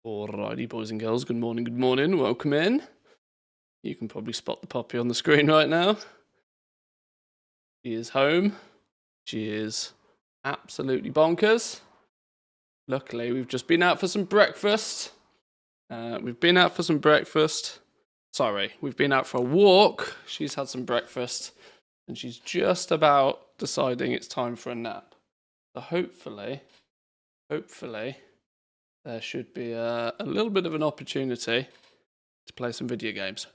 Alrighty, boys and girls, good morning, welcome in. You can probably spot the puppy on the screen right now. She is home. She is absolutely bonkers. Luckily, we've just been out for some breakfast. We've been out for a walk. She's had some breakfast, and she's just about deciding it's time for a nap. So hopefully, there should be a little bit of an opportunity to play some video games.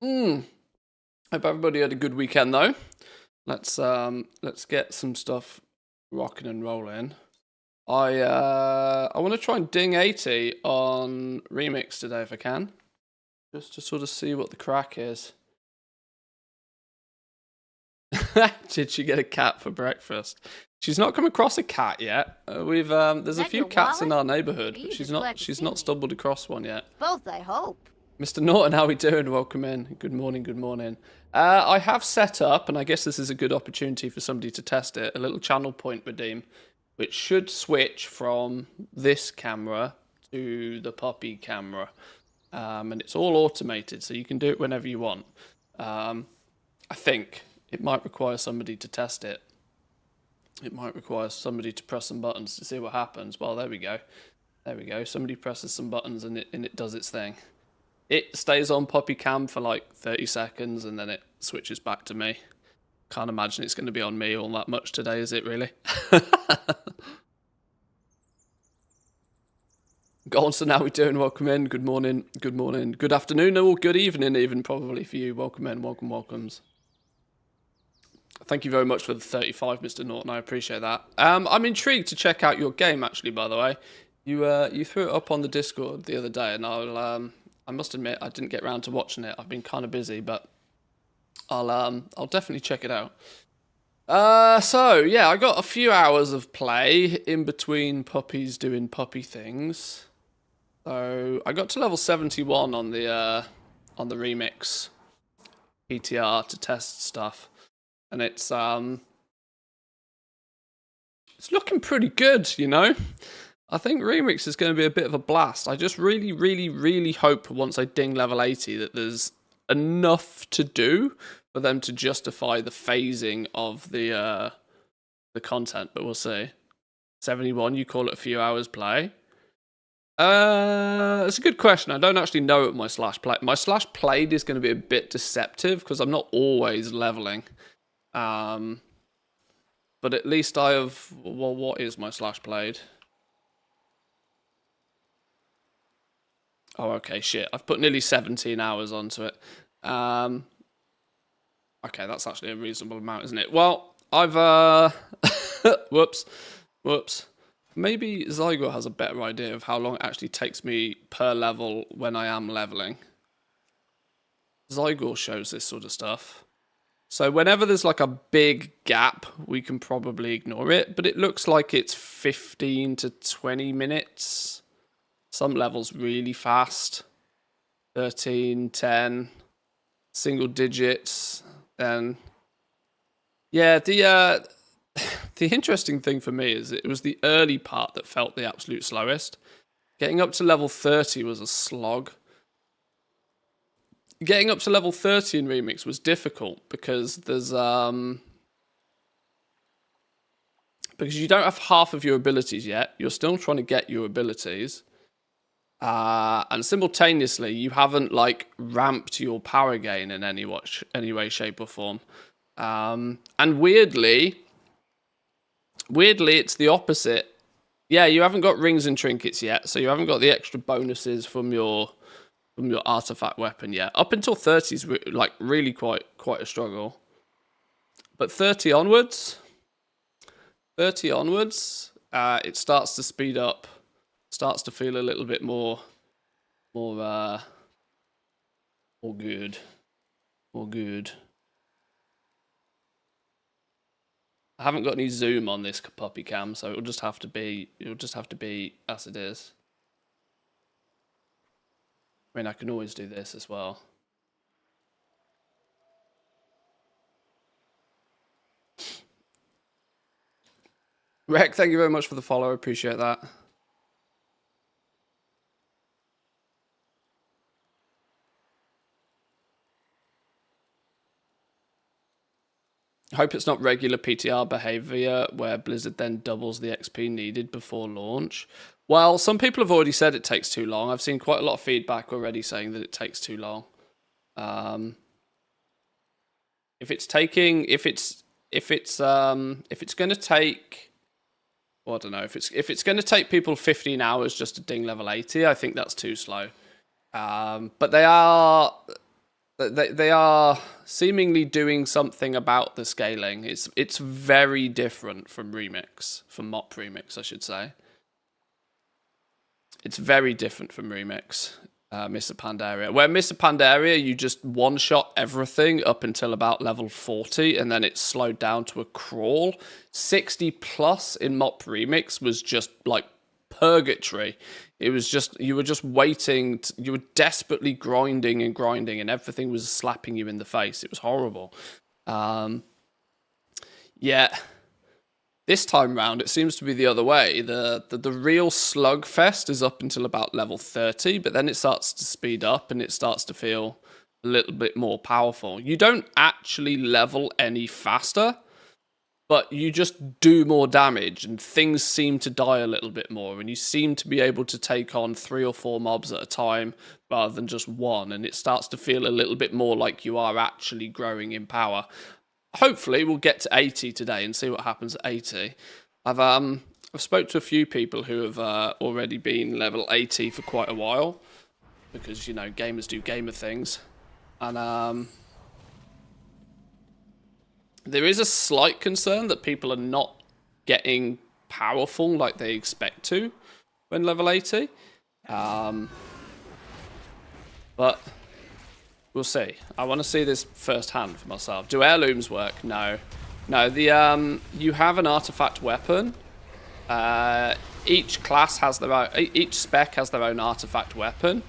Hope everybody had a good weekend though. Let's get some stuff rocking and rolling. I want to try and ding 80 on Remix today if I can, just to sort of see what the crack is. Did she get a cat for breakfast? She's not come across a cat yet. There's a few cats in our neighbourhood, but she's not stumbled across one yet. Both, I hope. Mr. Norton, how are we doing? Welcome in. Good morning. I have set up, and I guess this is a good opportunity for somebody to test it, a little channel point redeem, which should switch from this camera to the puppy camera. And it's all automated, so you can do it whenever you want. I think it might require somebody to test it. It might require somebody to press some buttons to see what happens. Well, there we go. Somebody presses some buttons and it does its thing. It stays on puppy cam for like 30 seconds and then it switches back to me. Can't imagine it's going to be on me all that much today, is it really? Go on, so now we're doing. Welcome in. Good morning. Good afternoon or good evening even probably for you. Welcome in. Welcomes. Thank you very much for the 35, Mr. Norton. I appreciate that. I'm intrigued to check out your game, actually, by the way. You threw it up on the Discord the other day, and I must admit I didn't get around to watching it. I've been kind of busy, but I'll definitely check it out. So, yeah, I got a few hours of play in between puppies doing puppy things. So, I got to level 71 on the Remix PTR to test stuff. And it's looking pretty good, you know. I think Remix is going to be a bit of a blast. I just really hope once I ding level 80 that there's enough to do for them to justify the phasing of the content. But we'll see. 71, you call it a few hours play? It's a good question. I don't actually know what my slash play. My slash played is going to be a bit deceptive because I'm not always leveling. But at least I have, well, what is my slash played? Oh, okay, shit. I've put nearly 17 hours onto it. Okay, that's actually a reasonable amount, isn't it? Well, I've, whoops. Maybe Zygo has a better idea of how long it actually takes me per level when I am leveling. Zygo shows this sort of stuff. So whenever there's like a big gap, we can probably ignore it. But it looks like it's 15 to 20 minutes. Some levels really fast. 13, 10, single digits. Then, yeah, the interesting thing for me is it was the early part that felt the absolute slowest. Getting up to level 30 was a slog. Getting up to level 30 in Remix was difficult because there's because you don't have half of your abilities yet. You're still trying to get your abilities. And simultaneously, you haven't like ramped your power gain in any way, shape, or form. And weirdly, it's the opposite. Yeah, you haven't got rings and trinkets yet, so you haven't got the extra bonuses from your artifact weapon yet. Up until 30 is like really quite a struggle. But 30 onwards, it starts to speed up. Starts to feel a little bit more good. I haven't got any zoom on this puppy cam, so it'll just have to be as it is. I mean, I can always do this as well. Rec, thank you very much for the follow. I appreciate that. Hope it's not regular PTR behavior where Blizzard then doubles the XP needed before launch. Well, some people have already said it takes too long. I've seen quite a lot of feedback already saying that it takes too long. If it's going to take, well, I don't know, if it's going to take people 15 hours just to ding level 80, I think that's too slow. But they are seemingly doing something about the scaling. It's very different from Mop Remix, I should say. It's very different from Remix, Mr. Pandaria. Where Mr. Pandaria, you just one-shot everything up until about level 40, and then it's slowed down to a crawl. 60 plus in Mop Remix was just like purgatory. It was just, you were just waiting, you were desperately grinding, and everything was slapping you in the face. It was horrible. Yeah. This time round, it seems to be the other way. The real slugfest is up until about level 30, but then it starts to speed up and it starts to feel a little bit more powerful. You don't actually level any faster, but you just do more damage and things seem to die a little bit more, and you seem to be able to take on 3 or 4 mobs at a time rather than just one, and it starts to feel a little bit more like you are actually growing in power. Hopefully we'll get to 80 today and see what happens at 80. I've spoke to a few people who have already been level 80 for quite a while, because, you know, gamers do gamer things. And there is a slight concern that people are not getting powerful like they expect to when level 80. But we'll see. I want to see this firsthand for myself. Do heirlooms work? No. No, you have an artifact weapon. Each class has their own, each spec has their own artifact weapon.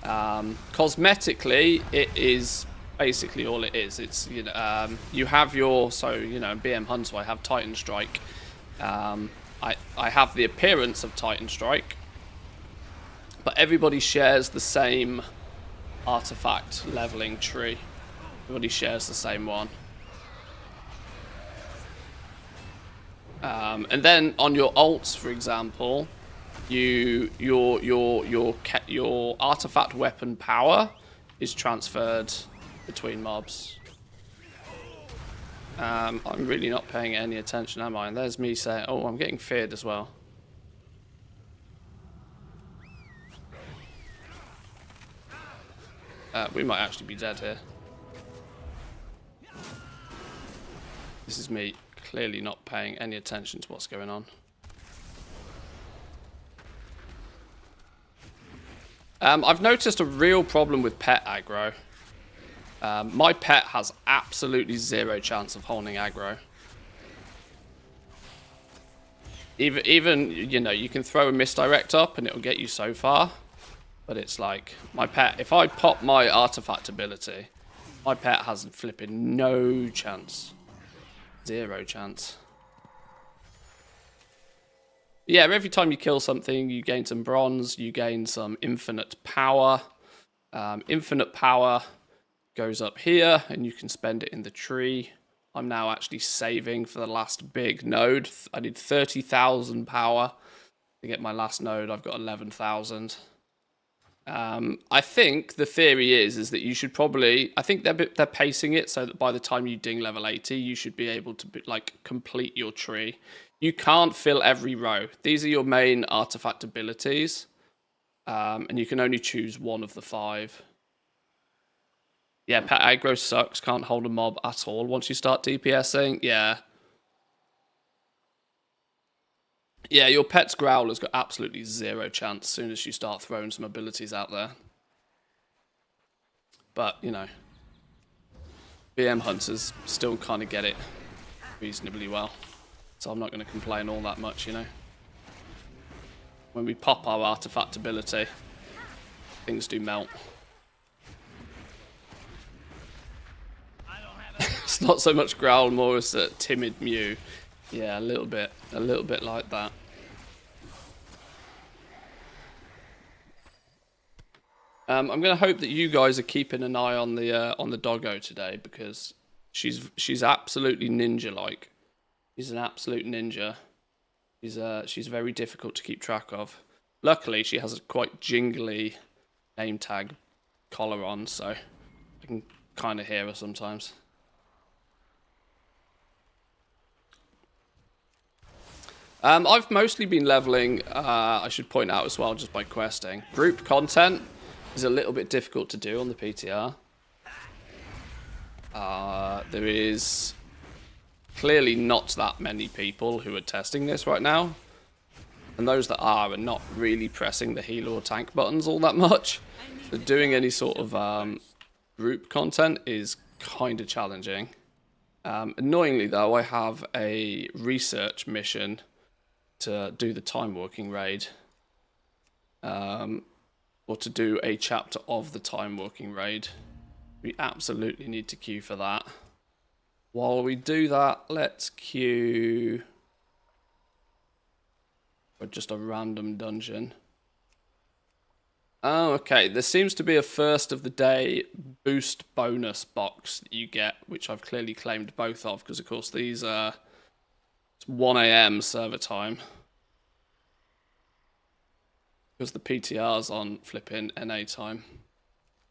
Cosmetically, it is basically all it is. It's, you know, you have your, so, you know, BM Hunter, I have Titan Strike. I have the appearance of Titan Strike, but everybody shares the same artifact leveling tree. Everybody shares the same one. And then on your ults, for example, your artifact weapon power is transferred between mobs. I'm really not paying any attention, am I? And there's me saying, oh, I'm getting feared as well. We might actually be dead here. This is me clearly not paying any attention to what's going on. I've noticed a real problem with pet aggro. My pet has absolutely zero chance of holding aggro. Even, you know, you can throw a misdirect up and it'll get you so far. But it's like, my pet, if I pop my artifact ability, my pet has flipping no chance. Zero chance. Yeah, every time you kill something, you gain some bronze, you gain some infinite power. Infinite power goes up here, and you can spend it in the tree. I'm now actually saving for the last big node. I need 30,000 power to get my last node. I've got 11,000. I think the theory is that you should probably, I think they're pacing it so that by the time you ding level 80, you should be able to like complete your tree. You can't fill every row. These are your main artifact abilities, and you can only choose one of the 5. Yeah, pet aggro sucks. Can't hold a mob at all once you start DPSing. Yeah. Yeah, your pet's Growler's got absolutely zero chance as soon as you start throwing some abilities out there. But, you know, BM Hunters still kind of get it reasonably well. So I'm not going to complain all that much, you know. When we pop our artifact ability, things do melt. It's not so much Growl, more as a timid Mew. Yeah, a little bit like that. I'm going to hope that you guys are keeping an eye on the doggo today, because She's absolutely ninja-like. She's an absolute ninja. She's very difficult to keep track of. Luckily, she has a quite jingly name tag collar on, so I can kind of hear her sometimes. I've mostly been leveling, I should point out as well, just by questing. Group content is a little bit difficult to do on the PTR. There is clearly not that many people who are testing this right now. And those that are not really pressing the healer or tank buttons all that much. So doing any sort of group content is kind of challenging. Annoyingly though, I have a research mission to do the time walking raid, or to do a chapter of the time walking raid. We absolutely need to queue for that. While we do that, let's queue for just a random dungeon. Oh, okay. There seems to be a first of the day boost bonus box that you get, which I've clearly claimed both of, because of course these are 1 AM server time. Because the PTR's on flipping NA time.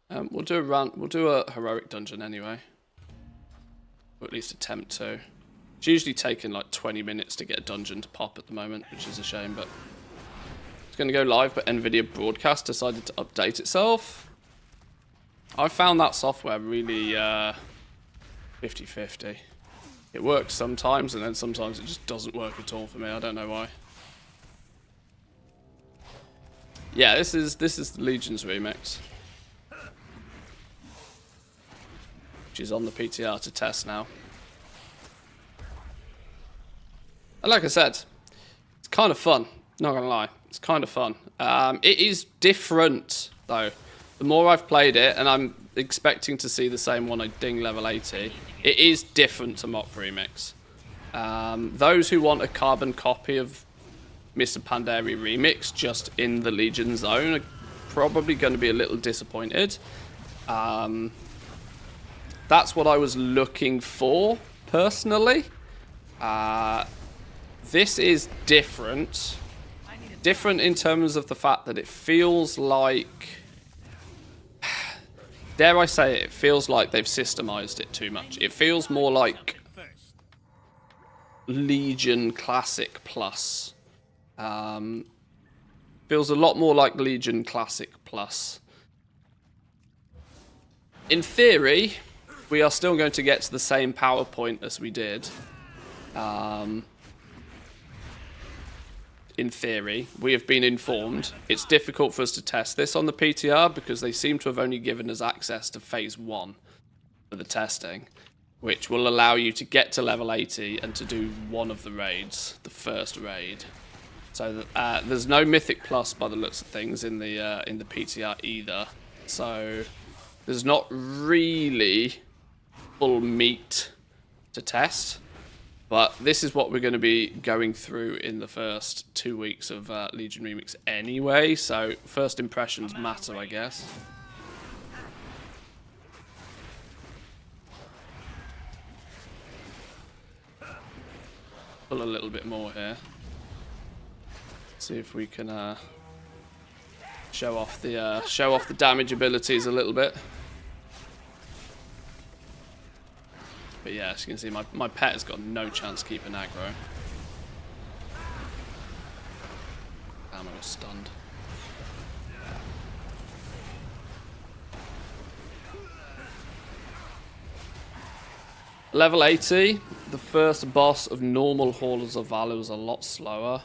We'll do a heroic dungeon anyway. Or at least attempt to. It's usually taking like 20 minutes to get a dungeon to pop at the moment, which is a shame, but it's going to go live, but NVIDIA Broadcast decided to update itself. I found that software really 50-50. It works sometimes, and then sometimes it just doesn't work at all for me. I don't know why. Yeah, this is the Legion's remix, which is on the PTR to test now. And like I said, it's kind of fun. Not gonna lie, it's kind of fun. It is different though. The more I've played it, and I'm expecting to see the same one I ding level 80, it is different to Mock Remix. Those who want a carbon copy of Mr. Pandari Remix just in the Legion zone are probably going to be a little disappointed. That's what I was looking for, personally. This is different. Different in terms of the fact that it feels like... Dare I say it, it feels like they've systemized it too much. It feels more like Legion Classic Plus. Feels a lot more like Legion Classic Plus. In theory, we are still going to get to the same PowerPoint as we did. In theory, we have been informed. It's difficult for us to test this on the PTR because they seem to have only given us access to phase 1 for the testing, which will allow you to get to level 80 and to do one of the raids, the first raid. So there's no Mythic Plus by the looks of things in the PTR either. So there's not really full meat to test. But this is what we're going to be going through in the first 2 weeks of Legion Remix anyway. So first impressions matter, I guess. Pull a little bit more here. See if we can show off the damage abilities a little bit. But yeah, as you can see, my pet has got no chance keeping aggro. Damn, I was stunned. Level 80, the first boss of normal Haulers of Valor was a lot slower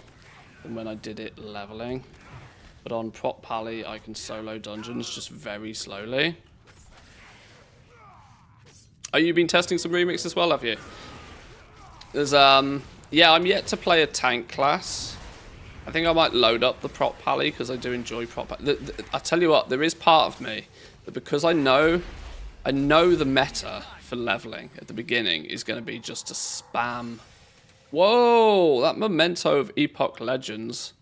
than when I did it leveling. But on Prop Pally, I can solo dungeons just very slowly. Oh, you've been testing some remix as well, have you? There's, yeah, I'm yet to play a tank class. I think I might load up the Prop Pally because I do enjoy Prop Pally. I tell you what, there is part of me that because I know the meta for leveling at the beginning is going to be just to spam. Whoa, that memento of Epoch Legends.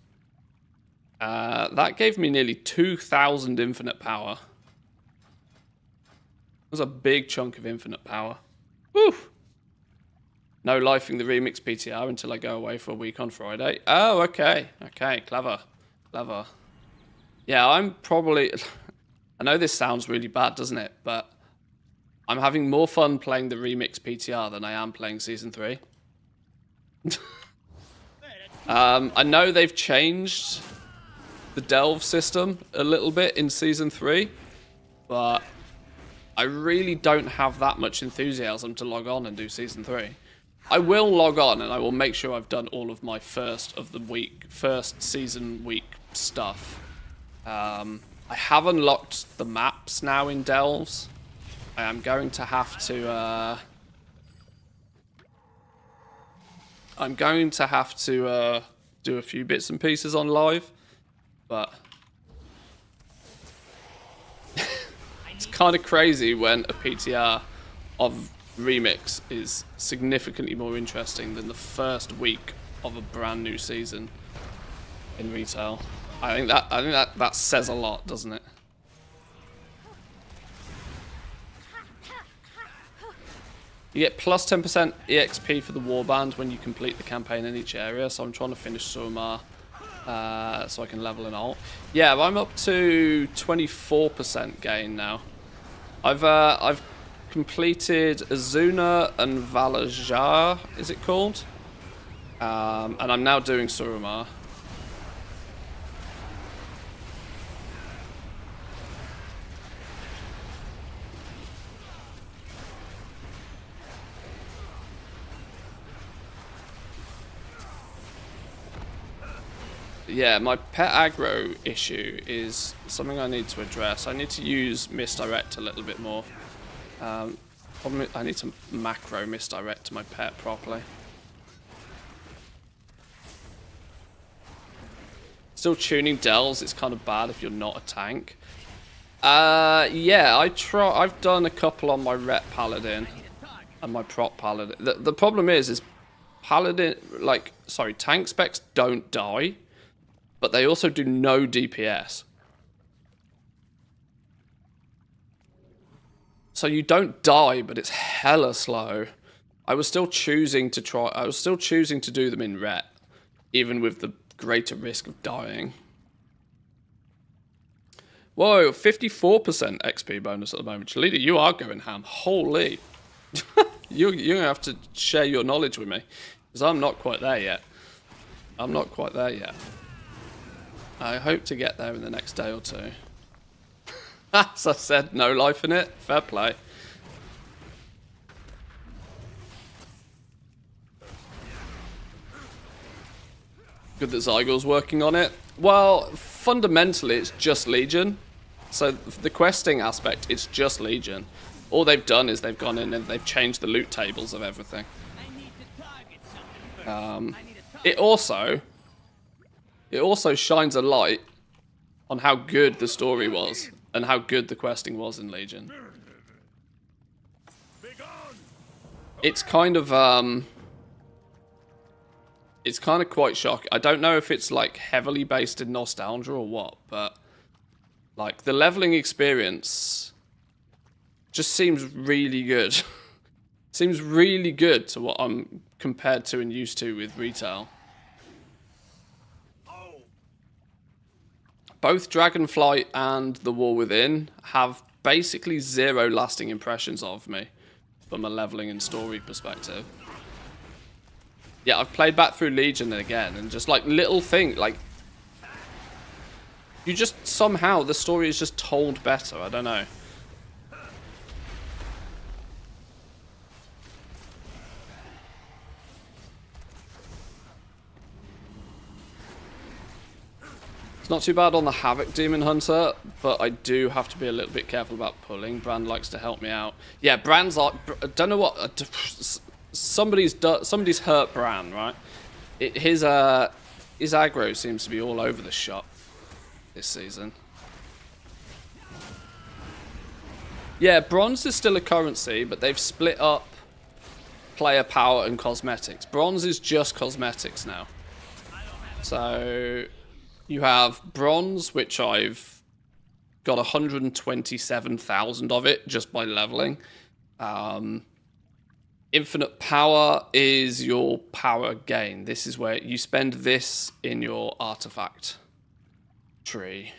That gave me nearly 2,000 infinite power. That was a big chunk of infinite power. Woo! No lifing the remix PTR until I go away for a week on Friday. Oh, okay. Okay, clever. Clever. Yeah, I'm probably... I know this sounds really bad, doesn't it? But I'm having more fun playing the remix PTR than I am playing Season 3. I know they've changed the delve system a little bit in Season 3, but I really don't have that much enthusiasm to log on and do Season 3. I will log on and I will make sure I've done all of my first season week stuff. I have unlocked the maps now in Delves. I am going to have to do a few bits and pieces on live, but it's kind of crazy when a PTR of Remix is significantly more interesting than the first week of a brand new season in retail. I think that says a lot, doesn't it? You get plus 10% EXP for the warband when you complete the campaign in each area, so I'm trying to finish Suramar so I can level an alt. Yeah, I'm up to 24% gain now. I've completed Azuna and Valajar, is it called? And I'm now doing Suramar. Yeah, my pet aggro issue is something I need to address. I need to use misdirect a little bit more. Probably I need to macro misdirect my pet properly. Still tuning delves, it's kind of bad if you're not a tank. Yeah, I've done a couple on my rep paladin and my prop paladin. The problem is paladin, tank specs don't die, but they also do no DPS. So you don't die, but it's hella slow. I was still choosing to do them in ret, even with the greater risk of dying. Whoa, 54% XP bonus at the moment. Chalita, you are going ham. Holy. You're going to have to share your knowledge with me, because I'm not quite there yet. I'm not quite there yet. I hope to get there in the next day or two. As I said, no life in it. Fair play. Good that Zygore's working on it. Well, fundamentally, it's just Legion. So the questing aspect, it's just Legion. All they've done is they've gone in and they've changed the loot tables of everything. It also shines a light on how good the story was and how good the questing was in Legion. It's kind of quite shocking. I don't know if it's like heavily based in nostalgia or what, but like the leveling experience just seems really good. Seems really good to what I'm compared to and used to with retail. Both Dragonflight and The War Within have basically zero lasting impressions of me from a leveling and story perspective. Yeah, I've played back through Legion again, and just like little things, like you just somehow the story is just told better. I don't know. It's not too bad on the Havoc Demon Hunter, but I do have to be a little bit careful about pulling. Brand likes to help me out. Yeah, Brand's like, I don't know what, somebody's hurt Brand, right? His aggro seems to be all over the shop this season. Yeah, bronze is still a currency, but they've split up player power and cosmetics. Bronze is just cosmetics now. So you have bronze, which I've got 127,000 of it just by leveling. Infinite power is your power gain. This is where you spend this in your artifact tree.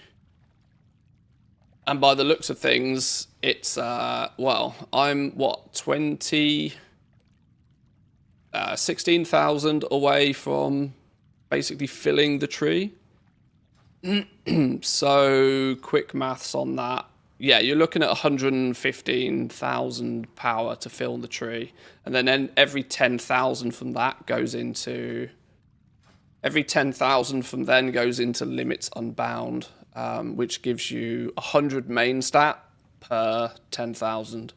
And by the looks of things, it's, well, I'm, what, 16,000 away from basically filling the tree. So, quick maths on that. Yeah, you're looking at 115,000 power to fill the tree. And then every 10,000 from that goes into... Every 10,000 from then goes into Limits Unbound, which gives you 100 main stat per 10,000.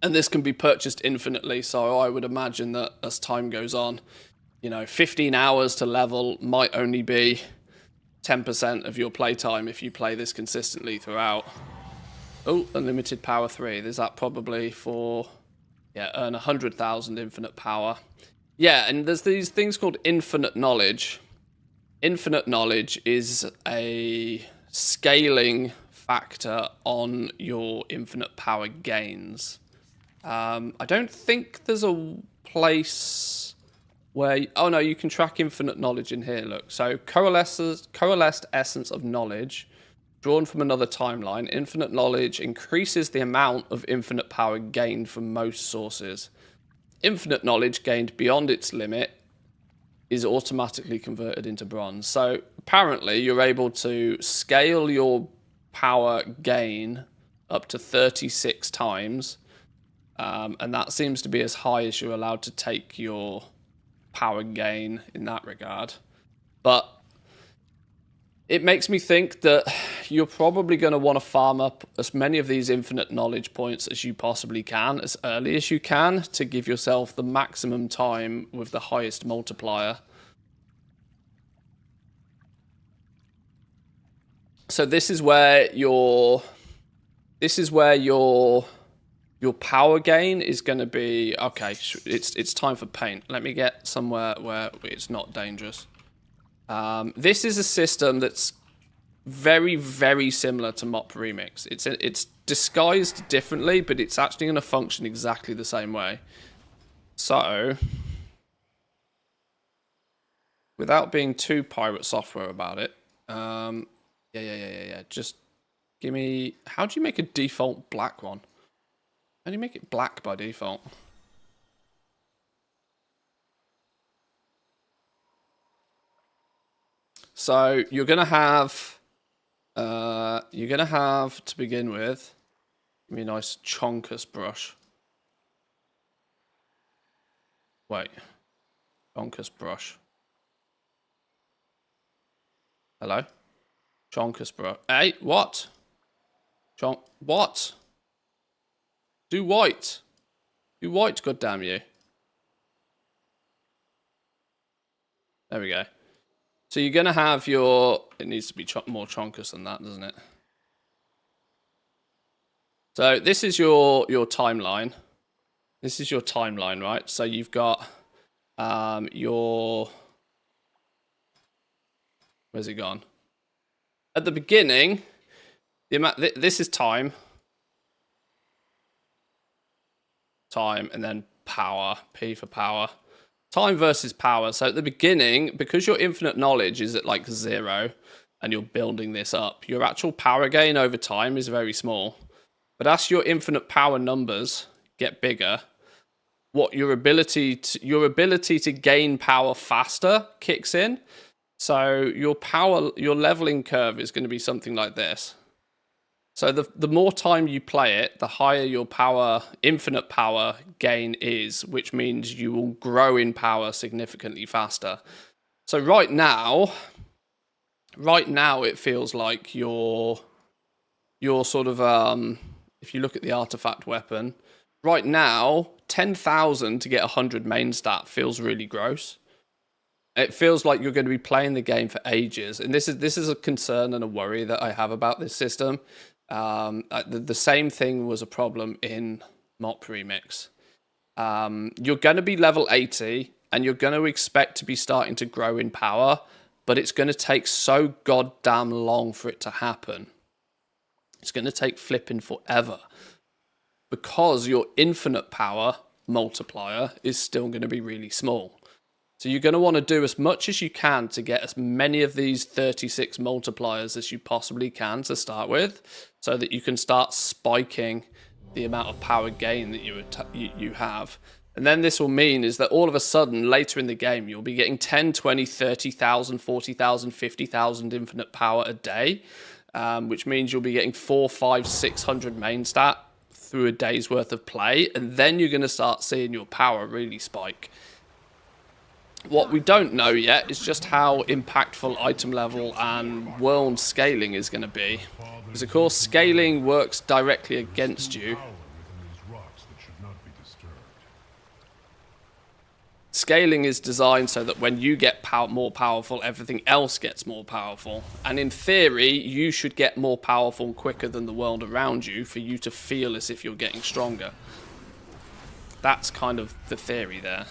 And this can be purchased infinitely, so I would imagine that as time goes on, 15 hours to level might only be 10% of your playtime if you play this consistently throughout. Oh, unlimited power 3. There's that probably for, earn 100,000 infinite power. Yeah, and there's these things called infinite knowledge. Infinite knowledge is a scaling factor on your infinite power gains. I don't think there's a place where... Oh no, you can track infinite knowledge in here, look. So, coalesced essence of knowledge, drawn from another timeline. Infinite knowledge increases the amount of infinite power gained from most sources. Infinite knowledge gained beyond its limit is automatically converted into bronze. So, apparently, you're able to scale your power gain up to 36 times. And that seems to be as high as you're allowed to take your power gain in that regard. But it makes me think that you're probably going to want to farm up as many of these infinite knowledge points as you possibly can, as early as you can, to give yourself the maximum time with the highest multiplier. So this is where your power gain is going to be... Okay, it's time for paint. Let me get somewhere where it's not dangerous. This is a system that's very, very similar to Mop Remix. It's disguised differently, but it's actually going to function exactly the same way. So, without being too pirate software about it, just give me... How do you make a default black one? How do you make it black by default? So you're gonna have to begin with, give me a nice chonkus brush. Wait, chonkus brush. Hello? Chonkus brush. Hey, what? What? Do white. Do white, goddamn you. There we go. So you're going to have your... It needs to be more chonkus than that, doesn't it? So this is your timeline. This is your timeline, right? So you've got your... Where's it gone? At the beginning, the amount... This is time. Time, and then power. P for power. Time versus power. So at the beginning, because your infinite knowledge is at like 0, and you're building this up, your actual power gain over time is very small. But as your infinite power numbers get bigger, your ability to gain power faster kicks in. So your leveling curve is going to be something like this. So the more time you play it, the higher your infinite power gain is, which means you will grow in power significantly faster. So right now it feels like you're sort of, if you look at the artifact weapon, right now, 10,000 to get 100 main stat feels really gross. It feels like you're going to be playing the game for ages. And this is a concern and a worry that I have about this system. The same thing was a problem in Mop Remix. You're going to be level 80 and you're going to expect to be starting to grow in power, but it's going to take so goddamn long for it to happen. It's going to take flipping forever because your infinite power multiplier is still going to be really small. So you're going to want to do as much as you can to get as many of these 36 multipliers as you possibly can to start with, so that you can start spiking the amount of power gain that you have. And then this will mean is that all of a sudden later in the game you'll be getting 10, 20, 30,000, 40,000, 50,000 infinite power a day, which means you'll be getting 400, 500, 600 main stat through a day's worth of play, and then you're going to start seeing your power really spike. What we don't know yet is just how impactful item level and world scaling is going to be. Because of course scaling works directly against you. Scaling is designed so that when you get more powerful, everything else gets more powerful. And in theory, you should get more powerful quicker than the world around you for you to feel as if you're getting stronger. That's kind of the theory there.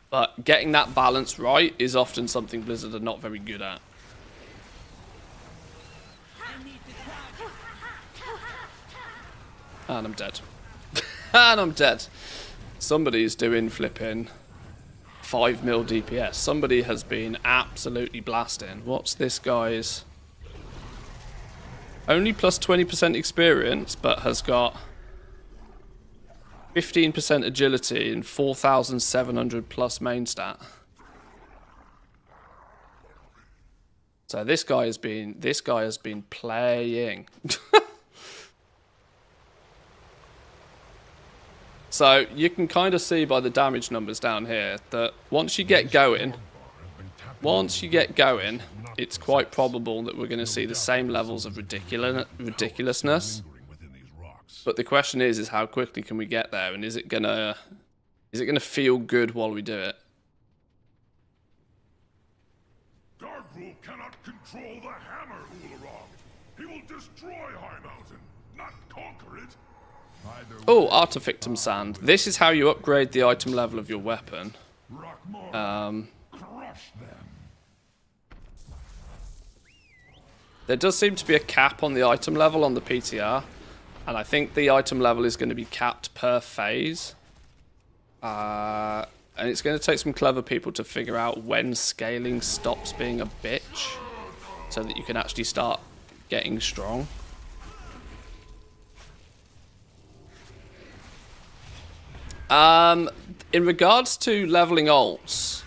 But getting that balance right is often something Blizzard are not very good at. And I'm dead. And I'm dead. Somebody's doing flipping 5 mil DPS. Somebody has been absolutely blasting. What's this guy's? Only plus 20% experience, but has got 15% agility and 4,700 plus main stat. So this guy has been playing. So you can kind of see by the damage numbers down here that once you get going, it's quite probable that we're going to see the same levels of ridiculousness. But the question is how quickly can we get there, and is it gonna feel good while we do it? Darkrule cannot control the hammer, Ularog. He will destroy High Mountain, not conquer it. Oh, Artifictum Sand. This is how you upgrade the item level of your weapon. There does seem to be a cap on the item level on the PTR. And I think the item level is going to be capped per phase. And it's going to take some clever people to figure out when scaling stops being a bitch, so that you can actually start getting strong. In regards to leveling alts,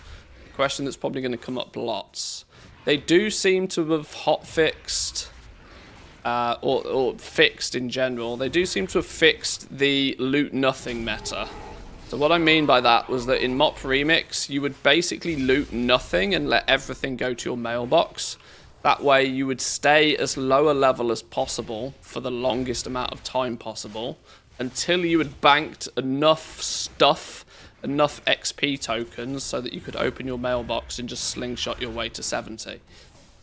a question that's probably going to come up lots. They do seem to have hotfixed, or fixed in general. They do seem to have fixed the loot nothing meta. So what I mean by that was that in Mop Remix, you would basically loot nothing and let everything go to your mailbox. That way you would stay as low a level as possible for the longest amount of time possible, until you had banked enough stuff, enough XP tokens, so that you could open your mailbox and just slingshot your way to 70.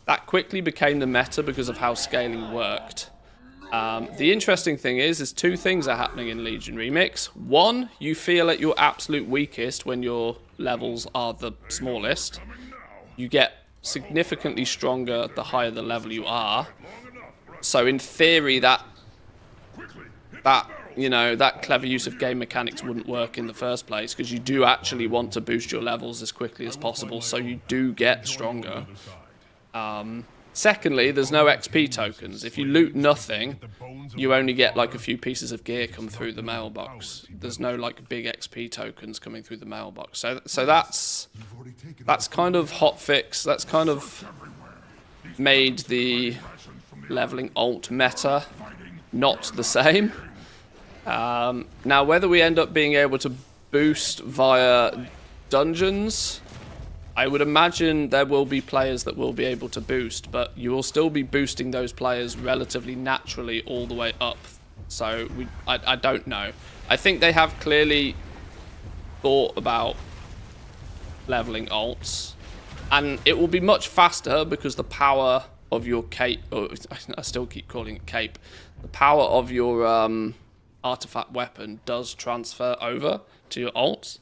That quickly became the meta because of how scaling worked. The interesting thing is two things are happening in Legion Remix. One, you feel at your absolute weakest when your levels are the smallest. You get significantly stronger the higher the level you are. So in theory, that clever use of game mechanics wouldn't work in the first place, because you do actually want to boost your levels as quickly as possible so you do get stronger. Secondly, there's no XP tokens. If you loot nothing, you only get like a few pieces of gear come through the mailbox. There's no like big XP tokens coming through the mailbox. So that's kind of hotfix. That's kind of made the leveling alt meta not the same. Now, whether we end up being able to boost via dungeons, I would imagine there will be players that will be able to boost, but you will still be boosting those players relatively naturally all the way up. So I don't know. I think they have clearly thought about leveling alts, and it will be much faster because the power of your cape, or I still keep calling it cape, the power of your artifact weapon does transfer over to your alts.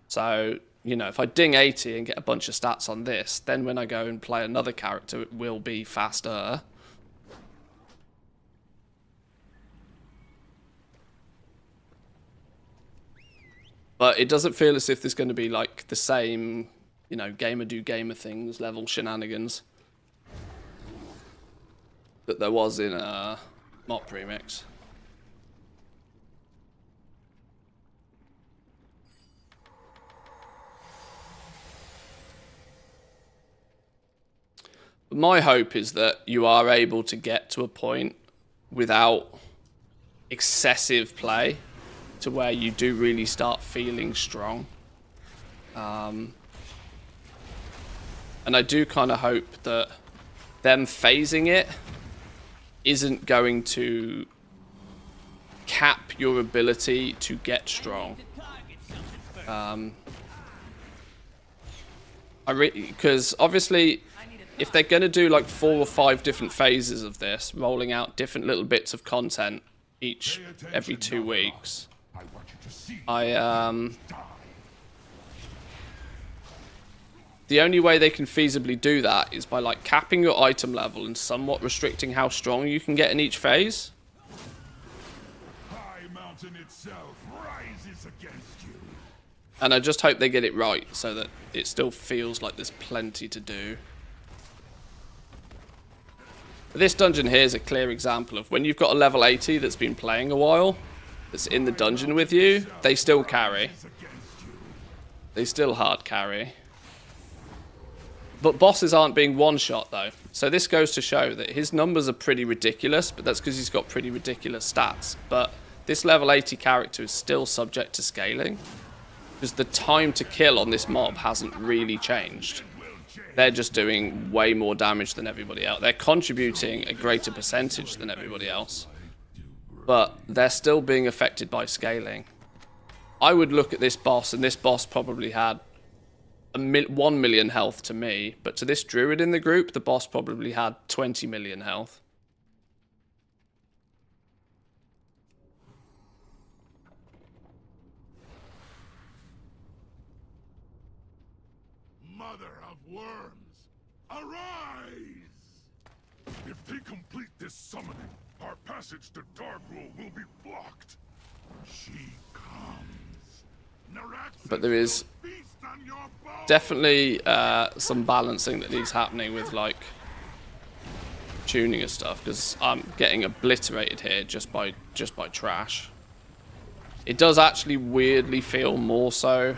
So you know, if I ding 80 and get a bunch of stats on this, then when I go and play another character, it will be faster. But it doesn't feel as if there's going to be, like, the same, you know, gamer do gamer things, level shenanigans that there was in Mop Remix. My hope is that you are able to get to a point without excessive play to where you do really start feeling strong. And I do kind of hope that them phasing it isn't going to cap your ability to get strong. Because obviously, if they're going to do like 4 or 5 different phases of this, rolling out different little bits of content every 2 weeks, the only way they can feasibly do that is by like capping your item level and somewhat restricting how strong you can get in each phase. High Mountain itself rises against you. And I just hope they get it right so that it still feels like there's plenty to do. This dungeon here is a clear example of when you've got a level 80 that's been playing a while, that's in the dungeon with you, they still carry. They still hard carry. But bosses aren't being one-shot though. So this goes to show that his numbers are pretty ridiculous, but that's because he's got pretty ridiculous stats. But this level 80 character is still subject to scaling, because the time to kill on this mob hasn't really changed. They're just doing way more damage than everybody else. They're contributing a greater percentage than everybody else, but they're still being affected by scaling. I would look at this boss, and this boss probably had 1 million health to me, but to this druid in the group, the boss probably had 20 million health. Mother of worms, arise! If they complete this summoning, our passage to Darkroom will be blocked. She comes. But there is definitely some balancing that needs happening with like tuning and stuff, because I'm getting obliterated here just by trash. It does actually weirdly feel more so,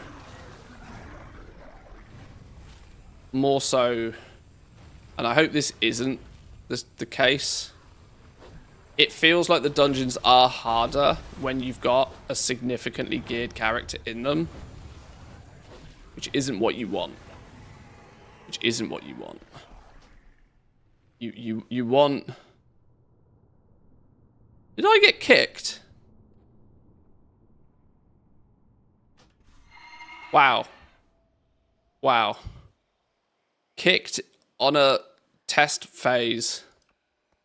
and I hope this isn't the case. It feels like the dungeons are harder when you've got a significantly geared character in them, which isn't what you want. Which isn't what you want. You want... Did I get kicked? Wow. Wow. Kicked on a test phase.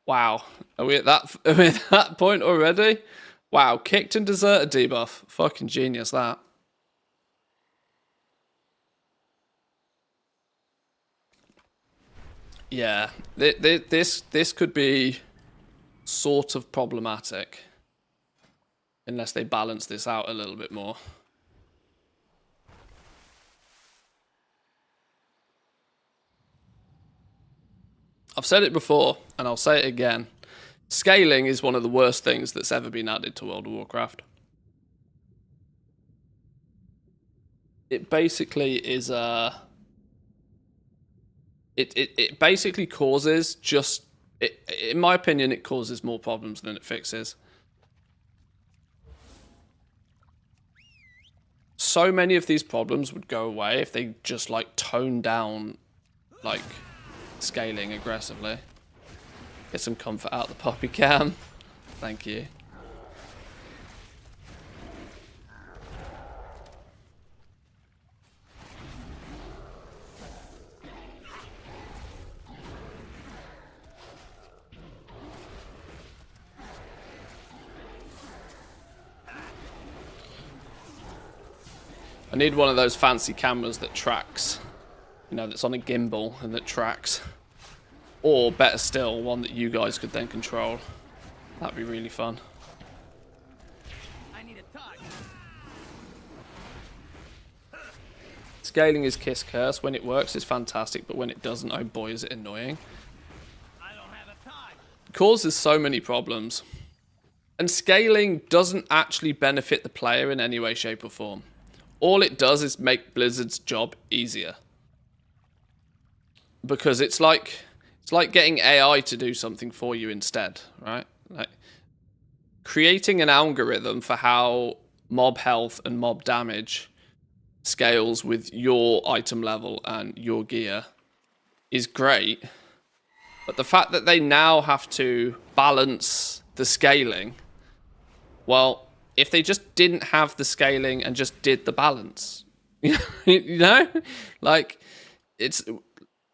Wow. Are we at that point already? Wow. Kicked and deserted debuff. Fucking genius, that. Yeah. This could be sort of problematic. Unless they balance this out a little bit more. I've said it before, and I'll say it again. Scaling is one of the worst things that's ever been added to World of Warcraft. It basically is it basically causes just... in my opinion, it causes more problems than it fixes. So many of these problems would go away if they just, like, toned down, like... scaling aggressively. Get some comfort out the poppy cam. Thank you. I need one of those fancy cameras that tracks. You know, that's on a gimbal and that tracks. Or, better still, one that you guys could then control. That'd be really fun. I need a target. Scaling is Kiss Curse. When it works, it's fantastic, but when it doesn't, oh boy, is it annoying. I don't have a target. It causes so many problems. And scaling doesn't actually benefit the player in any way, shape, or form. All it does is make Blizzard's job easier. Because it's like getting AI to do something for you instead, right? Like creating an algorithm for how mob health and mob damage scales with your item level and your gear is great. But the fact that they now have to balance the scaling, well, if they just didn't have the scaling and just did the balance, you know, like it's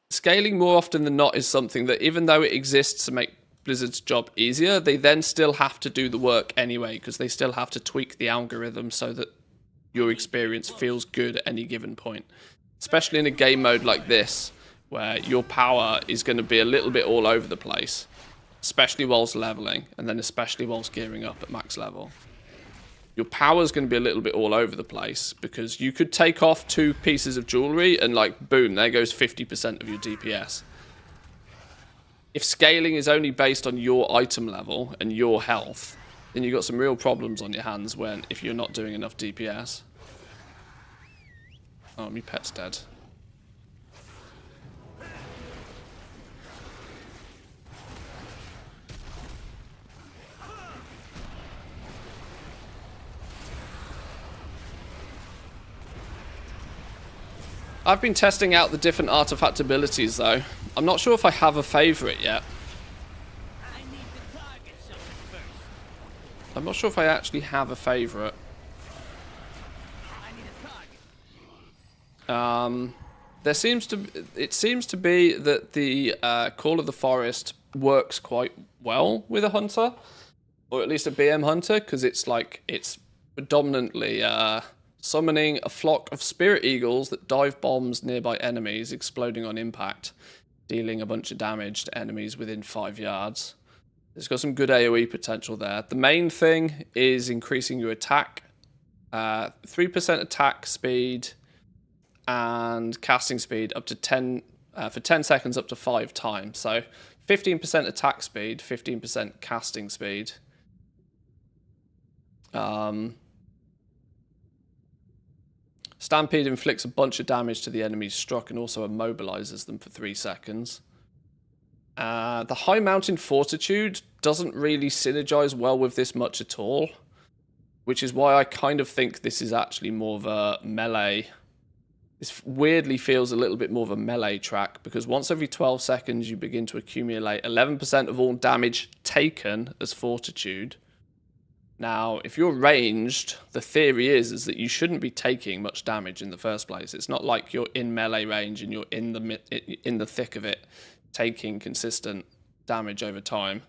scaling more often than not is something that even though it exists to make Blizzard's job easier, they then still have to do the work anyway because they still have to tweak the algorithm so that your experience feels good at any given point. Especially in a game mode like this, where your power is going to be a little bit all over the place, especially whilst leveling, and then especially whilst gearing up at max level. Your power is going to be a little bit all over the place because you could take off 2 pieces of jewelry and like, boom, there goes 50% of your DPS. If scaling is only based on your item level and your health, then you've got some real problems on your hands if you're not doing enough DPS. Oh, my pet's dead. I've been testing out the different artifact abilities though. I'm not sure if I have a favourite yet. I need to target something first. I'm not sure if I actually have a favourite. I need a target. It seems to be that the Call of the Forest works quite well with a hunter, or at least a BM hunter, because it's predominantly summoning a flock of spirit eagles that dive bombs nearby enemies, exploding on impact, dealing a bunch of damage to enemies within 5 yards. It's got some good AoE potential there. The main thing is increasing your attack, 3% attack speed and casting speed up to 10 for 10 seconds up to 5 times. So 15% attack speed, 15% casting speed. Stampede inflicts a bunch of damage to the enemies struck and also immobilizes them for 3 seconds. The High Mountain Fortitude doesn't really synergize well with this much at all, which is why I kind of think this is actually more of a melee. This weirdly feels a little bit more of a melee track, because once every 12 seconds you begin to accumulate 11% of all damage taken as Fortitude. Now, if you're ranged, the theory is that you shouldn't be taking much damage in the first place. It's not like you're in melee range and you're in the thick of it, taking consistent damage over time.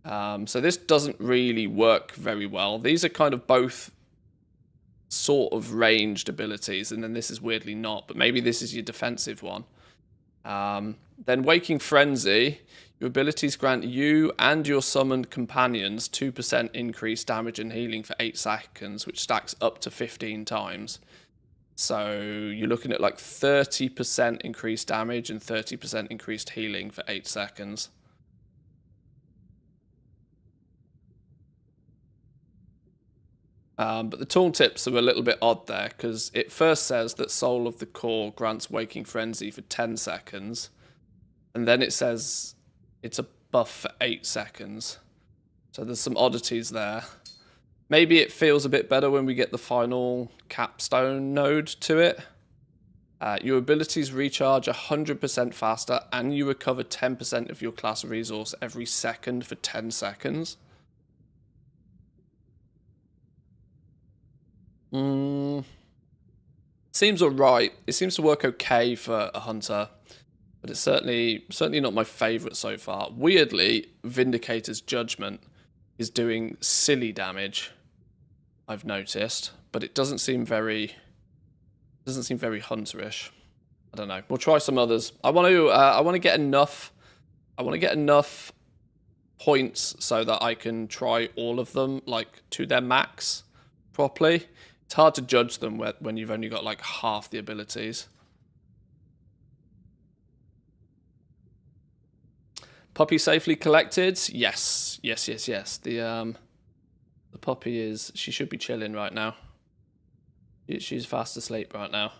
So this doesn't really work very well. These are kind of both sort of ranged abilities, and then this is weirdly not, but maybe this is your defensive one. Then Waking Frenzy. Your abilities grant you and your summoned companions 2% increased damage and healing for 8 seconds, which stacks up to 15 times. So you're looking at like 30% increased damage and 30% increased healing for 8 seconds. But the tooltips are a little bit odd there, because it first says that Soul of the Core grants Waking Frenzy for 10 seconds. And then it says it's a buff for 8 seconds. So there's some oddities there. Maybe it feels a bit better when we get the final capstone node to it. Your abilities recharge 100% faster, and you recover 10% of your class resource every second for 10 seconds. Seems alright. It seems to work okay for a hunter, but it's certainly not my favourite so far. Weirdly, Vindicator's Judgment is doing silly damage, I've noticed, but it doesn't seem very Doesn't seem very hunterish. I don't know. We'll try some others. I want to get enough. I want to get enough points so that I can try all of them like to their max properly. It's hard to judge them when you've only got like half the abilities. Puppy safely collected? Yes. Yes, yes, yes. The puppy is... She should be chilling right now. She's fast asleep right now.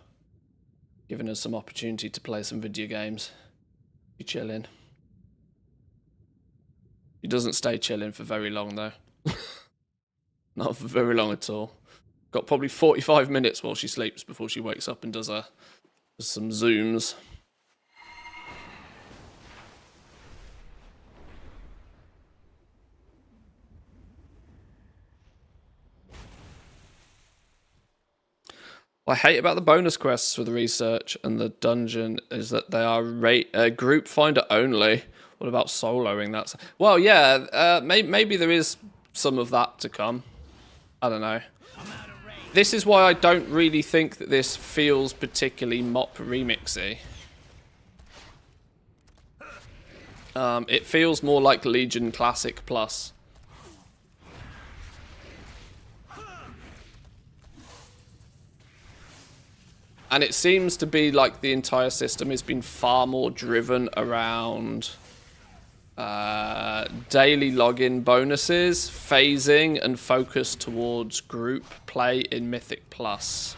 Giving us some opportunity to play some video games. She's chilling. She doesn't stay chilling for very long though. Not for very long at all. Got probably 45 minutes while she sleeps before she wakes up and does some zooms. What I hate about the bonus quests for the research and the dungeon is that they are group finder only. What about soloing that? Well, yeah, maybe there is some of that to come. I don't know. This is why I don't really think that this feels particularly mop remixy. It feels more like Legion Classic Plus. And it seems to be like the entire system has been far more driven around daily login bonuses, phasing, and focus towards group play in Mythic Plus.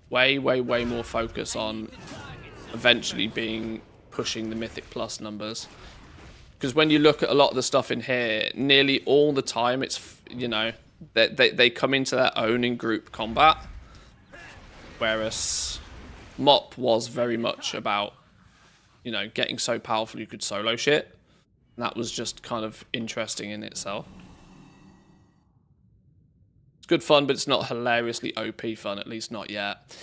Way more focus on eventually pushing the Mythic Plus numbers. Because when you look at a lot of the stuff in here, nearly all the time it's, you know, they come into their own in group combat, whereas MOP was very much about, you know, getting so powerful you could solo shit. And that was just kind of interesting in itself. It's good fun, but it's not hilariously OP fun, at least not yet.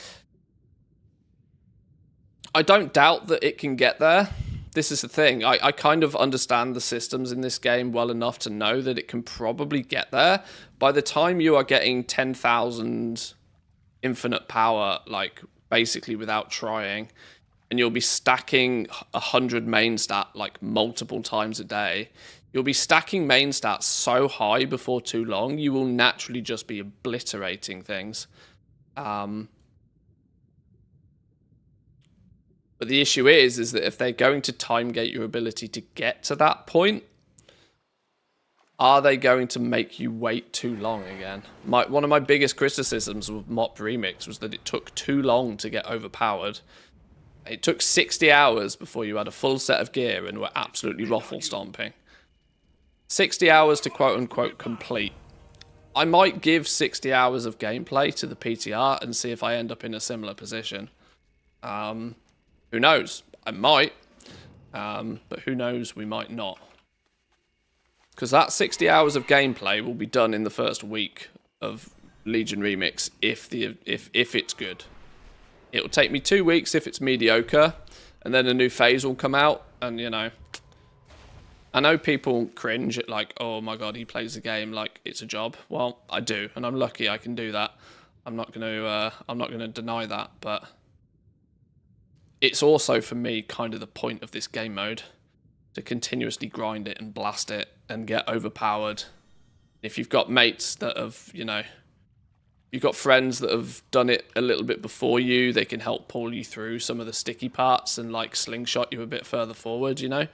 I don't doubt that it can get there. This is the thing. I kind of understand the systems in this game well enough to know that it can probably get there. By the time you are getting 10,000 infinite power, like, basically without trying, and you'll be stacking 100 main stat, like, multiple times a day, you'll be stacking main stats so high before too long, you will naturally just be obliterating things. But the issue is that if they're going to time gate your ability to get to that point, are they going to make you wait too long again? One of my biggest criticisms with MOP Remix was that it took too long to get overpowered. It took 60 hours before you had a full set of gear and were absolutely ruffle stomping. 60 hours to quote-unquote complete. I might give 60 hours of gameplay to the PTR and see if I end up in a similar position. Who knows? I might. But who knows? We might not. Because that 60 hours of gameplay will be done in the first week of Legion Remix if it's good. It'll take me 2 weeks if it's mediocre, and then a new phase will come out, and, you know, I know people cringe at, like, oh my god, he plays the game like it's a job. Well, I do, and I'm lucky I can do that. I'm not gonna deny that, but it's also, for me, kind of the point of this game mode, to continuously grind it and blast it and get overpowered. If you've got mates that have, you know, you've got friends that have done it a little bit before you, they can help pull you through some of the sticky parts and, like, slingshot you a bit further forward, you know?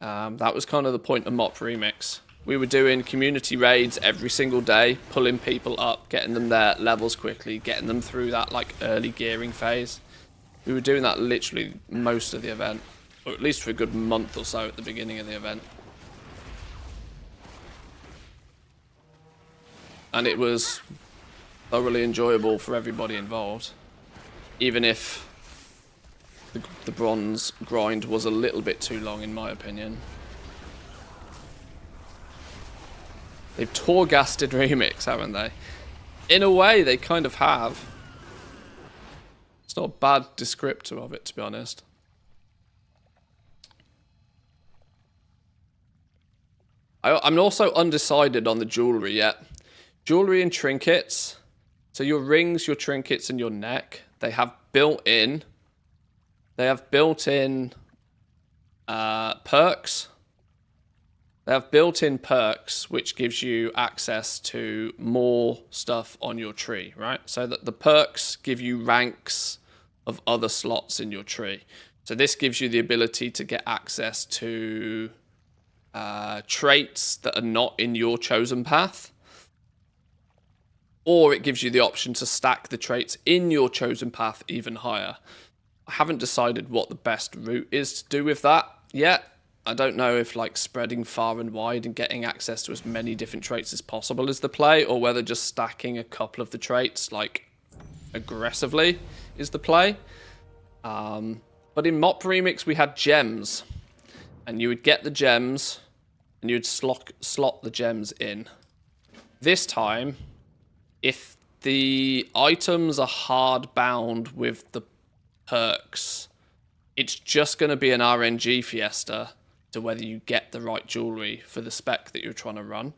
That was kind of the point of MOP Remix. We were doing community raids every single day, pulling people up, getting them their levels quickly, getting them through that, like, early gearing phase. We were doing that literally most of the event, or at least for a good month or so at the beginning of the event. And it was thoroughly enjoyable for everybody involved, even if the bronze grind was a little bit too long, in my opinion. They've tour-gassed in Remix, haven't they? In a way, they kind of have. It's not a bad descriptor of it, to be honest. I'm also undecided on the jewellery yet. Jewellery and trinkets, So your rings, your trinkets, and your neck, they have built-in perks. They have built-in perks, which gives you access to more stuff on your tree, right? So that the perks give you ranks of other slots in your tree. So this gives you the ability to get access to traits that are not in your chosen path. Or it gives you the option to stack the traits in your chosen path even higher. I haven't decided what the best route is to do with that yet. I don't know if like spreading far and wide and getting access to as many different traits as possible is the play, or whether just stacking a couple of the traits like aggressively is the play. But in Mop Remix we had gems, and you would get the gems and you would slot the gems in. This time, if the items are hard bound with the perks, it's just going to be an RNG fiesta to whether you get the right jewelry for the spec that you're trying to run,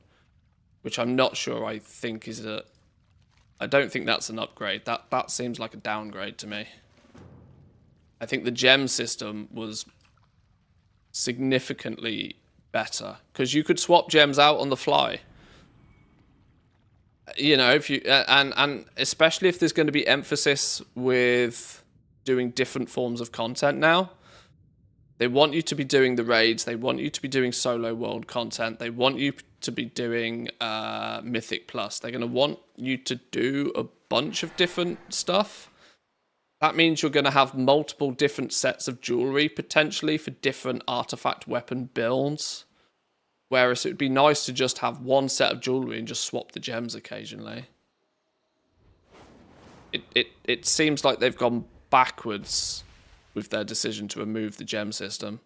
which I'm not sure I think is a... I don't think that's an upgrade. That seems like a downgrade to me. I think the gem system was significantly better, because you could swap gems out on the fly. You know, if you... And especially if there's going to be emphasis with doing different forms of content now. They want you to be doing the raids. They want you to be doing solo world content. They want you to be doing Mythic Plus. They're going to want you to do a bunch of different stuff. That means you're going to have multiple different sets of jewelry, potentially, for different artifact weapon builds. Whereas it would be nice to just have one set of jewelry and just swap the gems occasionally. It seems like they've gone backwards with their decision to remove the gem system.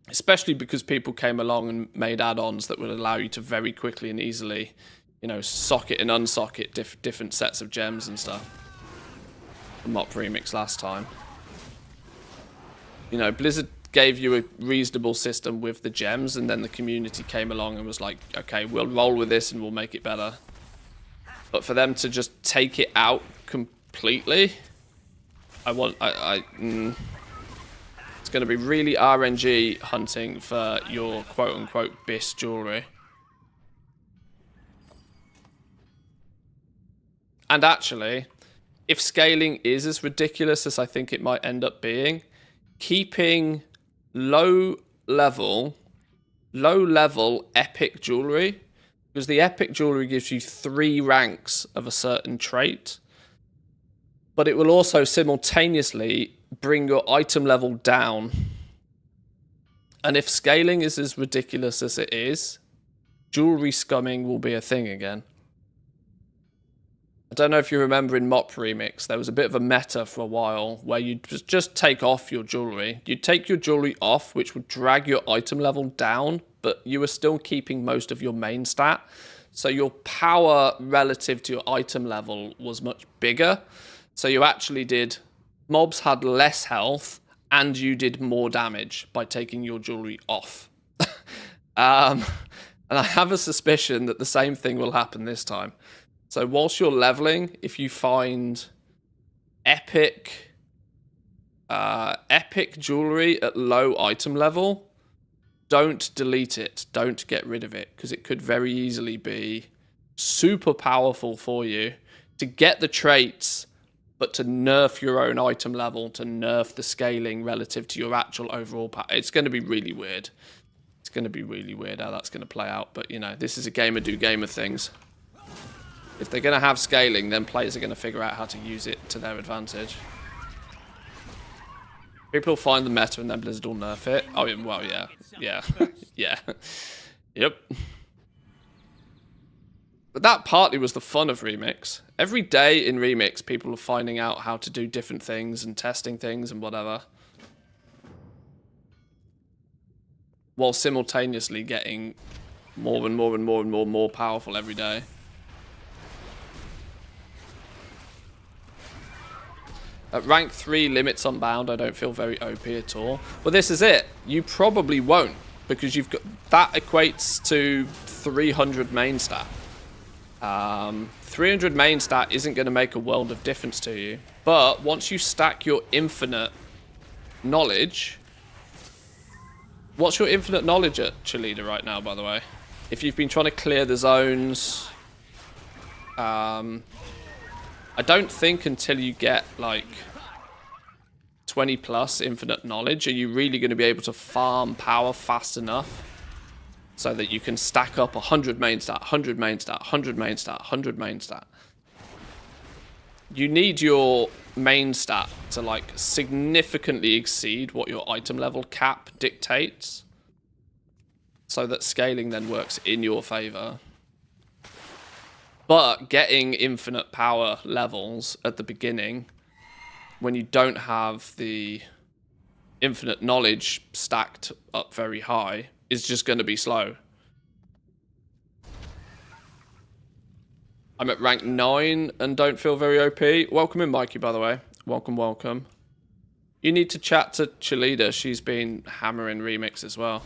Especially because people came along and made add-ons that would allow you to very quickly and easily, you know, socket and unsocket different sets of gems and stuff. The Mop Remix last time. You know, Blizzard gave you a reasonable system with the gems, and then the community came along and was like, okay, we'll roll with this and we'll make it better. But for them to just take it out completely, it's going to be really RNG hunting for your quote-unquote BIS jewelry. And actually, if scaling is as ridiculous as I think it might end up being, keeping low-level epic jewelry, because the epic jewelry gives you 3 ranks of a certain trait, but it will also simultaneously bring your item level down. And if scaling is as ridiculous as it is, jewelry scumming will be a thing again. I don't know if you remember in Mop Remix, there was a bit of a meta for a while where you'd just take off your jewelry. You'd take your jewelry off, which would drag your item level down, but you were still keeping most of your main stat. So your power relative to your item level was much bigger. So you actually did... Mobs had less health, and you did more damage by taking your jewelry off. And I have a suspicion that the same thing will happen this time. So whilst you're leveling, if you find epic jewelry at low item level, don't delete it. Don't get rid of it, because it could very easily be super powerful for you to get the traits, but to nerf your own item level, to nerf the scaling relative to your actual overall power. It's going to be really weird. It's going to be really weird how that's going to play out. But, you know, this is a gamer do gamer things. If they're going to have scaling, then players are going to figure out how to use it to their advantage. People will find the meta and then Blizzard will nerf it. Oh, well, yeah. Yeah. Yeah. Yep. But that partly was the fun of Remix. Every day in Remix, people are finding out how to do different things and testing things and whatever, while simultaneously getting more and more and more and more powerful every day. At rank 3 limits unbound, I don't feel very OP at all. Well, this is it. You probably won't. because you've got that equates to 300 main stat. 300 main stat isn't going to make a world of difference to you, but once you stack your infinite knowledge, what's your infinite knowledge at Cheerleader right now, by the way? If you've been trying to clear the zones, I don't think until you get like 20 plus infinite knowledge are you really going to be able to farm power fast enough so that you can stack up 100 main stat, 100 main stat, 100 main stat, 100 main stat. You need your main stat to like significantly exceed what your item level cap dictates so that scaling then works in your favor. But getting infinite power levels at the beginning when you don't have the infinite knowledge stacked up very high is just going to be slow. I'm at rank 9 and don't feel very OP. Welcome in, Mikey, by the way. Welcome, welcome. You need to chat to Cheerleader. She's been hammering Remix as well.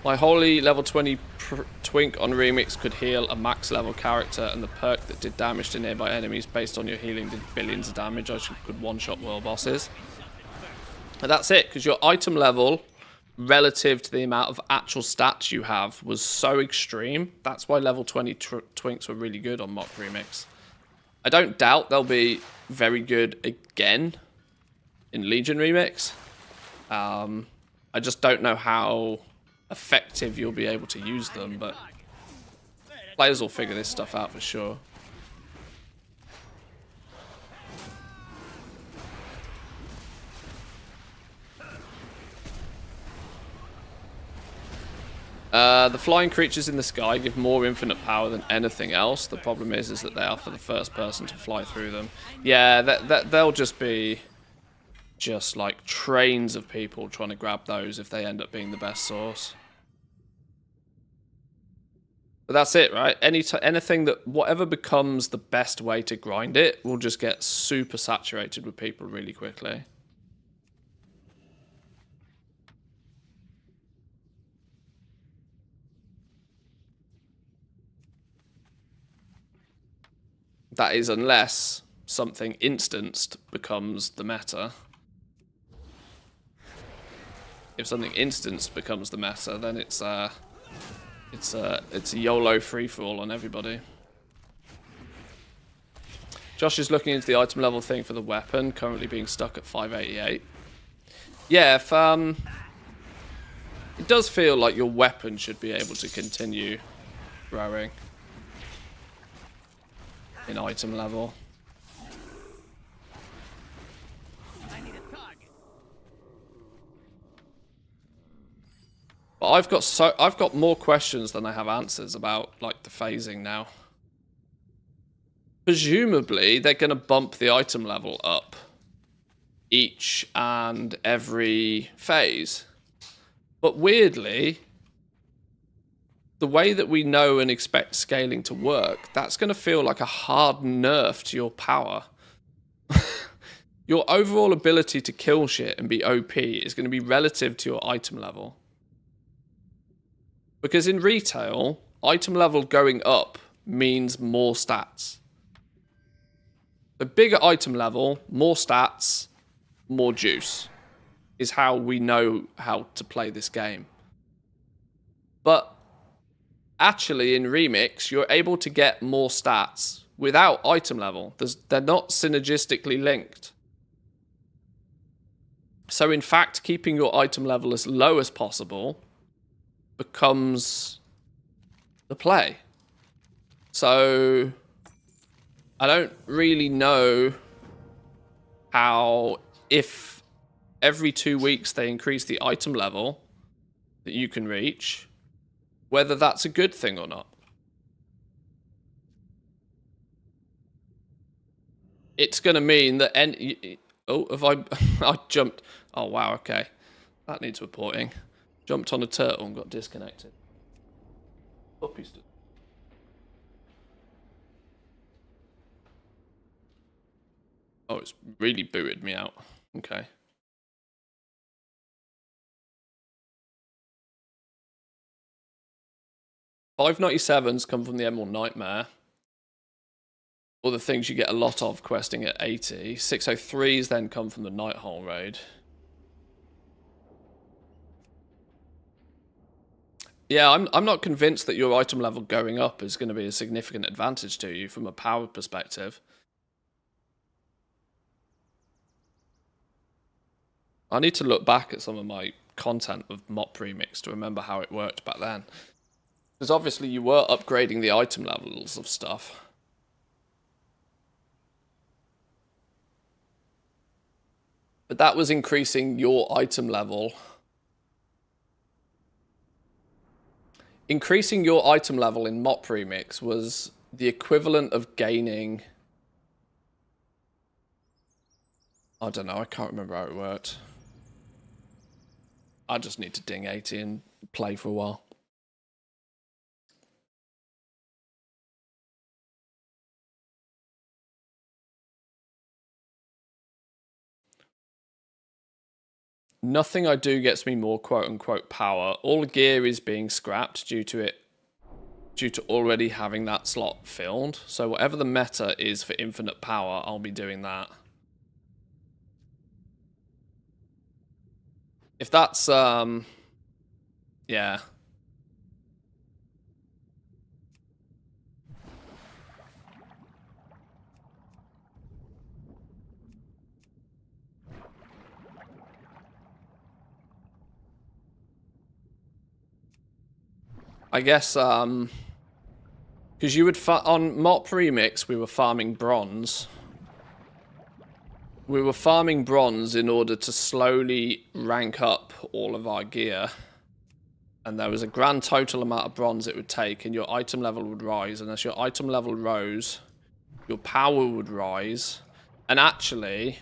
My holy level 20 twink on Remix could heal a max level character, and the perk that did damage to nearby enemies based on your healing did billions of damage. I could one-shot world bosses. And that's it, because your item level relative to the amount of actual stats you have was so extreme. That's why level 20 twinks were really good on Mock Remix. I don't doubt they'll be very good again in Legion Remix. I just don't know how effective you'll be able to use them, but players will figure this stuff out for sure. The flying creatures in the sky give more infinite power than anything else. The problem is that they are for the first person to fly through them. Yeah, they'll just be just like trains of people trying to grab those if they end up being the best source. But that's it, right? Anything that, whatever becomes the best way to grind it, will just get super saturated with people really quickly. That is, unless something instanced becomes the meta. If something instanced becomes the meta, then it's a YOLO free-for-all on everybody. Josh is looking into the item level thing for the weapon, currently being stuck at 588. Yeah, if, it does feel like your weapon should be able to continue growing in item level. But I've got more questions than I have answers about like the phasing now. Presumably they're going to bump the item level up each and every phase. But weirdly, the way that we know and expect scaling to work, that's going to feel like a hard nerf to your power. Your overall ability to kill shit and be OP is going to be relative to your item level. Because in retail, item level going up means more stats. The bigger item level, more stats, more juice is how we know how to play this game. But actually in Remix, you're able to get more stats without item level. They're not synergistically linked. So in fact, keeping your item level as low as possible becomes the play. So I don't really know how, if every 2 weeks they increase the item level that you can reach, whether that's a good thing or not. It's going to mean that oh, have I jumped? Oh wow, okay, that needs reporting. Jumped on a turtle and got disconnected. Puppies do. Oh, it's really booted me out. Okay. $5.97s come from the Emerald Nightmare. Or the things you get a lot of questing at 80. 603s then come from the Nighthole raid. Yeah, I'm not convinced that your item level going up is going to be a significant advantage to you from a power perspective. I need to look back at some of my content of Mop Remix to remember how it worked back then. Because obviously you were upgrading the item levels of stuff. But that was increasing your item level. Increasing your item level in Mop Remix was the equivalent of gaining... I don't know, I can't remember how it worked. I just need to ding 80 and play for a while. Nothing I do gets me more quote-unquote power. All gear is being scrapped due to already having that slot filled. So whatever the meta is for infinite power, I'll be doing that. If that's, yeah. I guess, because you would, on Mop Remix, we were farming bronze. We were farming bronze in order to slowly rank up all of our gear. And there was a grand total amount of bronze it would take, and your item level would rise. And as your item level rose, your power would rise. And actually,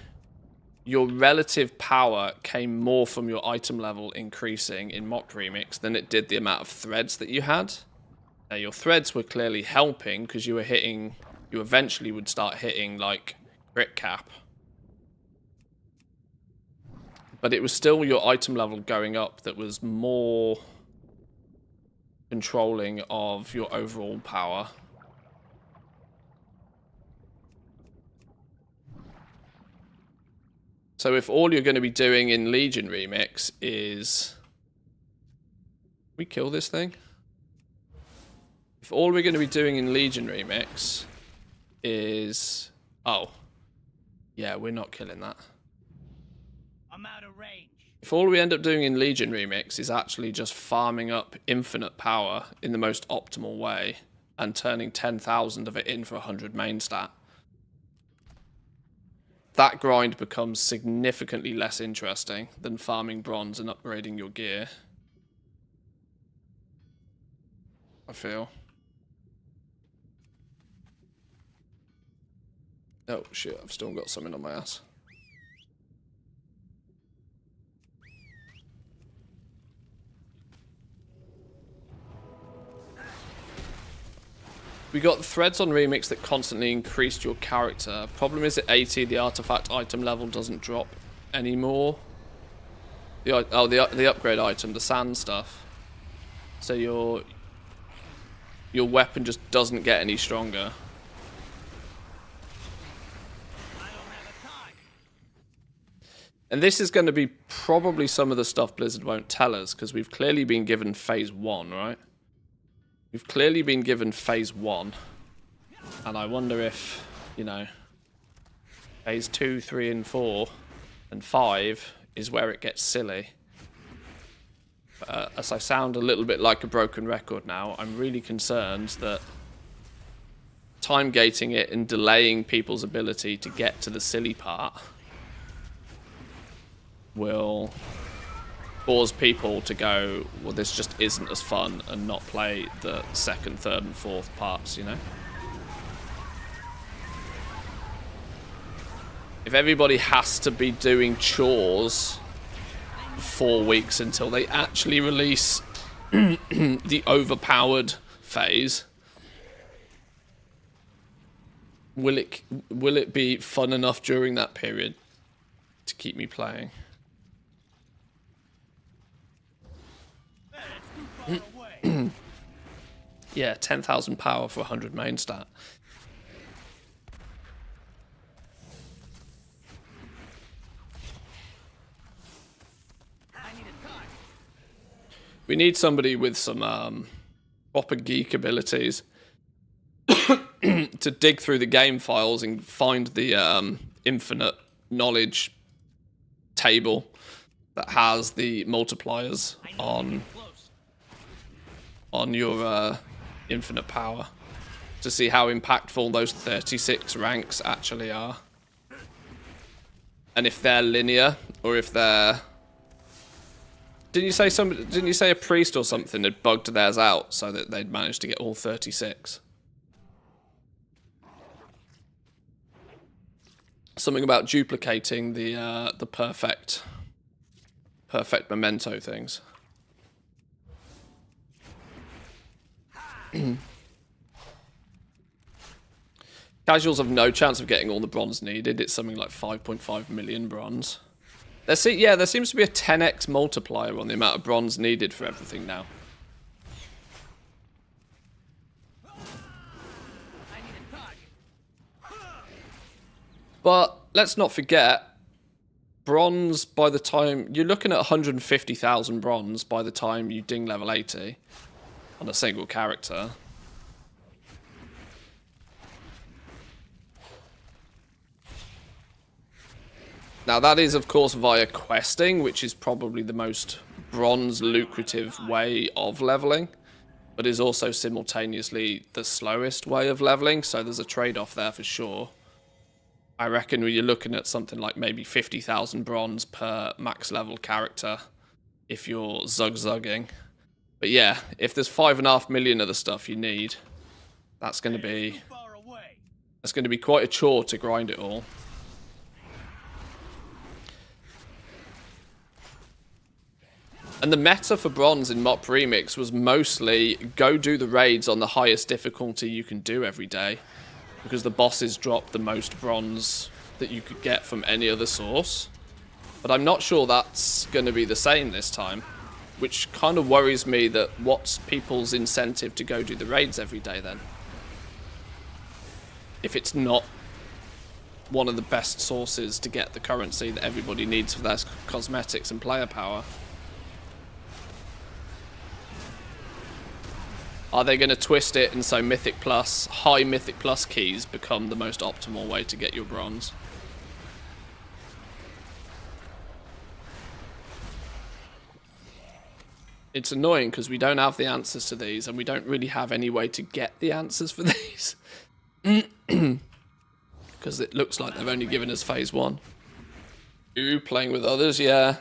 your relative power came more from your item level increasing in Mop Remix than it did the amount of threads that you had. Now, your threads were clearly helping because you eventually would start hitting, like, crit cap. But it was still your item level going up that was more controlling of your overall power. So if all you're going to be doing in Legion Remix is... we kill this thing? If all we're going to be doing in Legion Remix is... oh. Yeah, we're not killing that. I'm out of range. If all we end up doing in Legion Remix is actually just farming up infinite power in the most optimal way and turning 10,000 of it in for 100 main stat, that grind becomes significantly less interesting than farming bronze and upgrading your gear. I feel. Oh shit, I've still got something on my ass. We got the threads on Remix that constantly increased your character. Problem is at 80, the artifact item level doesn't drop anymore. The upgrade item, the sand stuff. So your weapon just doesn't get any stronger. And this is going to be probably some of the stuff Blizzard won't tell us, because we've clearly been given phase 1, right? We've clearly been given phase 1. And I wonder if, you know, phase 2, 3, and 4, and 5 is where it gets silly. As I sound a little bit like a broken record now, I'm really concerned that time gating it and delaying people's ability to get to the silly part will cause people to go, well, this just isn't as fun, and not play the second, third, and fourth parts, you know? If everybody has to be doing chores 4 weeks until they actually release the overpowered phase, will it be fun enough during that period to keep me playing? That's too far away. Yeah, 10,000 power for 100 main stat. I need a target. We need somebody with some proper geek abilities to dig through the game files and find the infinite knowledge table that has the multipliers on your infinite power to see how impactful those 36 ranks actually are, and if they're linear or if they're. Didn't you say a priest or something had bugged theirs out so that they'd managed to get all 36? Something about duplicating the perfect memento things. Casuals have no chance of getting all the bronze needed. It's something like 5.5 million bronze. There seems to be a 10x multiplier on the amount of bronze needed for everything now. But let's not forget, bronze, by the time you're looking at 150,000 bronze by the time you ding level 80 on a single character. Now that is of course via questing, which is probably the most bronze lucrative way of leveling, but is also simultaneously the slowest way of leveling, so there's a trade-off there for sure. I reckon you're looking at something like maybe 50,000 bronze per max level character if you're zug-zugging. But yeah, if there's 5.5 million of the stuff you need, that's going to be quite a chore to grind it all. And the meta for bronze in Mop Remix was mostly go do the raids on the highest difficulty you can do every day, because the bosses drop the most bronze that you could get from any other source. But I'm not sure that's going to be the same this time, which kind of worries me. That what's people's incentive to go do the raids every day then? If it's not one of the best sources to get the currency that everybody needs for their cosmetics and player power. Are they going to twist it and so Mythic Plus, high Mythic Plus keys become the most optimal way to get your bronze? It's annoying because we don't have the answers to these, and we don't really have any way to get the answers for these. Because it looks like they've only given us phase 1. Ooh, playing with others, yeah.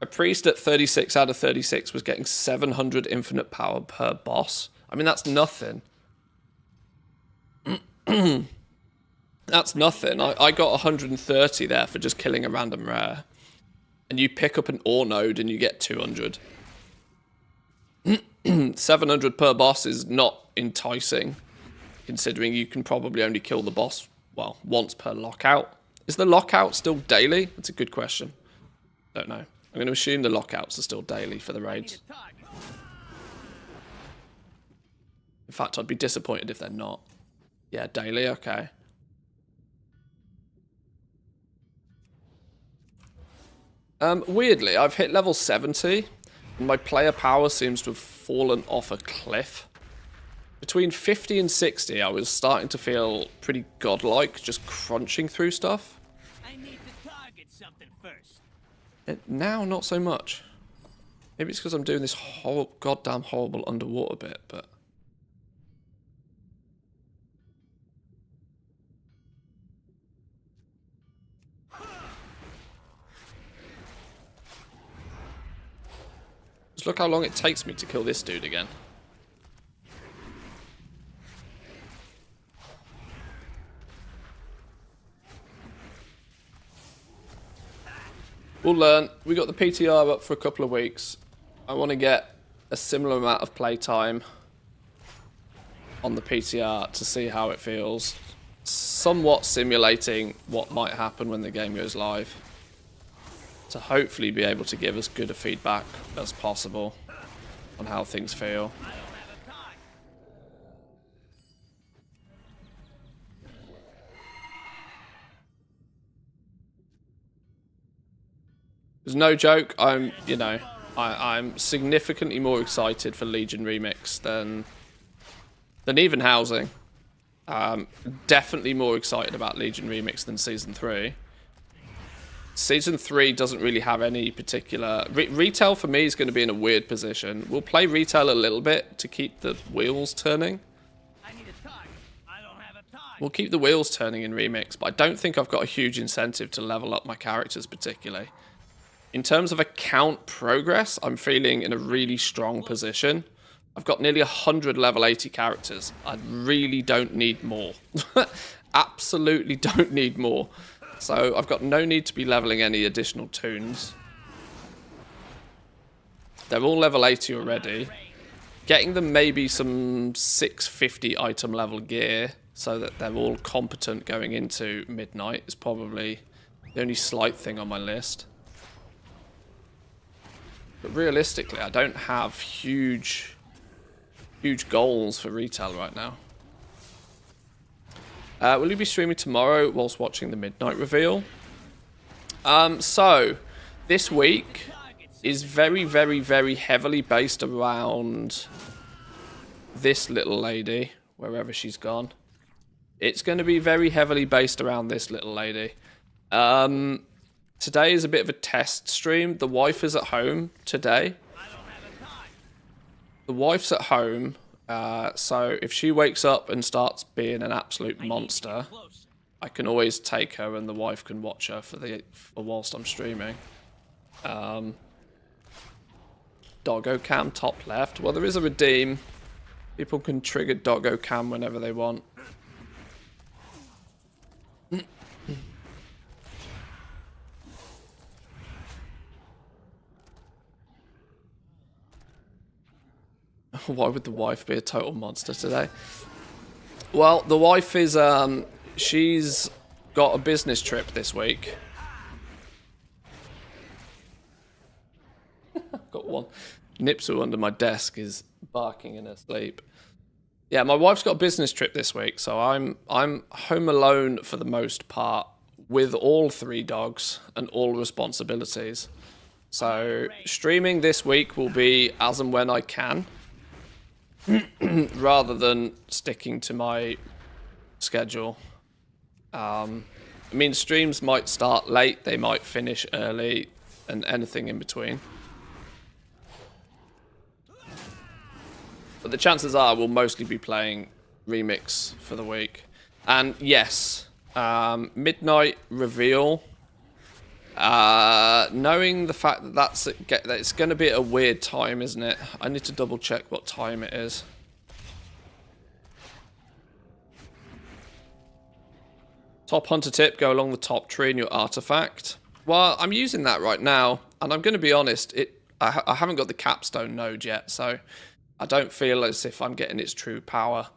A priest at 36 out of 36 was getting 700 infinite power per boss. I mean, that's nothing. That's nothing. I got 130 there for just killing a random rare. And you pick up an ore node and you get 200. 700 per boss is not enticing, considering you can probably only kill the boss, well, once per lockout. Is the lockout still daily? That's a good question. Don't know. I'm going to assume the lockouts are still daily for the raids. In fact, I'd be disappointed if they're not. Yeah, daily, okay. Weirdly, I've hit level 70, and my player power seems to have fallen off a cliff. Between 50 and 60, I was starting to feel pretty godlike, just crunching through stuff. I need to target something first. Now, not so much. Maybe it's because I'm doing this whole goddamn horrible underwater bit, but... Just look how long it takes me to kill this dude again. We'll learn. We got the PTR up for a couple of weeks. I want to get a similar amount of playtime on the PTR to see how it feels. Somewhat simulating what might happen when the game goes live. To hopefully be able to give as good a feedback as possible on how things feel. There's no joke, I'm significantly more excited for Legion Remix than even Housing. Definitely more excited about Legion Remix than Season 3. Season 3 doesn't really have any particular... Retail for me is going to be in a weird position. We'll play Retail a little bit to keep the wheels turning. We'll keep the wheels turning in Remix, but I don't think I've got a huge incentive to level up my characters particularly. In terms of account progress, I'm feeling in a really strong position. I've got nearly 100 level 80 characters. I really don't need more. Absolutely don't need more. So I've got no need to be leveling any additional toons. They're all level 80 already. Getting them maybe some 650 item level gear so that they're all competent going into midnight is probably the only slight thing on my list. But realistically, I don't have huge goals for Retail right now. Will you be streaming tomorrow whilst watching the midnight reveal? So, this week is very, very, very heavily based around this little lady, wherever she's gone. It's going to be very heavily based around this little lady. Today is a bit of a test stream. The wife is at home today. The wife's at home, so if she wakes up and starts being an absolute monster, I can always take her and the wife can watch her for whilst I'm streaming. Doggo cam top left. Well, there is a redeem. People can trigger doggo cam whenever they want. Why would the wife be a total monster today? Well, the wife is, she's got a business trip this week. Got one. Nipsu under my desk is barking in her sleep. Yeah, my wife's got a business trip this week, so I'm home alone for the most part with all 3 dogs and all responsibilities. So streaming this week will be as and when I can. Rather than sticking to my schedule. I mean, streams might start late, they might finish early, and anything in between. But the chances are we'll mostly be playing Remix for the week. And yes, midnight reveal. Knowing the fact that it's going to be at a weird time, isn't it? I need to double check what time it is. Top hunter tip, go along the top tree in your artifact. Well, I'm using that right now, and I'm going to be honest, I haven't got the capstone node yet, so I don't feel as if I'm getting its true power.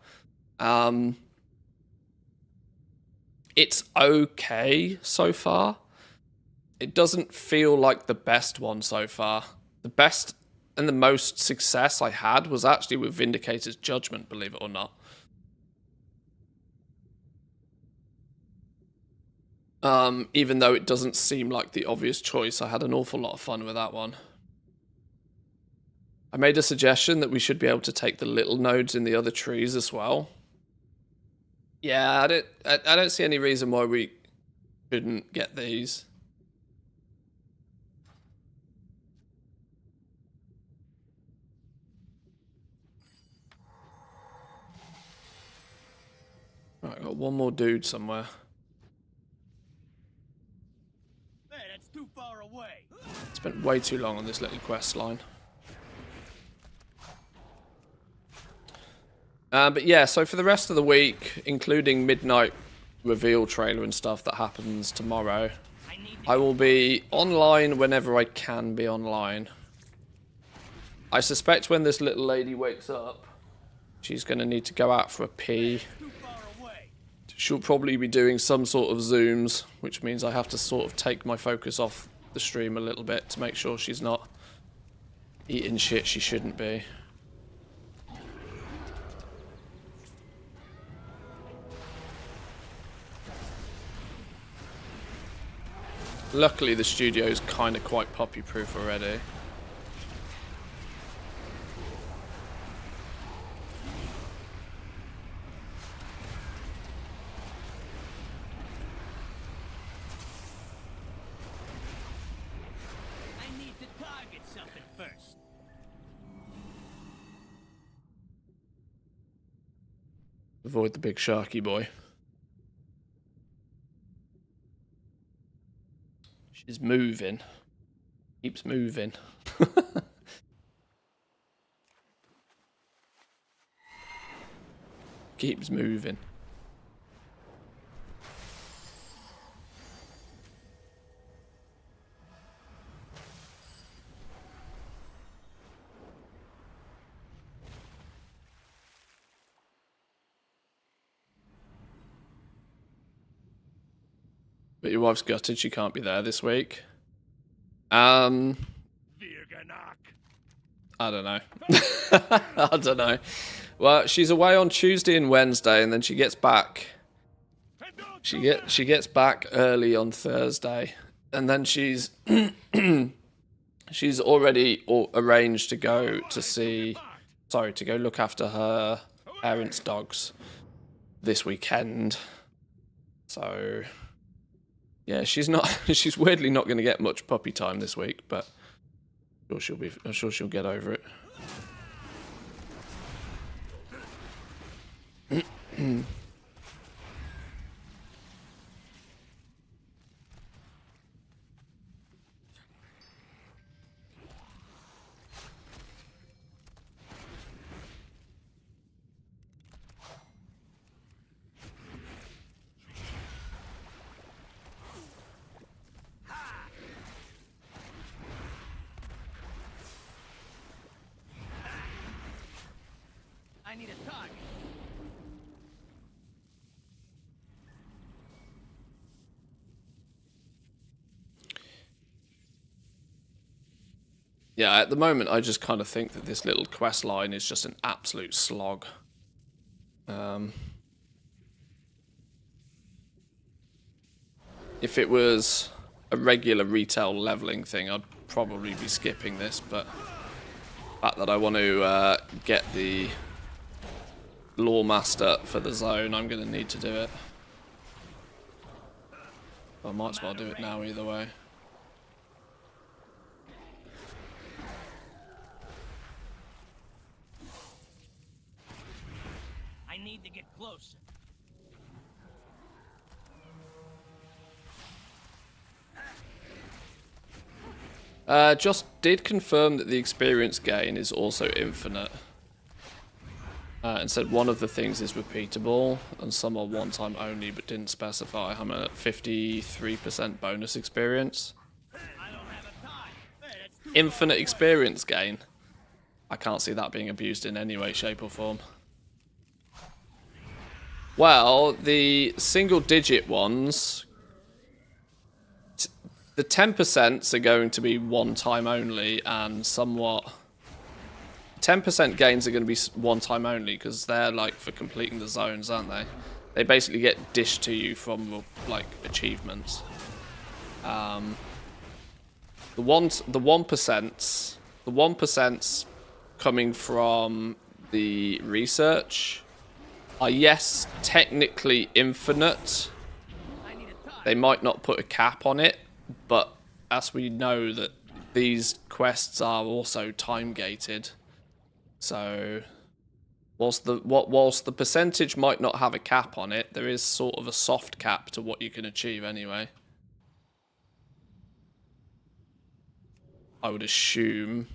It's okay so far. It doesn't feel like the best one so far. The best and the most success I had was actually with Vindicator's Judgment, believe it or not. Even though it doesn't seem like the obvious choice, I had an awful lot of fun with that one. I made a suggestion that we should be able to take the little nodes in the other trees as well. Yeah, I don't see any reason why we shouldn't get these. Right, I've got one more dude somewhere. Hey, that's too far away. Spent way too long on this little quest line. But yeah, so for the rest of the week, including midnight reveal trailer and stuff that happens tomorrow, I will be online whenever I can be online. I suspect when this little lady wakes up, she's going to need to go out for a pee. Too far away. She'll probably be doing some sort of zooms, which means I have to sort of take my focus off the stream a little bit to make sure she's not eating shit she shouldn't be. Luckily the studio's kind of quite puppy proof already. I need to target something first. Avoid the big sharky boy. She's moving. Keeps moving. Keeps moving. But your wife's gutted she can't be there this week. I don't know. I don't know. Well, she's away on Tuesday and Wednesday, and then she gets back. She gets back early on Thursday, and then she's she's already arranged to go to see. Sorry, to go look after her parents' dogs this weekend. So. Yeah, she's not. She's weirdly not going to get much puppy time this week, but I'm sure she'll get over it. I need a target. Yeah, at the moment, I just kind of think that this little quest line is just an absolute slog. If it was a regular retail leveling thing, I'd probably be skipping this, but the fact that I want to get the Lore Master for the zone, I'm going to need to do it. I might as well do it now either way. I need to get closer. Just did confirm that the experience gain is also infinite. And said one of the things is repeatable, and some are one time only, but didn't specify. I'm at 53% bonus experience. I don't have a time. Hey, that's too Infinite experience gain. I can't see that being abused in any way, shape, or form. Well, the single-digit ones, the 10% are going to be one time only, and somewhat. 10% gains are going to be one time only because they're like for completing the zones, aren't they? They basically get dished to you from like achievements. The 1% coming from the research are, yes, technically infinite. I need a target. They might not put a cap on it, but as we know that these quests are also time gated. So, whilst the percentage might not have a cap on it, there is sort of a soft cap to what you can achieve anyway. I would assume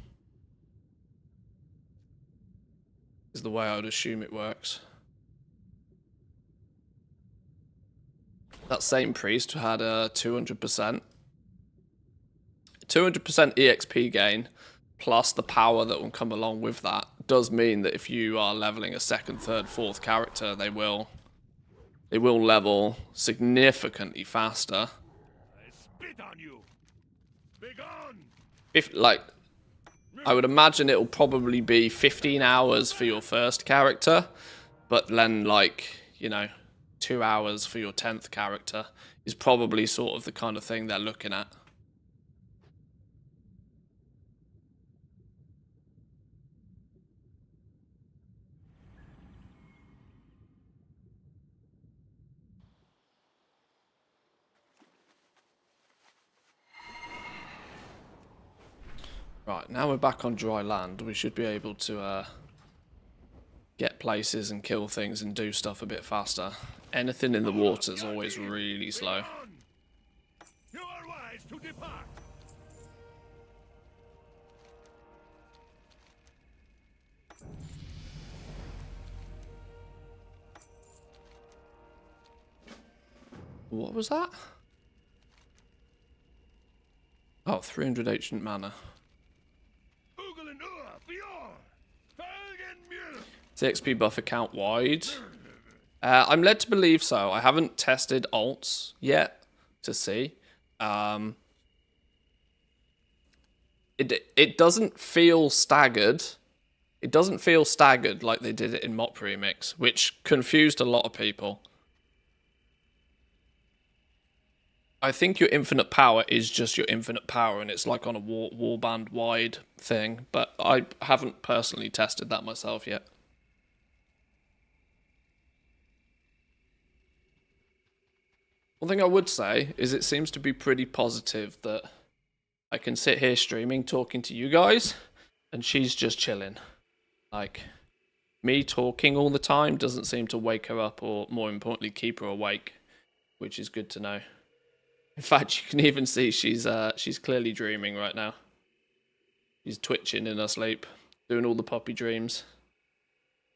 is the way I would assume it works. That same priest had a 200% EXP gain, plus the power that will come along with that, does mean that if you are leveling a second, third, fourth character, they will level significantly faster. I spit on you. Begone! If, like, I would imagine it'll probably be 15 hours for your first character, but then, like, you know, 2 hours for your 10th character is probably sort of the kind of thing they're looking at. Right, now we're back on dry land. We should be able to get places and kill things and do stuff a bit faster. Anything in the water is always really slow. Begone! You are wise to depart. What was that? Oh, 300 ancient mana. The XP buffer count wide. I'm led to believe so. I haven't tested alts yet to see. It doesn't feel staggered. It doesn't feel staggered like they did it in Mop Remix, which confused a lot of people. I think your infinite power is just your infinite power, and it's like on a warband wide thing, but I haven't personally tested that myself yet. One thing I would say is it seems to be pretty positive that I can sit here streaming, talking to you guys, and she's just chilling. Like, me talking all the time doesn't seem to wake her up, or more importantly, keep her awake, which is good to know. In fact, you can even see she's clearly dreaming right now. She's twitching in her sleep, doing all the puppy dreams.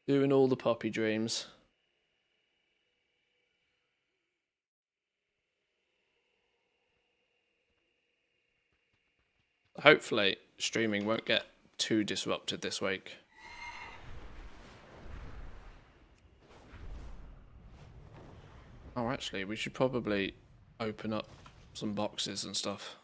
Doing all the puppy dreams. Hopefully, streaming won't get too disrupted this week. Oh, actually, we should probably open up some boxes and stuff.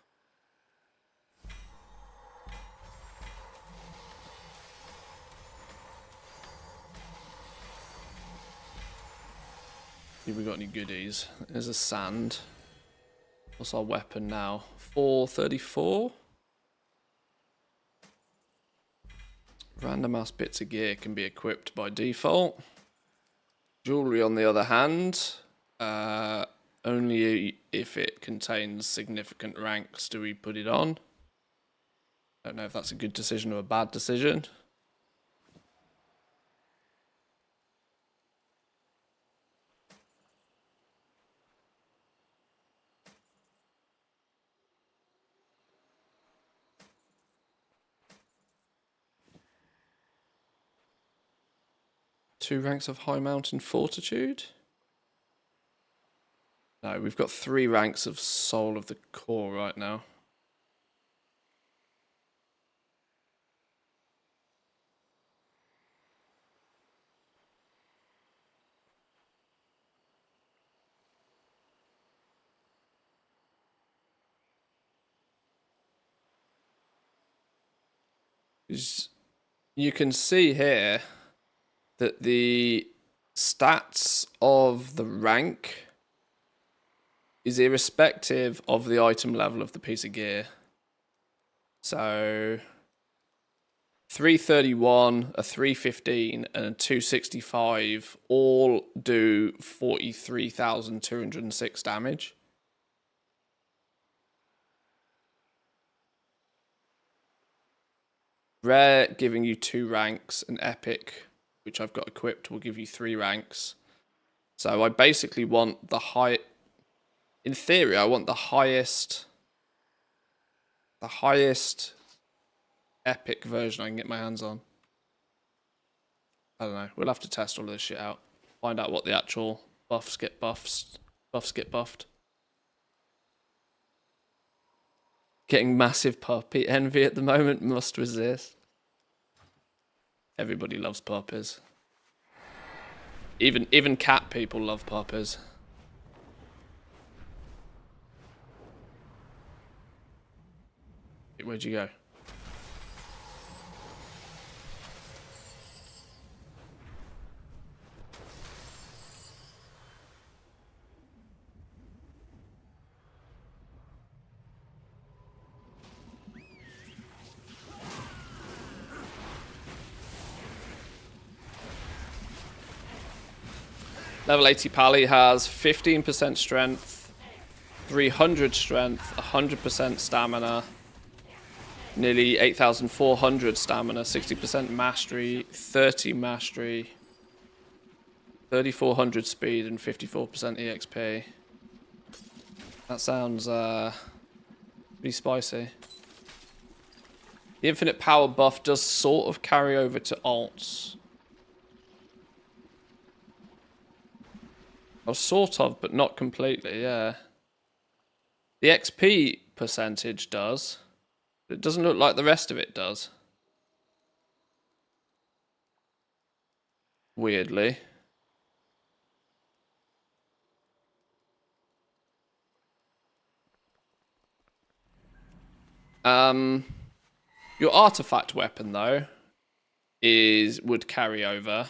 Have we got any goodies? There's a sand. What's our weapon now? 434? Random ass bits of gear can be equipped by default. Jewelry, on the other hand, only if it contains significant ranks do we put it on. Don't know if that's a good decision or a bad decision. Two ranks of high mountain fortitude. No, we've got 3 ranks of soul of the core right now. You can see here that the stats of the rank is irrespective of the item level of the piece of gear. So 331, a 315, and a 265 all do 43,206 damage. Rare giving you 2 ranks, and epic, which I've got equipped, will give you 3 ranks. So I basically want the high. In theory, I want the highest epic version I can get my hands on. I don't know. We'll have to test all this shit out. Find out what the actual buffs get buffed. Getting massive puppy envy at the moment. Must resist. Everybody loves puppies. Even cat people love puppies. Where'd you go? Level 80 Pally has 15% strength, 300 strength, 100% stamina, nearly 8,400 stamina, 60% mastery, 30 mastery, 3,400 speed, and 54% EXP. That sounds pretty spicy. The infinite power buff does sort of carry over to alts. Well, sort of, but not completely, yeah. The XP percentage does. But it doesn't look like the rest of it does. Weirdly. Your artifact weapon, though, would carry over.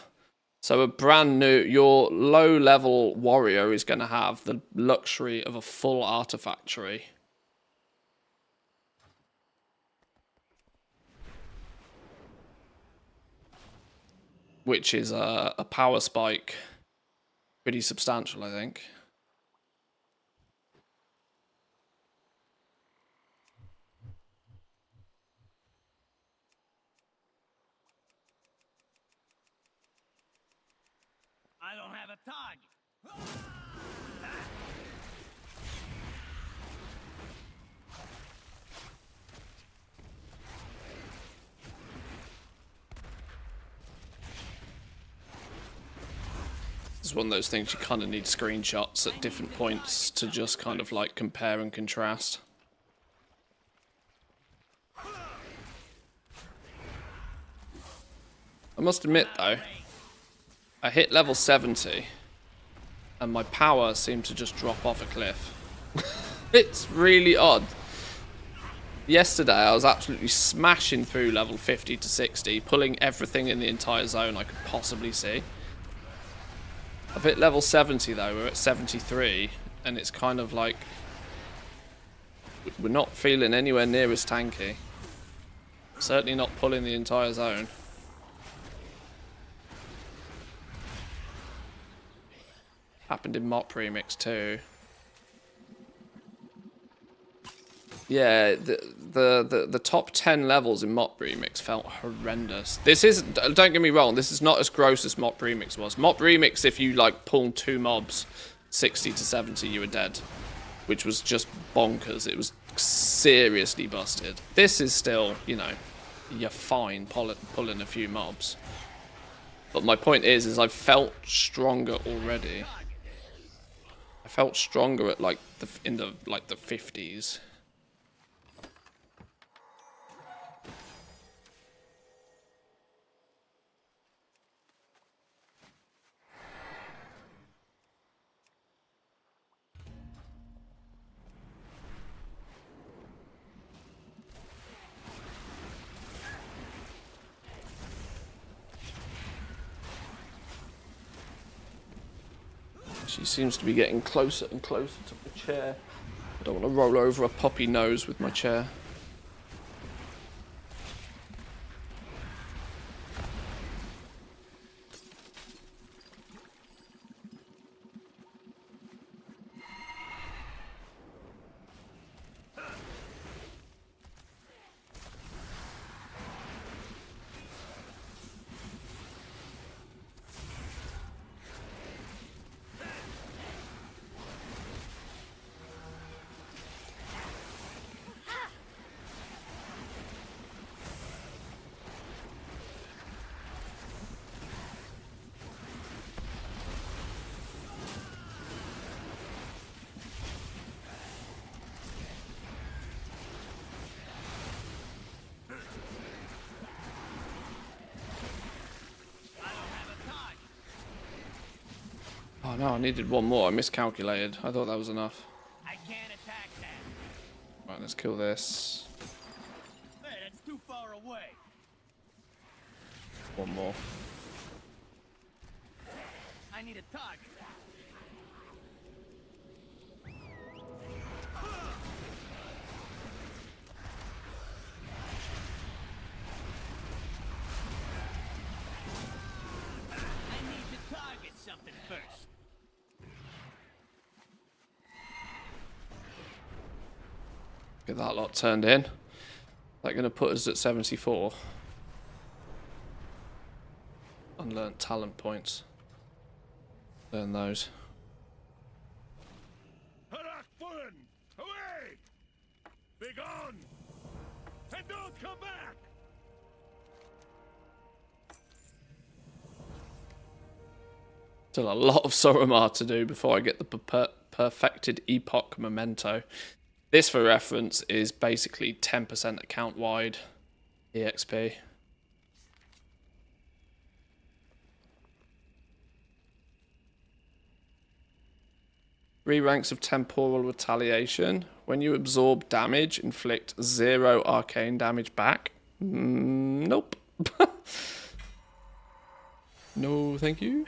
So a brand new, your low-level warrior is going to have the luxury of a full artifact tree. Which is a power spike. Pretty substantial, I think. I don't have a target. It's one of those things you kind of need screenshots at different points to just kind of like compare and contrast. I must admit though, I hit level 70 and my power seemed to just drop off a cliff. It's really odd. Yesterday I was absolutely smashing through level 50 to 60, pulling everything in the entire zone I could possibly see. I've hit level 70 though, we're at 73, and it's kind of like we're not feeling anywhere near as tanky. Certainly not pulling the entire zone. Happened in Mop Remix too. Yeah, the top 10 levels in Mop Remix felt horrendous. This is, don't get me wrong, this is not as gross as Mop Remix was. Mop Remix, if you like pulled 2 mobs, 60 to 70, you were dead. Which was just bonkers. It was seriously busted. This is still, you know, you're fine pulling a few mobs. But my point is I've felt stronger already. I felt stronger at like the 50s. She seems to be getting closer and closer to the chair. I don't want to roll over a puppy nose with my chair. Oh no, I needed one more. I miscalculated. I thought that was enough. I can't attack that. Right, let's kill this. Hey, that's too far away. One more. I need a target. I need to target something first. Get that lot turned in. That going to put us at 74. Unlearned talent points. Learn those. Harakfun! Away! Begone! And don't come back! Still a lot of Soromar to do before I get the perfected Epoch Memento. This, for reference, is basically 10% account-wide EXP. 3 ranks of temporal retaliation. When you absorb damage, inflict 0 arcane damage back. Nope. No, thank you.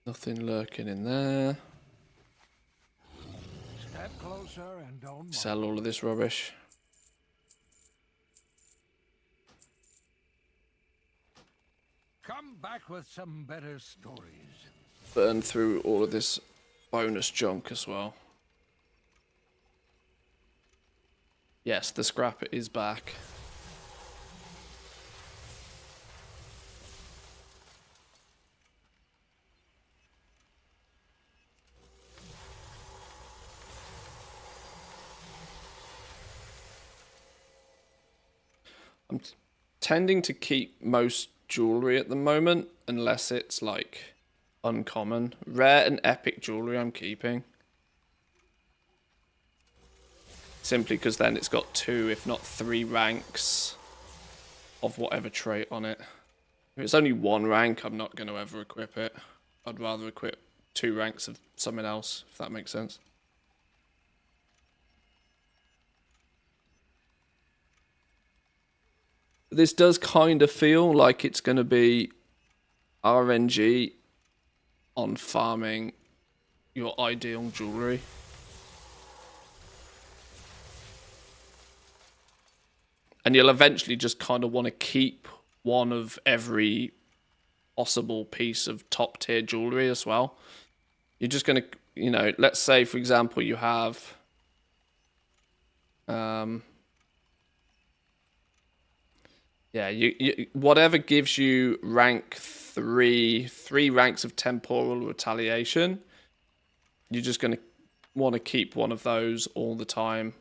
Nothing lurking in there. Step closer and don't Sell all of this rubbish. come back with some better stories. Burn through all of this bonus junk as well. Yes, the scrap is back. I'm tending to keep most jewelry at the moment, unless it's like uncommon. Rare and epic jewelry I'm keeping. Simply because then it's got 2, if not 3 ranks of whatever trait on it. If it's only 1 rank, I'm not going to ever equip it. I'd rather equip 2 ranks of something else, if that makes sense. This does kind of feel like it's going to be RNG on farming your ideal jewelry. And you'll eventually just kind of want to keep one of every possible piece of top tier jewelry as well. You're just going to, you know, let's say, for example, you have yeah, you whatever gives you rank 3 ranks of temporal retaliation, you're just going to want to keep one of those all the time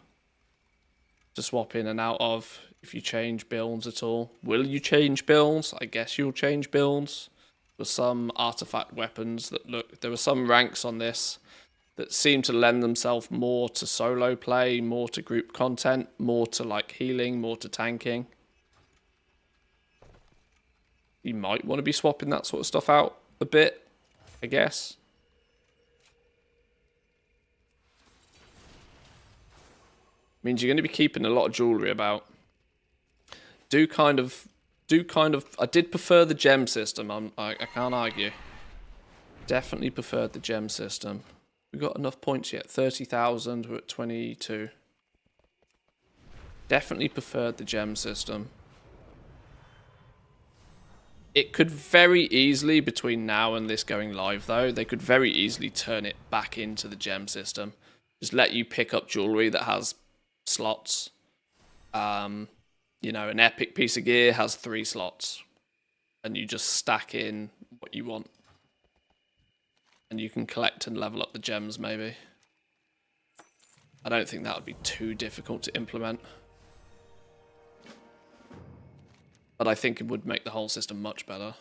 to swap in and out of if you change builds at all. Will you change builds? I guess you'll change builds. For some artifact weapons that look, there were some ranks on this that seem to lend themselves more to solo play, more to group content, more to like healing, more to tanking. You might want to be swapping that sort of stuff out a bit, I guess. Means you're going to be keeping a lot of jewelry about. I did prefer the gem system. I can't argue. Definitely preferred the gem system. We got enough points yet. 30,000. We're at 22. Definitely preferred the gem system. It could very easily, between now and this going live though, they could very easily turn it back into the gem system. Just let you pick up jewelry that has slots. You know, an epic piece of gear has 3 slots. And you just stack in what you want. And you can collect and level up the gems, maybe. I don't think that would be too difficult to implement. But I think it would make the whole system much better.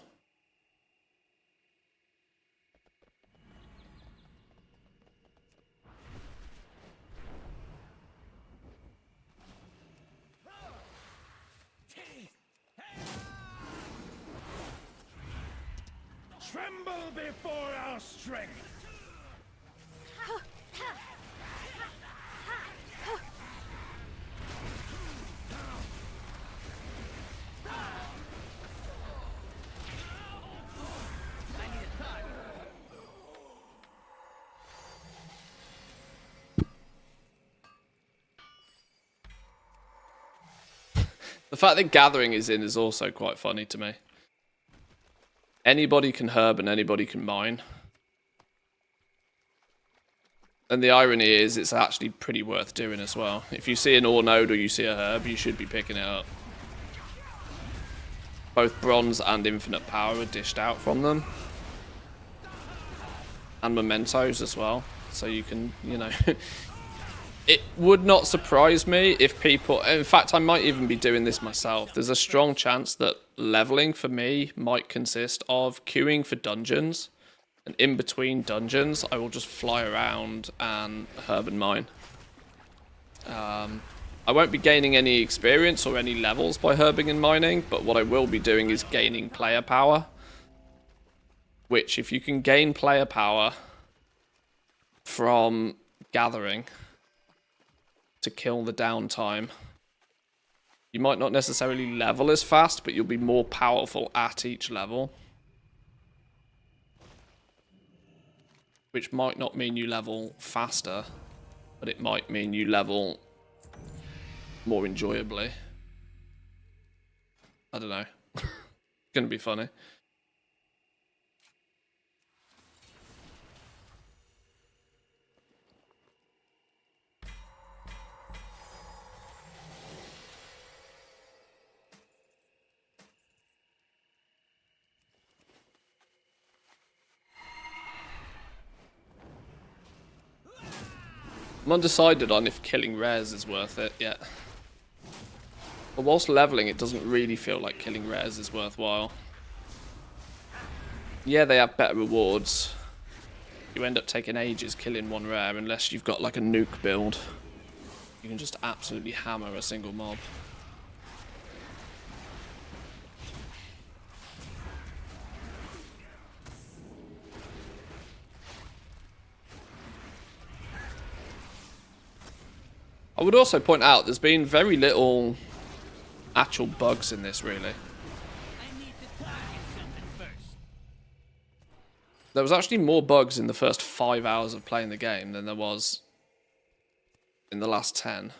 Tremble before our strength! The fact that Gathering is in is also quite funny to me. Anybody can herb and anybody can mine. And the irony is it's actually pretty worth doing as well. If you see an ore node or you see a herb, you should be picking it up. Both bronze and infinite power are dished out from them. And mementos as well. So you can, you know... It would not surprise me if people... In fact, I might even be doing this myself. There's a strong chance that leveling for me might consist of queuing for dungeons. And in between dungeons, I will just fly around and herb and mine. I won't be gaining any experience or any levels by herbing and mining. But what I will be doing is gaining player power. Which, if you can gain player power from gathering... to kill the downtime. You might not necessarily level as fast, but you'll be more powerful at each level. Which might not mean you level faster, but it might mean you level more enjoyably. I don't know. It's gonna be funny. I'm undecided on if killing rares is worth it yet. But whilst leveling, it doesn't really feel like killing rares is worthwhile. Yeah, they have better rewards. You end up taking ages killing one rare unless you've got like a nuke build. You can just absolutely hammer a single mob. I would also point out there's been very little actual bugs in this, really. I need to target something first. There was actually more bugs in the first 5 hours of playing the game than there was in the last 10.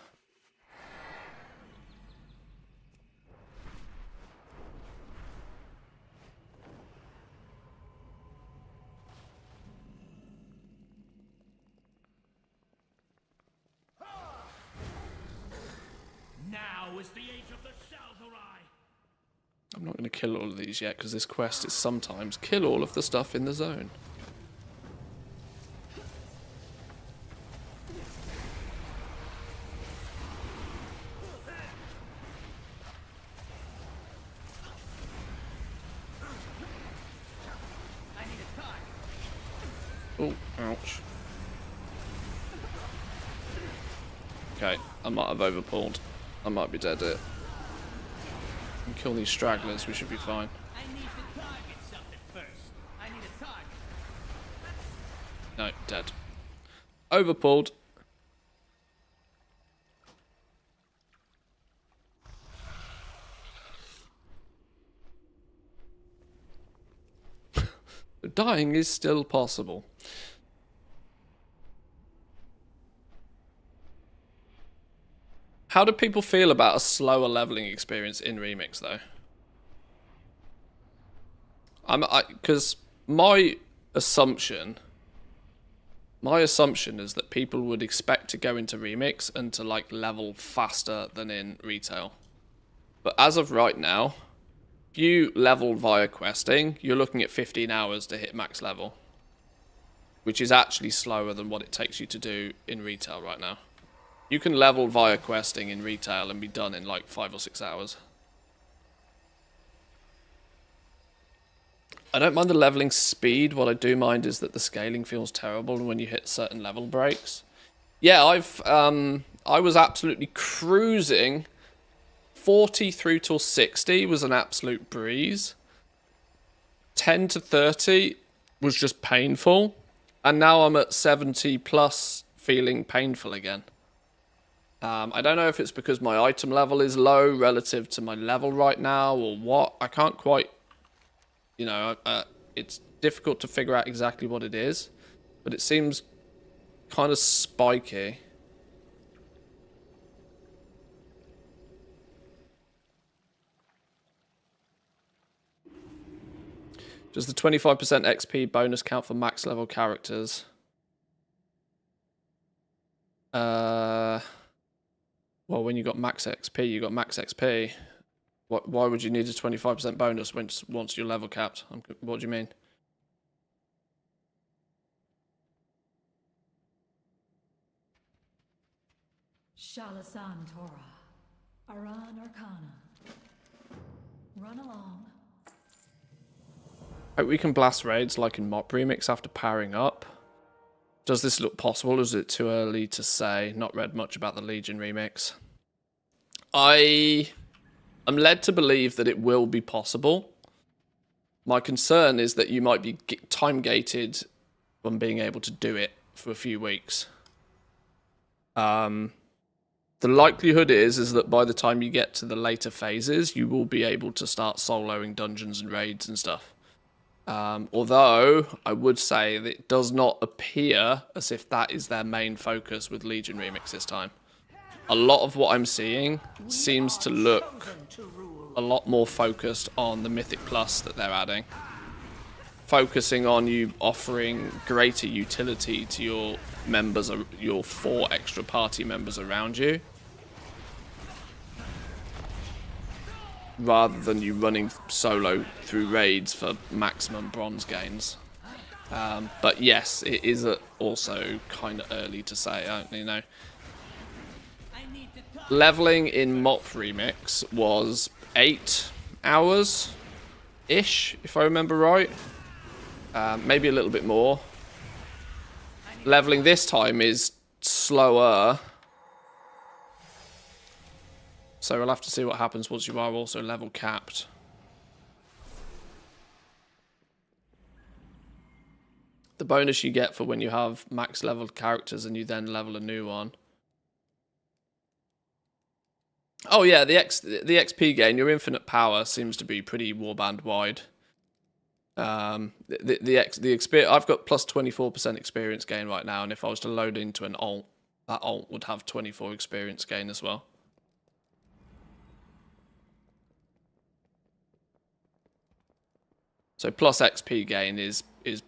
Now is the age of the Shal'Dorei. I'm not going to kill all of these yet, because this quest is sometimes kill all of the stuff in the zone. I need a target. Oh, ouch. Okay, I might have overpulled. I might be dead here. And kill these stragglers, we should be fine. I need to target something first. I need a target. No, dead. Overpulled. Dying is still possible. How do people feel about a slower leveling experience in Remix, though? Because my assumption is that people would expect to go into Remix and to like level faster than in retail. But as of right now, if you level via questing, you're looking at 15 hours to hit max level, which is actually slower than what it takes you to do in retail right now. You can level via questing in retail and be done in like 5 or 6 hours. I don't mind the leveling speed. What I do mind is that the scaling feels terrible when you hit certain level breaks. Yeah, I was absolutely cruising. 40 through till 60 was an absolute breeze. 10 to 30 was just painful. And now I'm at 70 plus feeling painful again. I don't know if it's because my item level is low relative to my level right now or what. I can't quite, you know, it's difficult to figure out exactly what it is. But it seems kind of spiky. Does the 25% XP bonus count for max level characters? Well, when you got max XP, you got max XP. Why would you need a 25% bonus once you're level capped? What do you mean? Shalasan Torah. Aran Arcana. Run along. Hope we can blast raids like in Mop Remix after powering up. Does this look possible or is it too early to say? Not read much about the Legion remix. I am led to believe that it will be possible. My concern is that you might be time gated on being able to do it for a few weeks. The likelihood is that by the time you get to the later phases, you will be able to start soloing dungeons and raids and stuff. Although, I would say that it does not appear as if that is their main focus with Legion Remix this time. A lot of what I'm seeing seems to look a lot more focused on the Mythic Plus that they're adding. Focusing on you offering greater utility to your members, your 4 extra party members around you. Rather than you running solo through raids for maximum bronze gains. But yes, it is also kind of early to say, you know. Leveling in Mop Remix was 8 hours-ish, if I remember right. Maybe a little bit more. Leveling this time is slower. So we'll have to see what happens once you are also level capped. The bonus you get for when you have max leveled characters and you then level a new one. Oh yeah, the XP gain, your infinite power seems to be pretty warband wide. The experience, I've got plus 24% experience gain right now, and if I was to load into an alt, that alt would have 24 experience gain as well. So plus XP gain is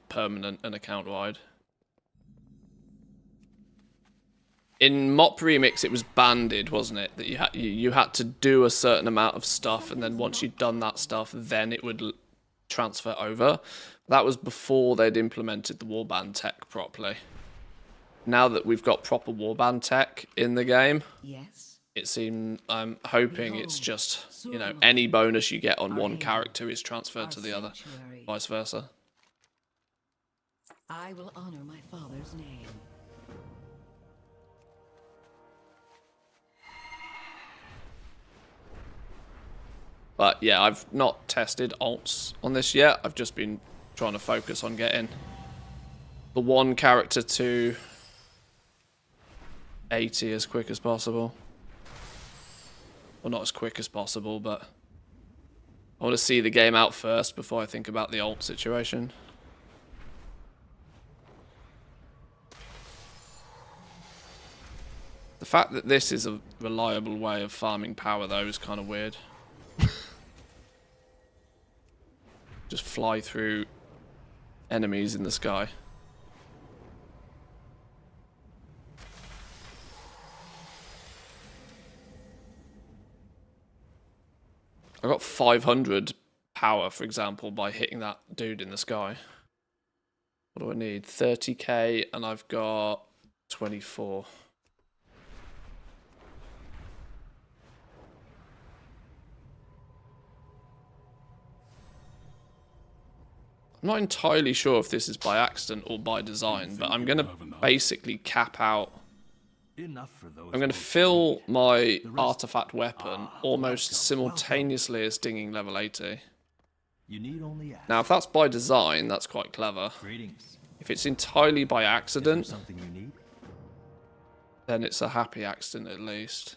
permanent and account wide. In Mop Remix, it was banded, wasn't it? That you had to do a certain amount of stuff, and then once you'd done that stuff, then it would transfer over. That was before they'd implemented the warband tech properly. Now that we've got proper warband tech in the game, Yes. it seems I'm hoping it's just, you know, any bonus you get on one character is transferred to the other, vice versa. I will honor my father's name. But yeah, I've not tested alts on this yet. I've just been trying to focus on getting the one character to 80 as quick as possible. Well, not as quick as possible, but I want to see the game out first before I think about the alt situation. The fact that this is a reliable way of farming power, though, is kind of weird. Just fly through enemies in the sky. I got 500 power, for example, by hitting that dude in the sky. What do I need? 30k, and I've got 24. I'm not entirely sure if this is by accident or by design, but I'm going to basically cap out. Enough for those. I'm going to fill my artifact weapon almost simultaneously as dinging level 80. You need only ask. Now, if that's by design, that's quite clever. Greetings. If it's entirely by Is there accident, something you need? then it's a happy accident at least.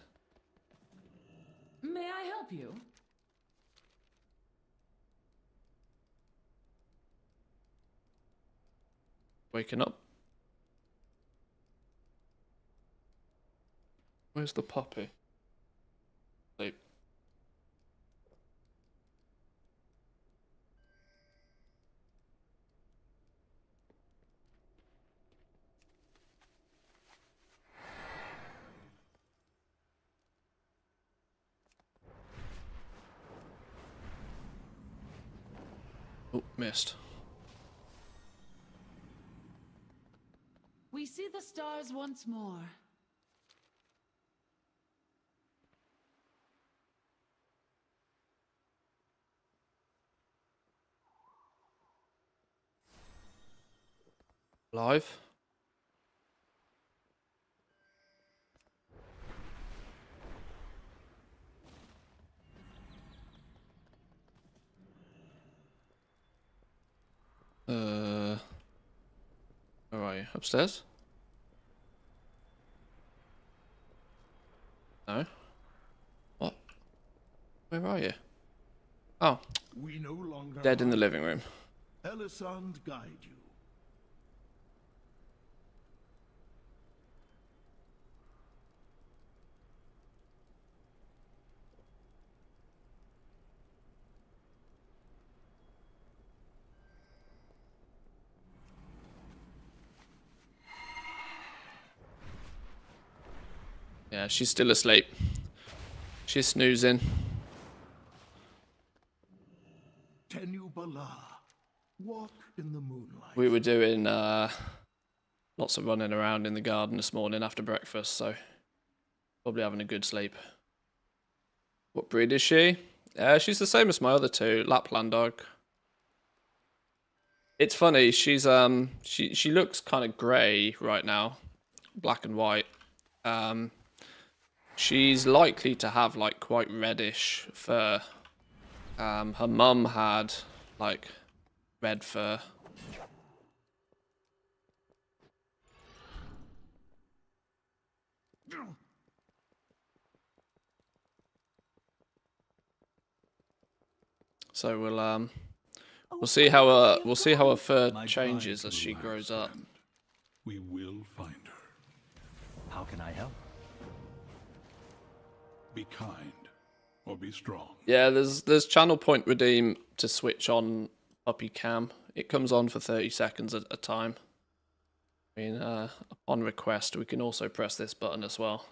May I help you? Waking up. Where's the puppy? Sleep. Oh, missed. We see the stars once more. Live. Where are you? Upstairs? No. What? Where are you? Oh, We no longer dead in the living room. Elisand guide you. Yeah, she's still asleep. She's snoozing. Tenu Bala. Walk in the moonlight. We were doing lots of running around in the garden this morning after breakfast, so probably having a good sleep. What breed is she? She's the same as my other two, Lapland dog. It's funny, she's she looks kind of grey right now, black and white. She's likely to have like quite reddish fur. Her mum had like red fur. So we'll see how her fur changes as she grows up. We will find her. How can I help? Be kind or be strong. Yeah, there's channel point redeem to switch on puppy cam. It comes on for 30 seconds at a time. I mean, upon request, we can also press this button as well.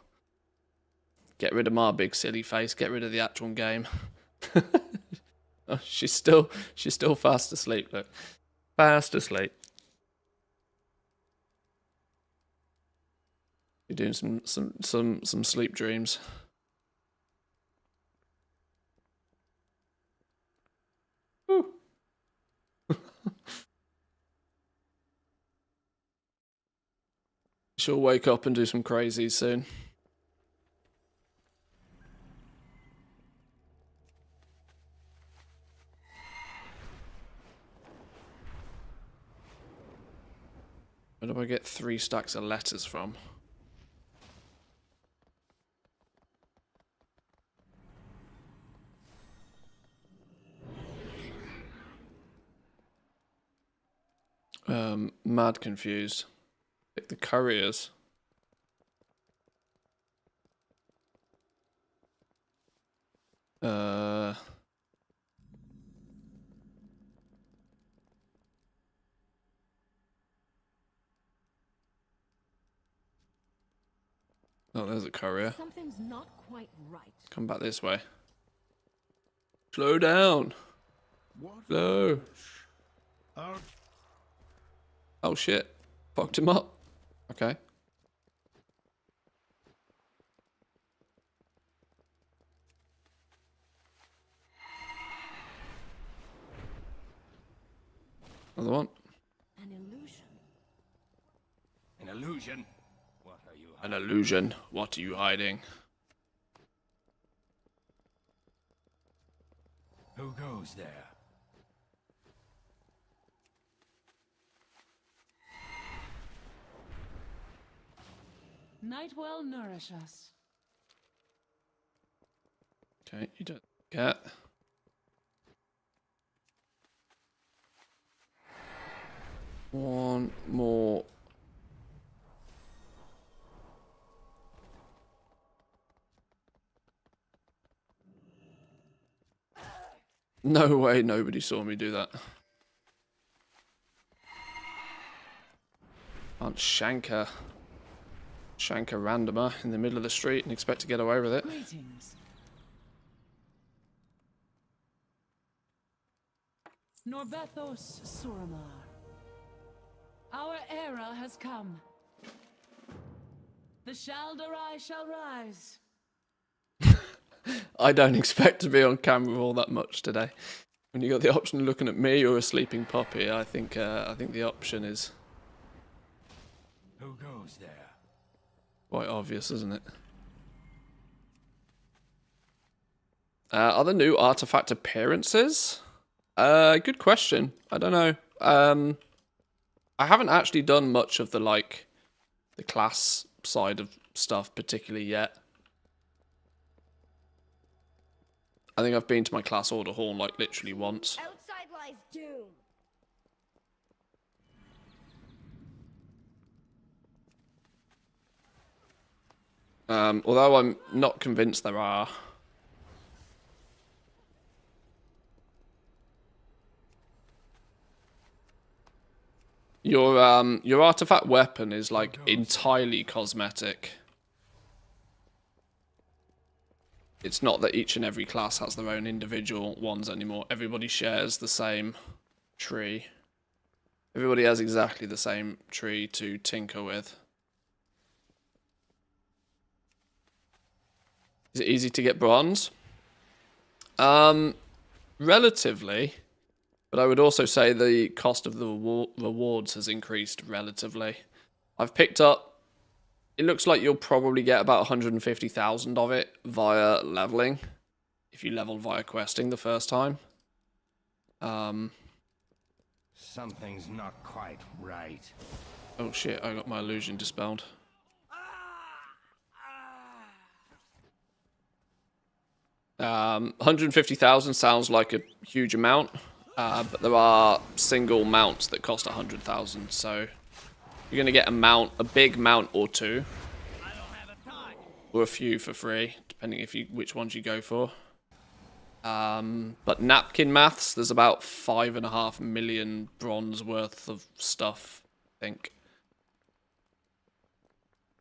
Get rid of my big silly face. Get rid of the actual game. Oh, she's still fast asleep. Look, fast asleep. You're doing some sleep dreams. Woo. She'll wake up and do some crazies soon. Where do I get 3 stacks of letters from? Mad confused. Pick the couriers. Oh, there's a courier. Something's not quite right. Come back this way. Slow down. Slow. Oh shit. Fucked him up. Okay. Another one. An illusion. An illusion? What are you An illusion. What are you hiding? Who goes there? Night well nourish us. Okay, you don't get. One more. No way, nobody saw me do that. Can't shank a randomer in the middle of the street and expect to get away with it. Greetings. Norbethos Suramar. Our era has come. The Shaldarai shall rise. I don't expect to be on camera all that much today. When you got the option of looking at me or a sleeping puppy, I think the option is Who goes there? quite obvious, isn't it? Are there new artifact appearances? Good question. I don't know. I haven't actually done much of the class side of stuff particularly yet. I think I've been to my class order hall literally once. Outside lies doom. Although I'm not convinced there are. Your artifact weapon is entirely cosmetic. It's not that each and every class has their own individual ones anymore. Everybody shares the same tree. Everybody has exactly the same tree to tinker with. Is it easy to get bronze? Relatively. But I would also say the cost of the rewards has increased relatively. I've picked up... It looks like you'll probably get about 150,000 of it via leveling. If you level via questing the first time. Something's not quite right. Oh shit, I got my illusion dispelled. 150,000 sounds like a huge amount. But there are single mounts that cost 100,000, so... You're going to get a big mount or two. Or a few for free, depending which ones you go for. But napkin maths, there's about 5.5 million bronze worth of stuff, I think.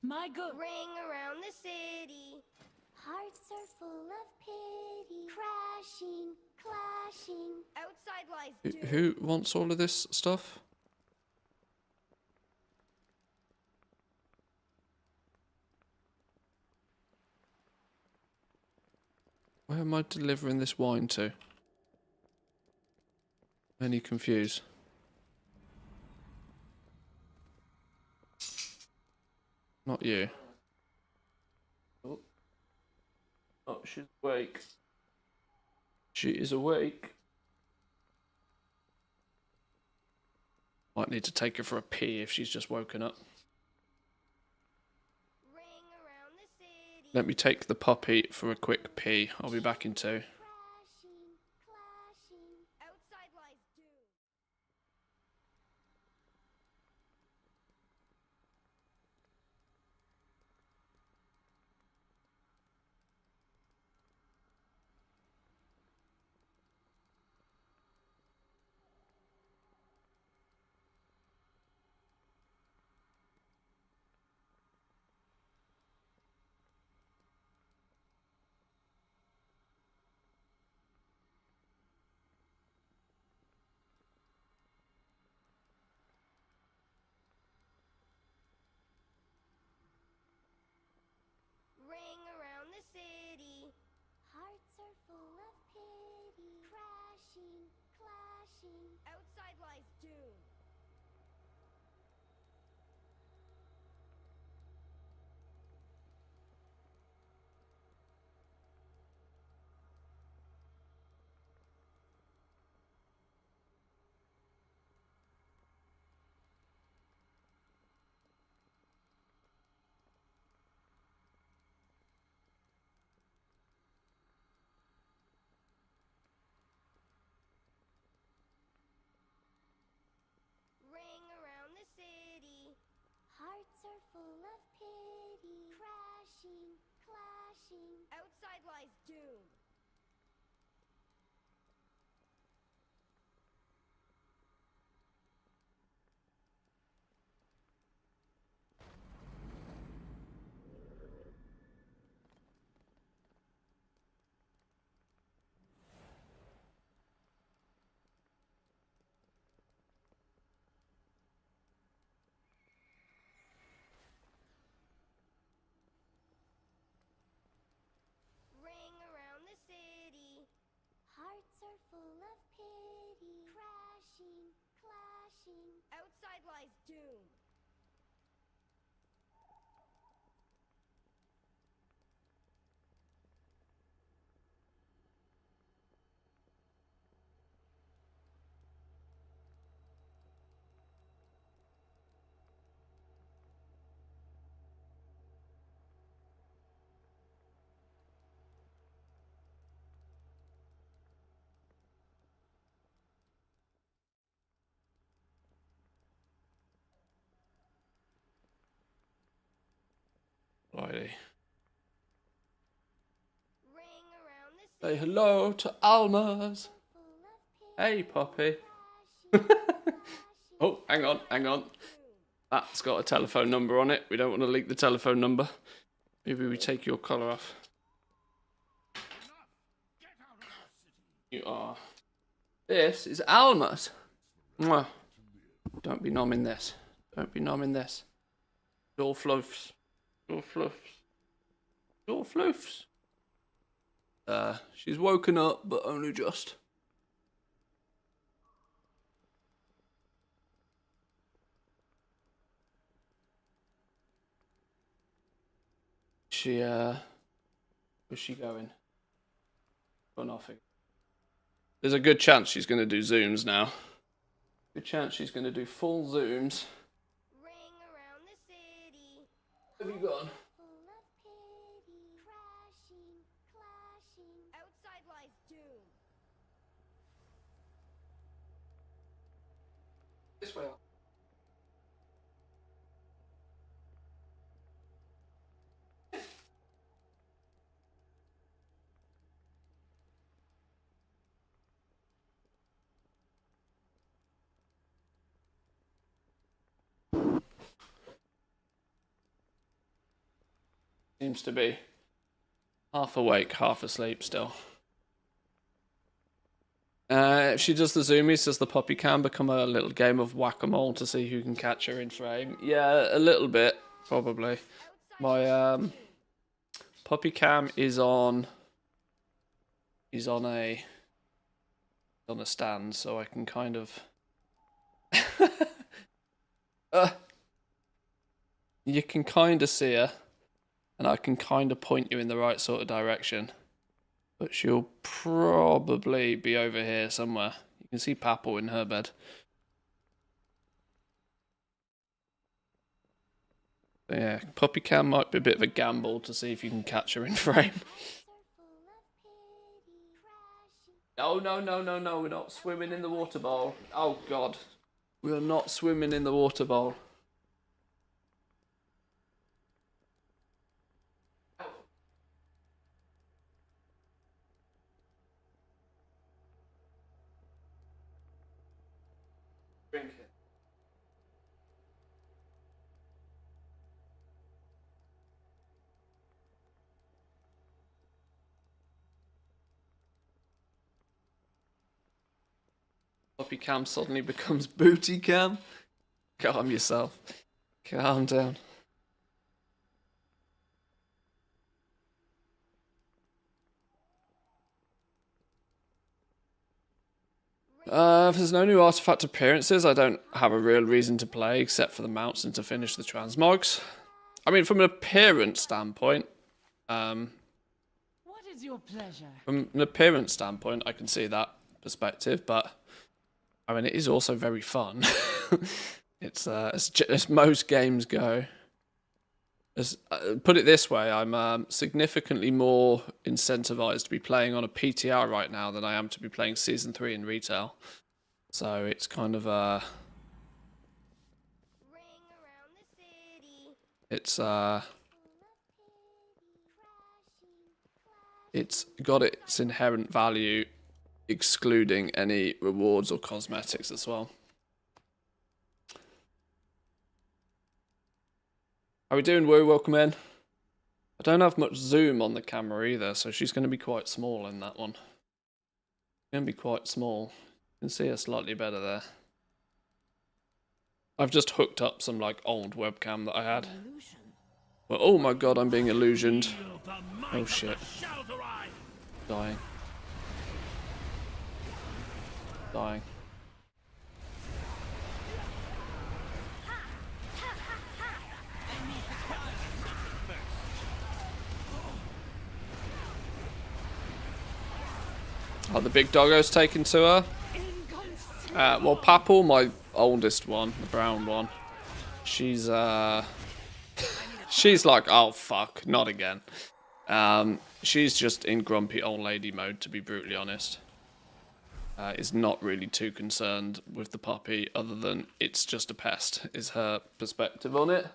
My good. Ring around the city. Hearts are full of pity. Crashing, clashing. Outside lies doom. Who wants all of this stuff? Where am I delivering this wine to? Any confused? Not you. Oh, she's awake. She is awake. Might need to take her for a pee if she's just woken up. Ring around the city. Let me take the puppy for a quick pee. I'll be back in 2. Crashing, clashing. Outside lies doom. Ring around the city. Hearts are full of pity. Crashing, clashing. Outside lies doom. full of pity. Crashing, clashing. Outside lies doom. Ring around the city. Hearts are full of pity. Crashing, clashing. Outside lies doom. Righty. Ring around the Say city. hello to Alma's. Full of pity. Hey, Poppy. Crashing, clashing. Oh, hang on, hang on. That's got a telephone number on it. We don't want to leak the telephone number. Maybe we take your collar off. You are. This is Alma's. Mwah. Don't be nomming this. Don't be nomming this. Door fluffs. Door fluffs. Door fluffs. She's woken up, but only just. Where's she going? Gone off again. There's a good chance she's going to do zooms now. Good chance she's going to do full zooms. Ring around the city. Where have you gone? Full of pity. Crashing, clashing. Outside lies doom. This way. Seems to be half awake, half asleep still. If she does the zoomies, does the poppy cam become a little game of whack-a-mole to see who can catch her in frame? Yeah, a little bit, probably. My poppy cam is on a stand, so I can kind of you can kind of see her. And I can kind of point you in the right sort of direction. But she'll probably be over here somewhere. You can see Papple in her bed. So yeah, Puppy Cam might be a bit of a gamble to see if you can catch her in frame. No, no, no, no, no, we're not swimming in the water bowl. Oh, God. We are not swimming in the water bowl. Drink it. Puppy Cam suddenly becomes Booty Cam. Calm yourself. Calm down. If there's no new artifact appearances, I don't have a real reason to play except for the mounts and to finish the transmogs. I mean, from an appearance standpoint, What is your pleasure? I can see that perspective, but I mean, it is also very fun. It's as most games go. Put it this way, I'm significantly more incentivized to be playing on a PTR right now than I am to be playing Season 3 in retail. So it's kind of Ring around the city. It's got its inherent value, excluding any rewards or cosmetics as well. How we doing, Woo? Welcome in. I don't have much zoom on the camera either, so she's going to be quite small in that one. Going to be quite small. You can see her slightly better there. I've just hooked up some like old webcam that I had. But oh my god, I'm being illusioned. Oh shit. Dying. Dying. Oh, the big doggo's taken to her. Well, Papal, my oldest one, the brown one, she's she's like, oh fuck, not again. She's just in grumpy old lady mode, to be brutally honest. Is not really too concerned with the puppy, other than it's just a pest, is her perspective on it.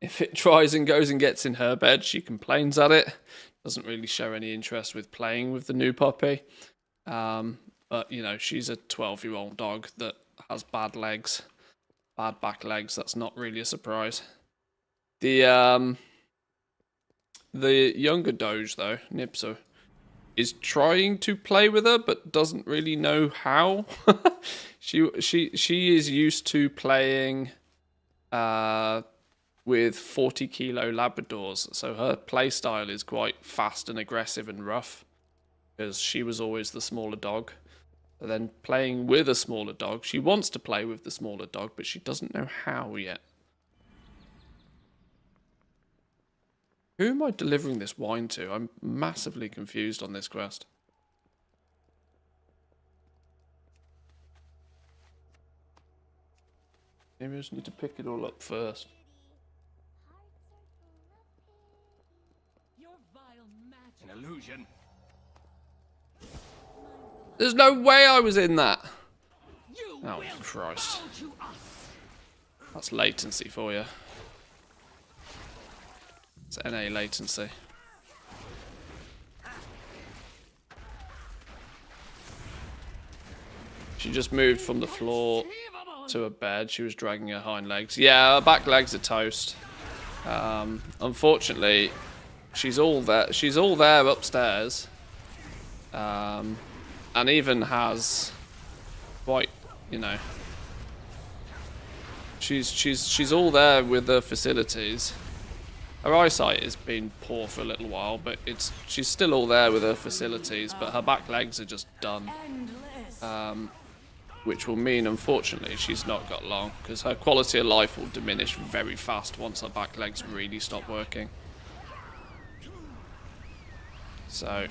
If it tries and goes and gets in her bed, she complains at it. Doesn't really show any interest with playing with the new puppy. But, you know, she's a 12-year-old dog that has bad legs. Bad back legs. That's not really a surprise. The younger Doge, though, Nipso, is trying to play with her, but doesn't really know how. She is used to playing with 40-kilo Labradors, so her play style is quite fast and aggressive and rough, because she was always the smaller dog. And then playing with a smaller dog, she wants to play with the smaller dog, but she doesn't know how yet. Who am I delivering this wine to? I'm massively confused on this quest. Maybe I just need to pick it all up first. An illusion. There's no way I was in that. Oh, Christ. That's latency for you. It's NA latency. She just moved from the floor to a bed. She was dragging her hind legs. Yeah, her back legs are toast. Unfortunately, she's all there. She's all there upstairs. And even has quite, you know, she's all there with the facilities. Her eyesight has been poor for a little while, but she's still all there with her facilities, but her back legs are just done. Which will mean, unfortunately, she's not got long, because her quality of life will diminish very fast once her back legs really stop working. So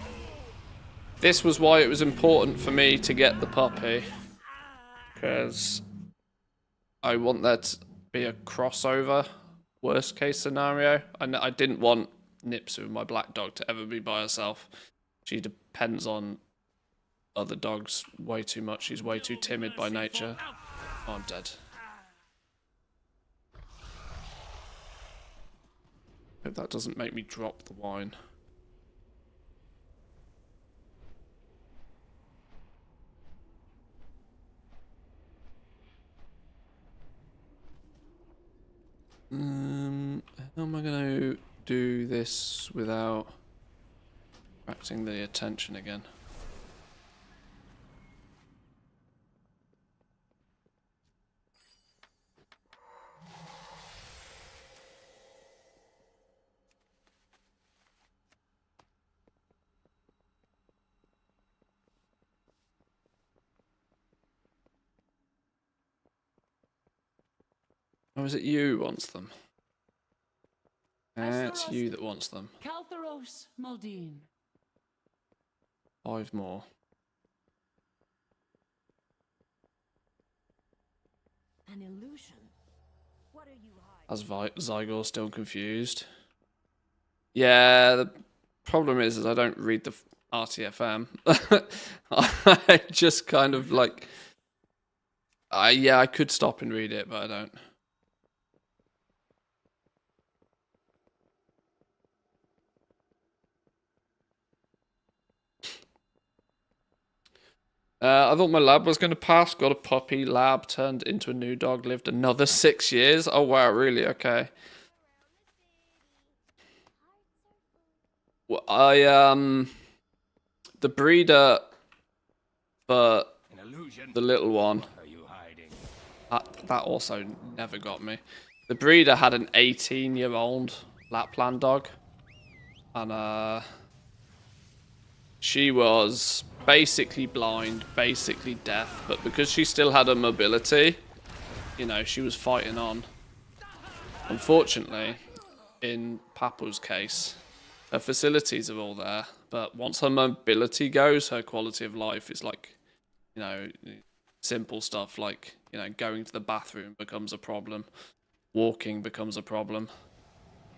this was why it was important for me to get the puppy, because I want there to be a crossover, worst case scenario. I didn't want Nipsu, my black dog, to ever be by herself. She depends on other dogs way too much. She's way too timid by nature. Oh, I'm dead. Hope that doesn't make me drop the wine. How am I going to do this without attracting the attention again? Or is it you who wants them? It's you that wants them. Caltheros Maldine. 5 more. An illusion. What are you hiding? As Zygor still confused. Yeah, the problem is I don't read the RTFM. I just kind of like... yeah, I could stop and read it, but I don't. I thought my lab was going to pass. Got a puppy. Lab turned into a new dog. Lived another 6 years. Oh wow, really? Okay. Well, the breeder, but An illusion. the little one. What are you hiding? That also never got me. The breeder had an 18-year-old Lapland dog, and she was basically blind, basically deaf, but because she still had her mobility, you know, she was fighting on. Unfortunately, in Papa's case, her facilities are all there, but once her mobility goes, her quality of life is like, you know, simple stuff like, you know, going to the bathroom becomes a problem, walking becomes a problem,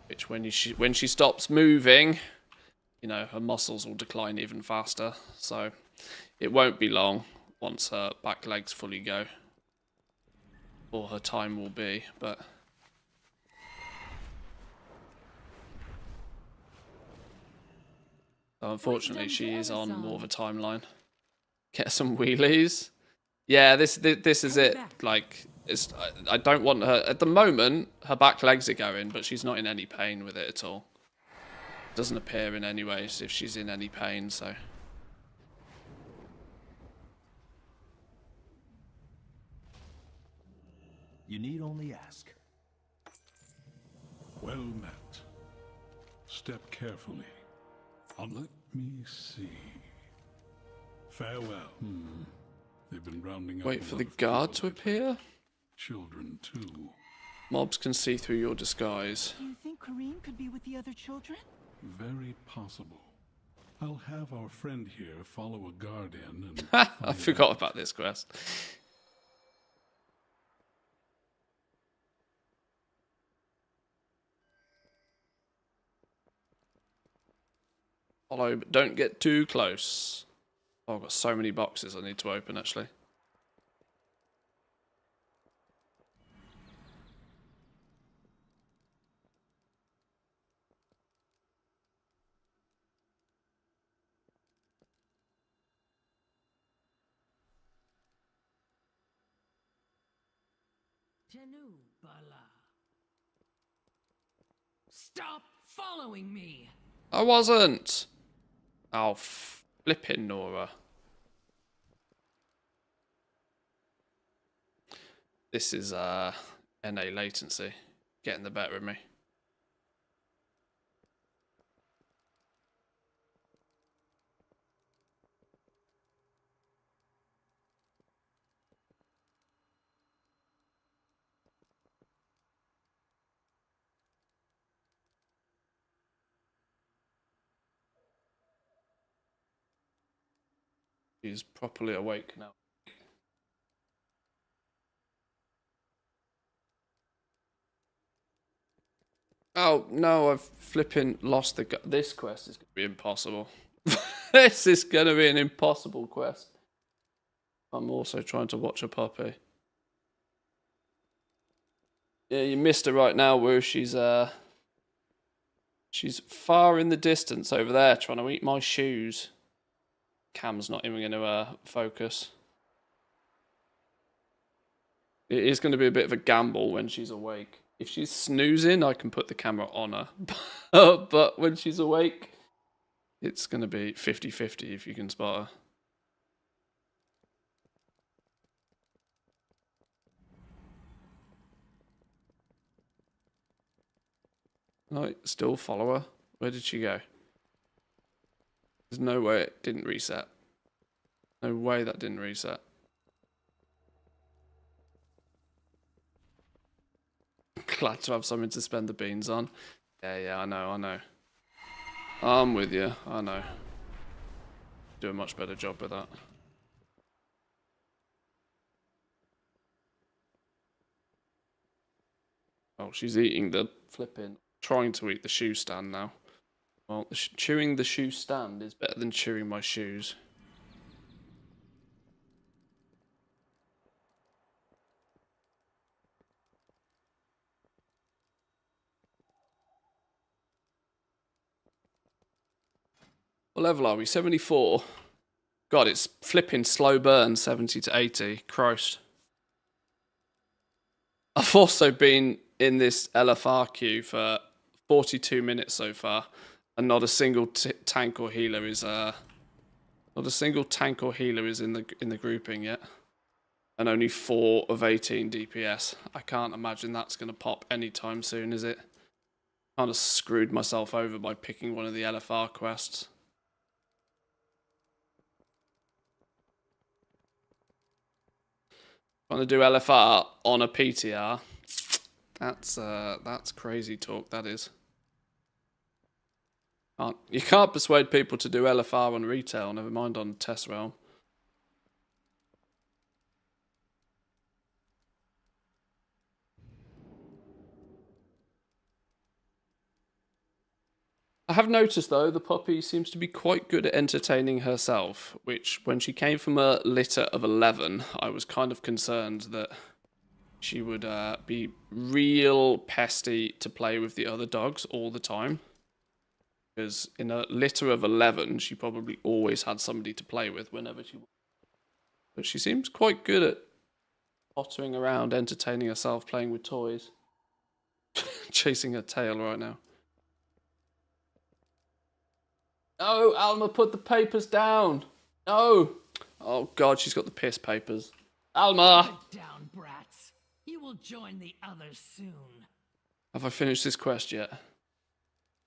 which when she stops moving, you know, her muscles will decline even faster. So it won't be long once her back legs fully go, or her time will be, but unfortunately she is on more of a timeline. Get some wheelies. Yeah, this is it. Like, I don't want her at the moment. Her back legs are going, but she's not in any pain with it at all. Doesn't appear in any way as if she's in any pain. So You need only ask. Well met. Step carefully. Let me see. Farewell. They've been rounding up. wait for the guard to appear. Children too. Mobs can see through your disguise. Do you think Kareem could be with the other children? Very possible. I'll have our friend here follow a guard in and I forgot about this quest. Follow, but don't get too close. Oh, I've got so many boxes I need to open, actually. Janu Bala. Stop following me! I wasn't! Oh, flipping Nora. This is, NA latency. Getting the better of me. He's properly awake now. Oh, no, I've flipping lost the... This quest is going to be impossible. This is going to be an impossible quest. I'm also trying to watch a puppy. Yeah, you missed her right now where she's far in the distance over there trying to eat my shoes. Cam's not even going to focus. It is going to be a bit of a gamble when she's awake. If she's snoozing, I can put the camera on her. But when she's awake, it's going to be 50-50 if you can spot her. No, still follow her. Where did she go? There's no way it didn't reset. No way that didn't reset. Glad to have something to spend the beans on. Yeah, I know. I'm with you, I know. Do a much better job with that. Oh, she's eating the flipping... Trying to eat the shoe stand now. Well, chewing the shoe stand is better than chewing my shoes. What level are we? 74. God, it's flipping slow burn, 70 to 80. Christ. I've also been in this LFR queue for 42 minutes so far, and not a single tank or healer is in the grouping yet, and only 4 of 18 DPS. I can't imagine that's going to pop anytime soon, is it? Kind of screwed myself over by picking one of the LFR quests. Want to do LFR on a PTR? That's crazy talk. That is. You can't persuade people to do LFR on retail. Never mind on test realm. I have noticed, though, the puppy seems to be quite good at entertaining herself, which, when she came from a litter of 11, I was kind of concerned that she would be real pesty to play with the other dogs all the time. Because in a litter of 11, she probably always had somebody to play with whenever she... But she seems quite good at pottering around, entertaining herself, playing with toys. Chasing her tail right now. No, Alma, put the papers down. No. Oh, God, she's got the piss papers. Alma! Sit down, brats. You will join the others soon. Have I finished this quest yet?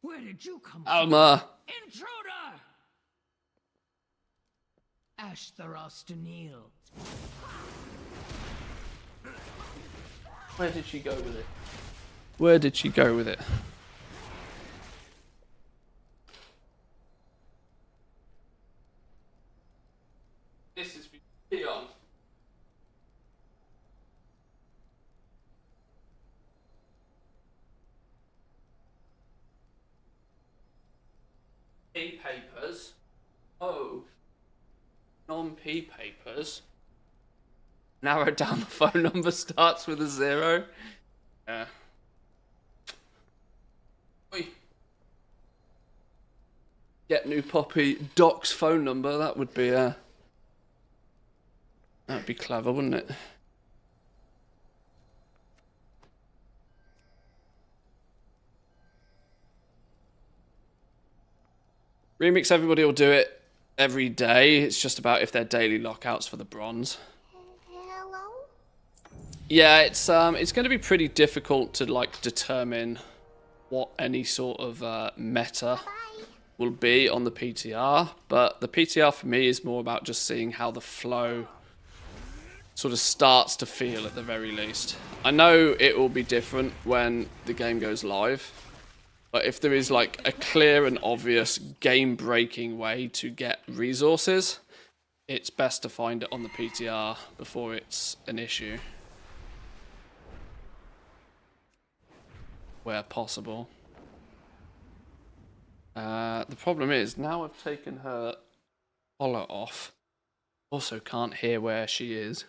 Where did you come Alma! from? Intruder! Ashtaros Dunil. Where did she go with it? Where did she go with it? This is for Leon. P papers. Oh. Non-P papers. Narrow down the phone number starts with a 0. Yeah. Oi. Get new puppy Doc's phone number. That would be that'd be clever, wouldn't it? Remix, everybody will do it every day. It's just about if they're daily lockouts for the bronze. Hello? Yeah, it's going to be pretty difficult to like determine what any sort of meta will be on the PTR, but the PTR for me is more about just seeing how the flow sort of starts to feel at the very least. I know it will be different when the game goes live, but if there is like a clear and obvious game-breaking way to get resources, it's best to find it on the PTR before it's an issue. Where possible. The problem is, now I've taken her collar off, also can't hear where she is.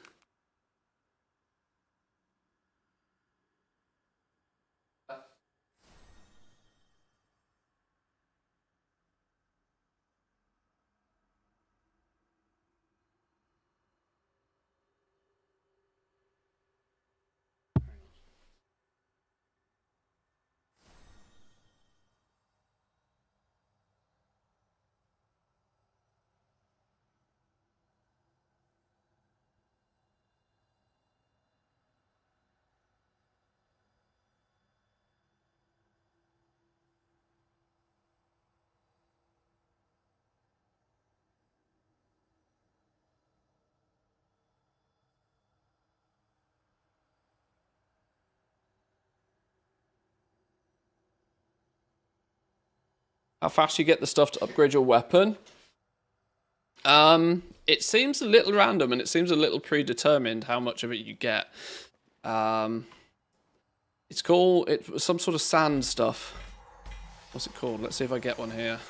How fast you get the stuff to upgrade your weapon? It seems a little random and it seems a little predetermined how much of it you get. It's some sort of sand stuff. What's it called? Let's see if I get one here.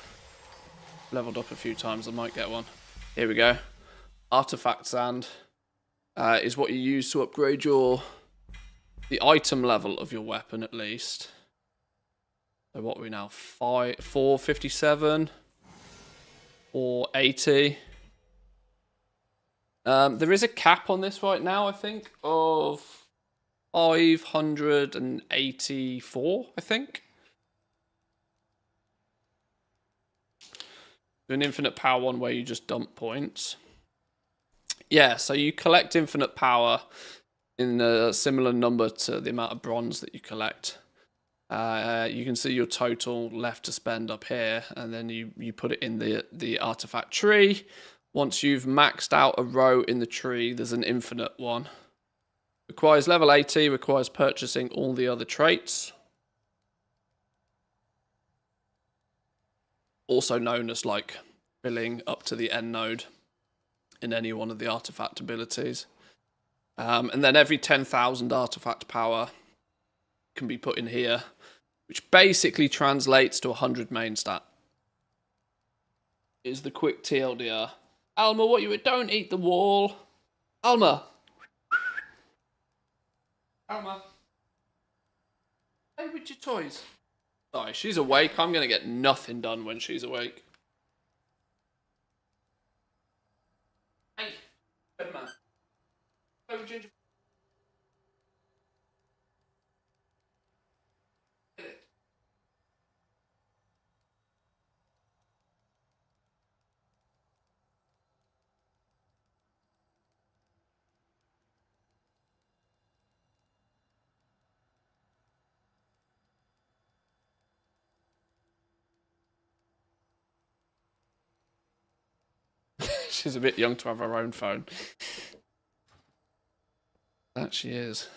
Leveled up a few times, I might get one. Here we go. Artifact sand is what you use to upgrade the item level of your weapon at least. So what are we now? 457, 480. There is a cap on this right now, I think, of 584, I think. An infinite power one where you just dump points. Yeah, so you collect infinite power in a similar number to the amount of bronze that you collect. You can see your total left to spend up here, and then you put it in the artifact tree. Once you've maxed out a row in the tree, there's an infinite one. Requires level 80, requires purchasing all the other traits. Also known as like filling up to the end node in any one of the artifact abilities. And then every 10,000 artifact power can be put in here, which basically translates to 100 main stat. Is the quick TLDR. Alma, what you don't eat the wall. Alma. Alma. Play with your toys. Sorry, she's awake. I'm going to get nothing done when she's awake. Hey, good man. Play with Ginger. She's a bit young to have her own phone. That she is.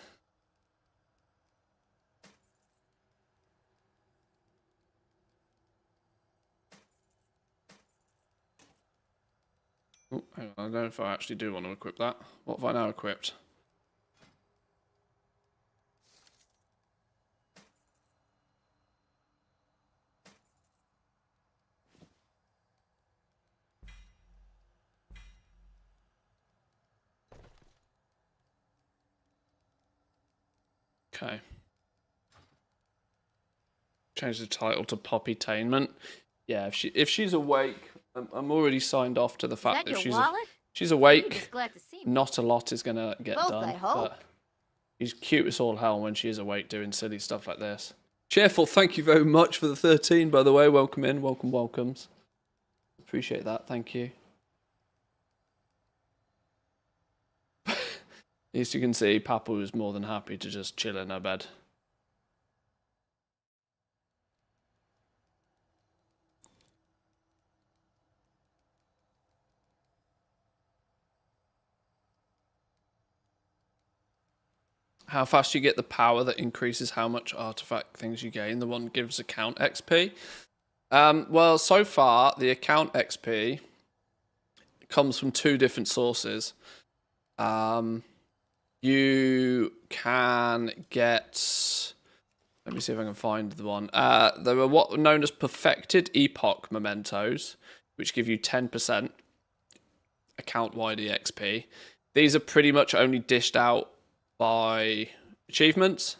Oh, hang on, I don't know if I actually do want to equip that. What have I now equipped? Okay. Change the title to Poppytainment. Yeah, if she's awake, I'm already signed off to the fact that she's awake. Not a lot is gonna get done. But she's cute as all hell when she is awake, doing silly stuff like this. Cheerful, thank you very much for the 13, by the way. Welcome in, welcomes. Appreciate that, thank you. As you can see, Papu is more than happy to just chill in her bed. How fast you get the power that increases how much artifact things you gain. The one gives account XP. Well, so far, the account XP comes from 2 different sources. You can get... Let me see if I can find the one. There are what are known as perfected epoch mementos, which give you 10% account-wide EXP. These are pretty much only dished out by achievements.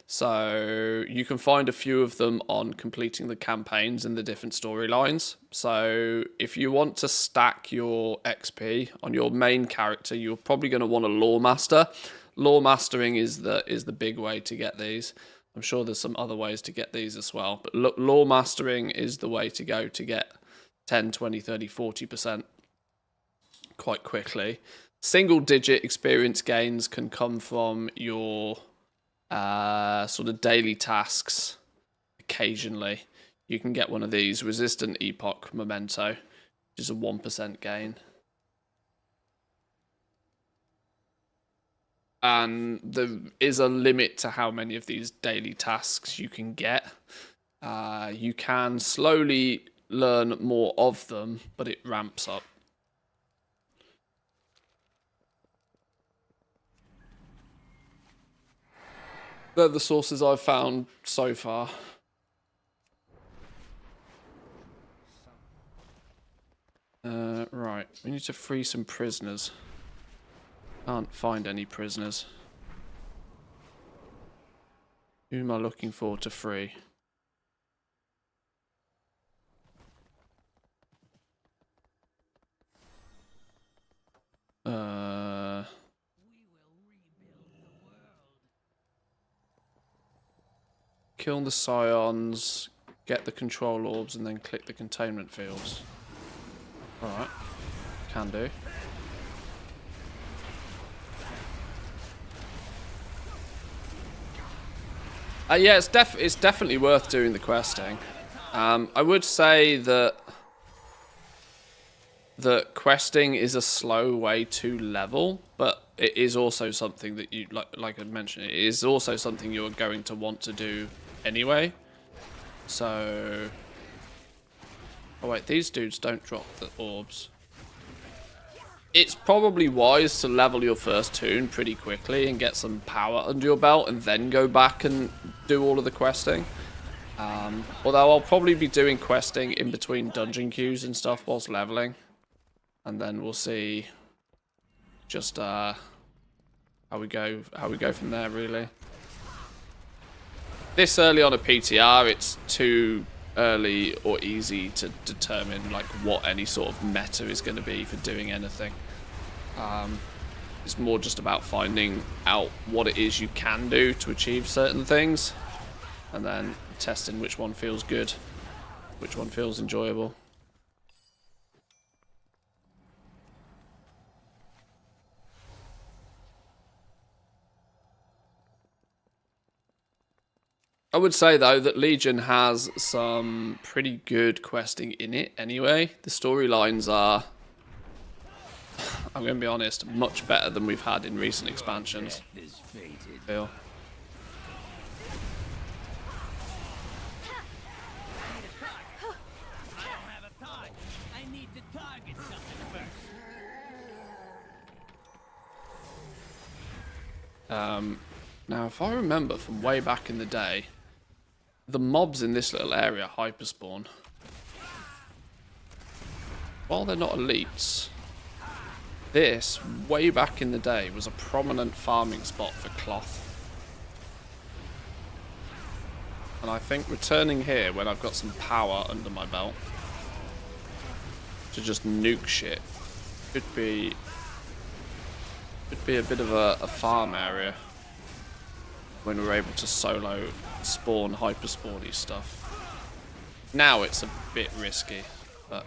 So you can find a few of them on completing the campaigns and the different storylines. So if you want to stack your XP on your main character, you're probably going to want a lore master. Lore mastering is the big way to get these. I'm sure there's some other ways to get these as well, but lore mastering is the way to go to get 10, 20, 30, 40% quite quickly. Single digit experience gains can come from your sort of daily tasks. Occasionally you can get one of these resistant epoch memento, which is a 1% gain, and there is a limit to how many of these daily tasks you can get. You can slowly learn more of them, but it ramps up. They're the sources I've found so far. Right, we need to free some prisoners. Can't find any prisoners. Who am I looking for to free? kill the scions, get the control orbs, and then click the containment fields. Alright. Can do. Yeah, it's definitely worth doing the questing. I would say that questing is a slow way to level, but it is also something that you like I mentioned. It is also something you're going to want to do anyway. So, oh wait, these dudes don't drop the orbs. It's probably wise to level your first toon pretty quickly and get some power under your belt and then go back and do all of the questing. Although I'll probably be doing questing in between dungeon queues and stuff whilst leveling. And then we'll see just how we go from there, really. This early on a PTR, it's too early or easy to determine like what any sort of meta is going to be for doing anything. It's more just about finding out what it is you can do to achieve certain things, and then testing which one feels good, which one feels enjoyable. I would say, though, that Legion has some pretty good questing in it anyway. The storylines are, I'm going to be honest, much better than we've had in recent expansions. I feel. I need to target something first. Now, if I remember from way back in the day, the mobs in this little area hyperspawn. While they're not elites, this, way back in the day, was a prominent farming spot for cloth. And I think returning here when I've got some power under my belt to just nuke shit could be a bit of a farm area when we're able to solo spawn hyperspawny stuff. Now it's a bit risky, but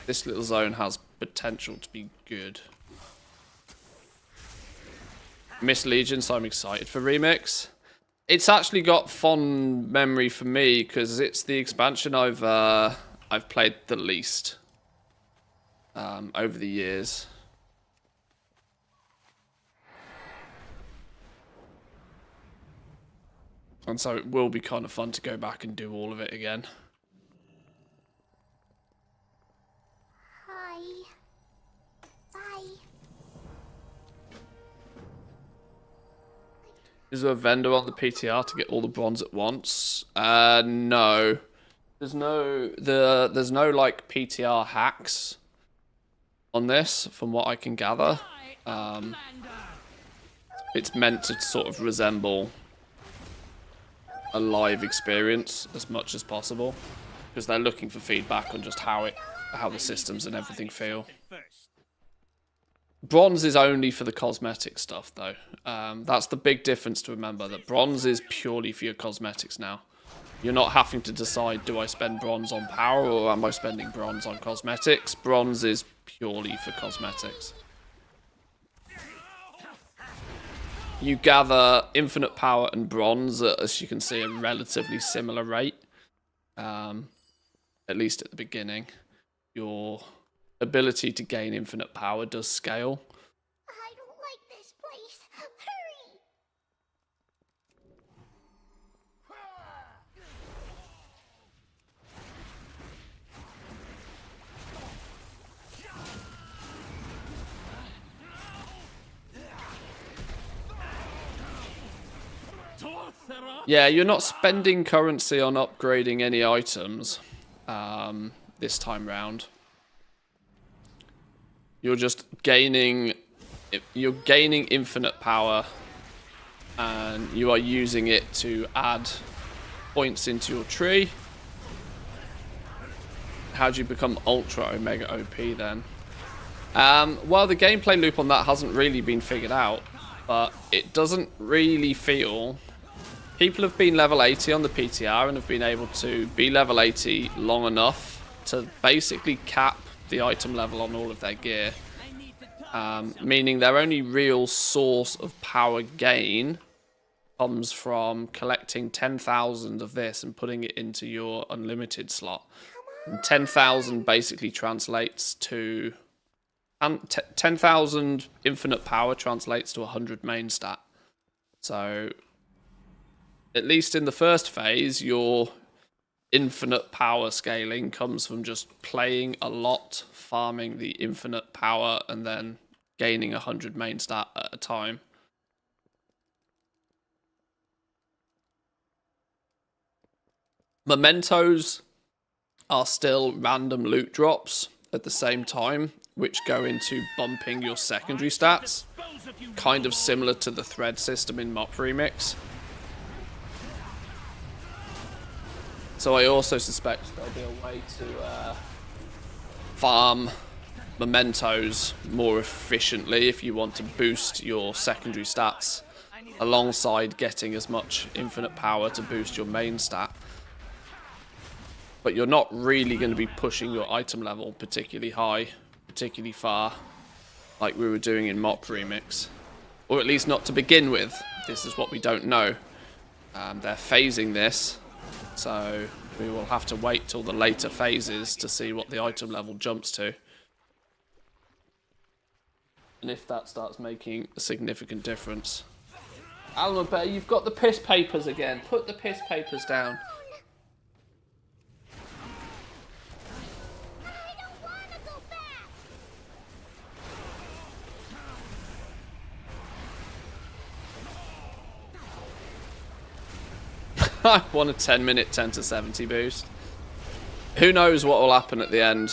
this little zone has potential to be good. Miss Legion, so I'm excited for Remix. It's actually got fond memory for me because it's the expansion I've played the least over the years. And so it will be kind of fun to go back and do all of it again. Hi. Bye. Is there a vendor on the PTR to get all the bronze at once? No. There's no like PTR hacks on this, from what I can gather. It's meant to sort of resemble a live experience as much as possible, because they're looking for feedback on just how the systems and everything feel. Bronze is only for the cosmetic stuff, though. That's the big difference to remember, that bronze is purely for your cosmetics now. You're not having to decide, do I spend bronze on power or am I spending bronze on cosmetics? Bronze is purely for cosmetics. You gather infinite power and bronze at, as you can see, a relatively similar rate. At least at the beginning. Your ability to gain infinite power does scale. I don't like this place. Hurry! Yeah, you're not spending currency on upgrading any items this time round. You're just gaining infinite power, and you are using it to add points into your tree. How do you become ultra omega OP then? Well, the gameplay loop on that hasn't really been figured out, but it doesn't really feel people have been level 80 on the PTR and have been able to be level 80 long enough to basically cap the item level on all of their gear. Meaning their only real source of power gain comes from collecting 10,000 of this and putting it into your unlimited slot. And 10,000 basically translates to... 10,000 infinite power translates to 100 main stat. So, at least in the first phase, your infinite power scaling comes from just playing a lot, farming the infinite power, and then gaining 100 main stat at a time. Mementos are still random loot drops at the same time, which go into bumping your secondary stats, kind of similar to the thread system in Mop Remix. So I also suspect there'll be a way to farm mementos more efficiently if you want to boost your secondary stats alongside getting as much infinite power to boost your main stat. But you're not really going to be pushing your item level particularly high, particularly far, like we were doing in Mop Remix. Or at least not to begin with. This is what we don't know. They're phasing this, so we will have to wait till the later phases to see what the item level jumps to. And if that starts making a significant difference. Alma Bear, you've got the piss papers again. Put the piss papers down. I want a 10-minute 10 to 70 boost. Who knows what will happen at the end?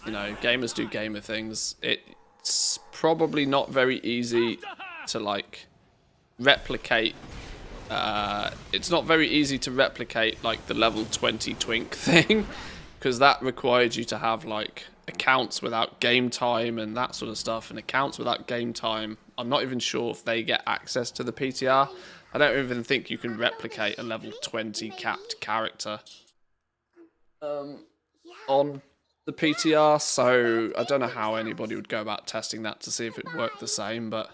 You know, gamers do gamer things. It's probably not very easy to, like, replicate. It's not very easy to replicate, like, the level 20 twink thing. Because that required you to have, like, accounts without game time and that sort of stuff. And accounts without game time, I'm not even sure if they get access to the PTR. I don't even think you can replicate a level 20 capped character on the PTR, so I don't know how anybody would go about testing that to see if it worked the same, but...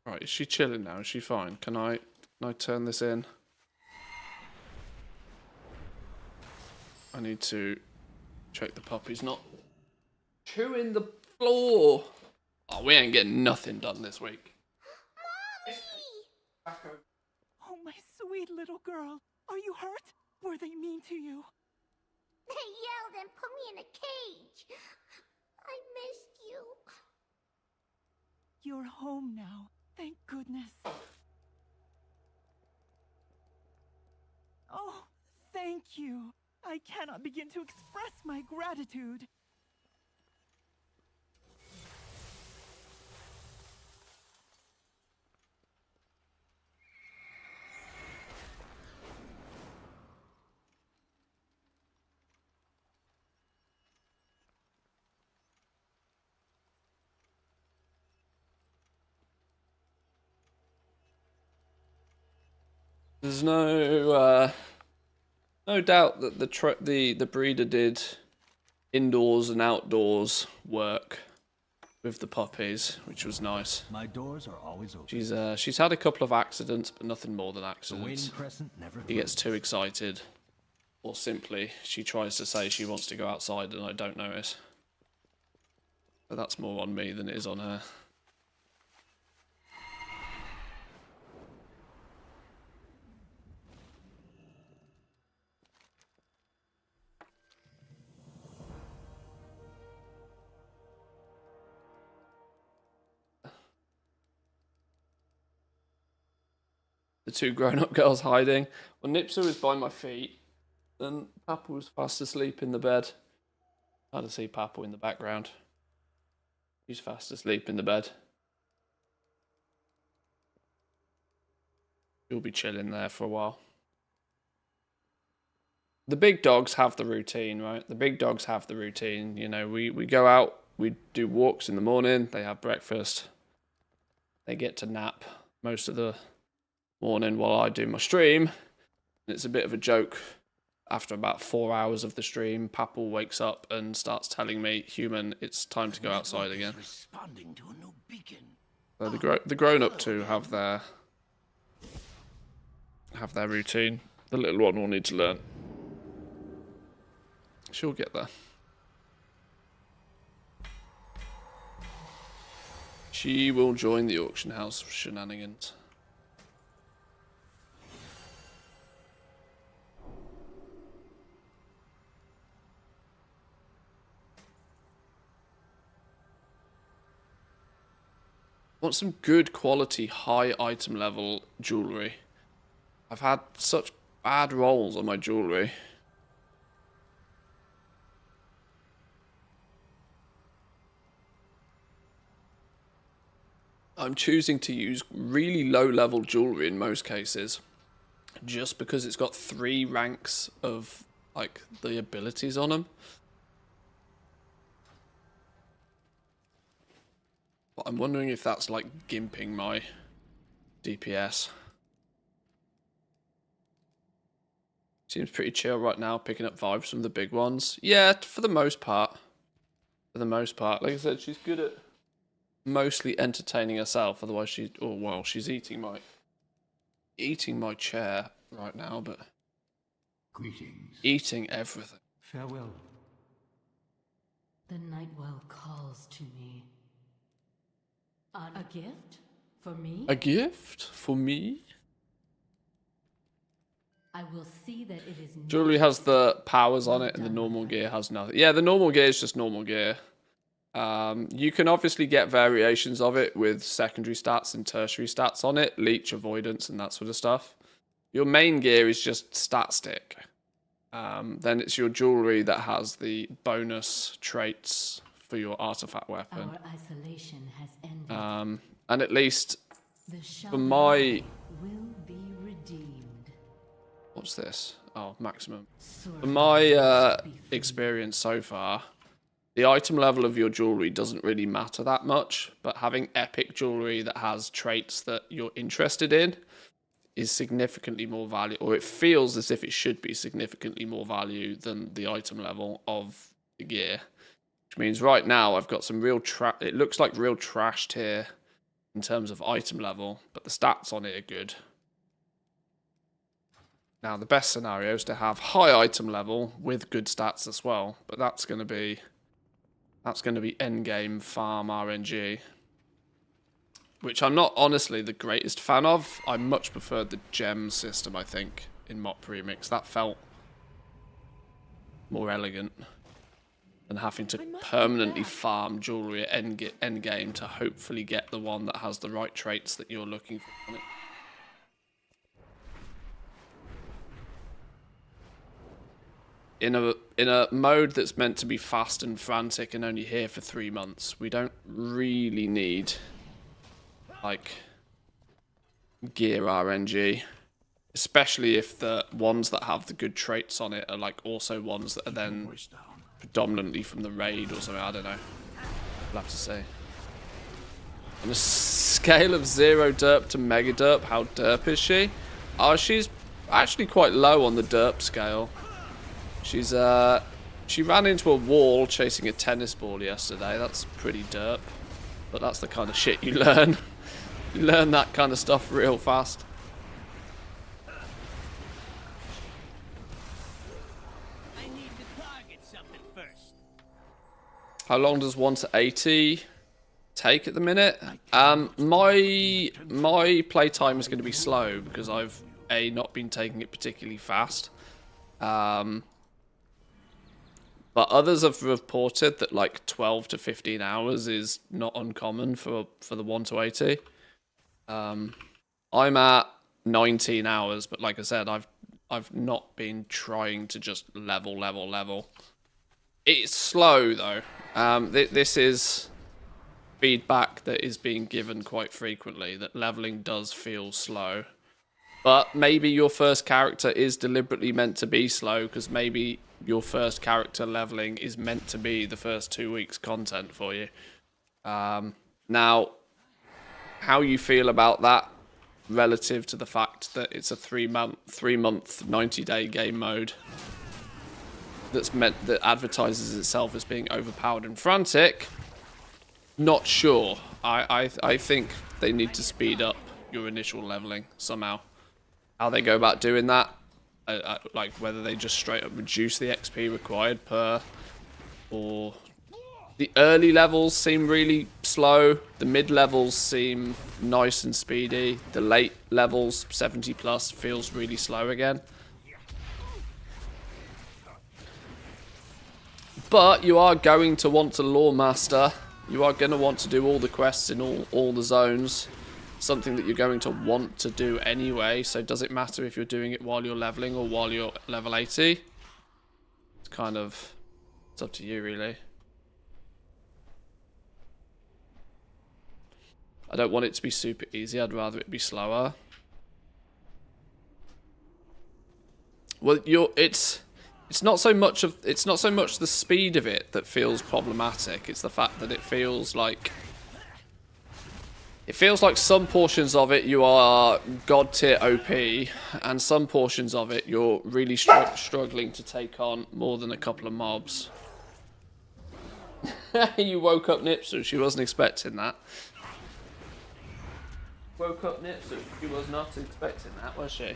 Right, is she chilling now? Is she fine? Can I turn this in? I need to check the puppy's not chewing the floor. Oh, we ain't getting nothing done this week. Oh, my sweet little girl. Are you hurt? Were they mean to you? They yelled and put me in a cage. I missed you. You're home now. Thank goodness. Oh, thank you. I cannot begin to express my gratitude. There's no doubt that the breeder did indoors and outdoors work with the puppies, which was nice. My doors are always open. She's had a couple of accidents, but nothing more than The accidents. waiting crescent never She gets closes. too excited, or simply she tries to say she wants to go outside and I don't notice. But that's more on me than it is on her. The two grown-up girls hiding. Well, Nipsu is by my feet, and Papa was fast asleep in the bed. I had to see Papa in the background. He's fast asleep in the bed. He'll be chilling there for a while. the big dogs have the routine, right? The big dogs have the routine. You know, we go out, we do walks in the morning, they have breakfast, they get to nap most of the morning while I do my stream. It's a bit of a joke. After about 4 hours of the stream, Papal wakes up and starts telling me, "Human, it's time to go outside again." Responding to a new beacon. So the grown-up two have their routine. The little one will need to learn. She'll get there. She will join the auction house shenanigans. Want some good quality, high item level jewellery. I've had such bad rolls on my jewellery. I'm choosing to use really low level jewellery in most cases, just because it's got 3 ranks of like the abilities on them. But I'm wondering if that's like gimping my DPS. Seems pretty chill right now, picking up vibes from the big ones. Yeah, for the most part. For the most part. Like I said, she's good at mostly entertaining herself. Otherwise she's... Oh, well, she's eating my chair right now, but... Greetings. Eating everything. Farewell. The Nightwell calls to me. A gift? For me? A gift? For me? I will see that it is Jewelry has the powers on it and the normal gear has nothing. Yeah, the normal gear is just normal gear. You can obviously get variations of it with secondary stats and tertiary stats on it, leech, avoidance, and that sort of stuff. Your main gear is just stat stick. Then it's your jewelry that has the bonus traits for your artifact weapon. Our isolation has ended. And at least The for my... will be redeemed. What's this? Oh, maximum. Sword For my must be free. experience so far, the item level of your jewelry doesn't really matter that much, but having epic jewelry that has traits that you're interested in is significantly more value, or it feels as if it should be significantly more value than the item level of the gear. Which means right now I've got some real it looks like real trash tier in terms of item level, but the stats on it are good. Now the best scenario is to have high item level with good stats as well, but that's going to be end game farm RNG, which I'm not honestly the greatest fan of. I much preferred the gem system, I think, in Mop Remix. That felt more elegant than having to permanently farm jewelry at end game to hopefully get the one that has the right traits that you're looking for on it. In a mode that's meant to be fast and frantic and only here for 3 months, we don't really need like gear RNG, especially if the ones that have the good traits on it are like also ones that are then predominantly from the raid or something. I don't know. We'll have to see. On a scale of 0 derp to mega derp, how derp is she? Oh, she's actually quite low on the derp scale. She's she ran into a wall chasing a tennis ball yesterday. That's pretty derp, but that's the kind of shit you learn. You learn that kind of stuff real fast. I need to target something first. How long does 1 to 80 take at the minute? My playtime is going to be slow because I've not been taking it particularly fast. But others have reported that like 12 to 15 hours is not uncommon for the 1 to 80. I'm at 19 hours, but like I said, I've not been trying to just level. It's slow though. This is feedback that is being given quite frequently, that leveling does feel slow. But maybe your first character is deliberately meant to be slow, because maybe your first character leveling is meant to be the first 2 weeks content for you. Now, how you feel about that relative to the fact that it's a 3-month, 90-day game mode that advertises itself as being overpowered and frantic, not sure. I think they need to speed up your initial leveling somehow. How they go about doing that, like whether they just straight up reduce the XP required per, or the early levels seem really slow, the mid levels seem nice and speedy, the late levels 70 plus feels really slow again. But you are going to want to lore master. You are going to want to do all the quests in all the zones. Something that you're going to want to do anyway. So does it matter if you're doing it while you're leveling or while you're level 80? It's kind of, it's up to you really. I don't want it to be super easy. I'd rather it be slower. Well, it's not so much the speed of it that feels problematic. It's the fact that it feels like some portions of it you are god tier OP, and some portions of it you're really struggling to take on more than a couple of mobs. You woke up Nipsu. She wasn't expecting that. Woke up Nipsu. She was not expecting that, was she?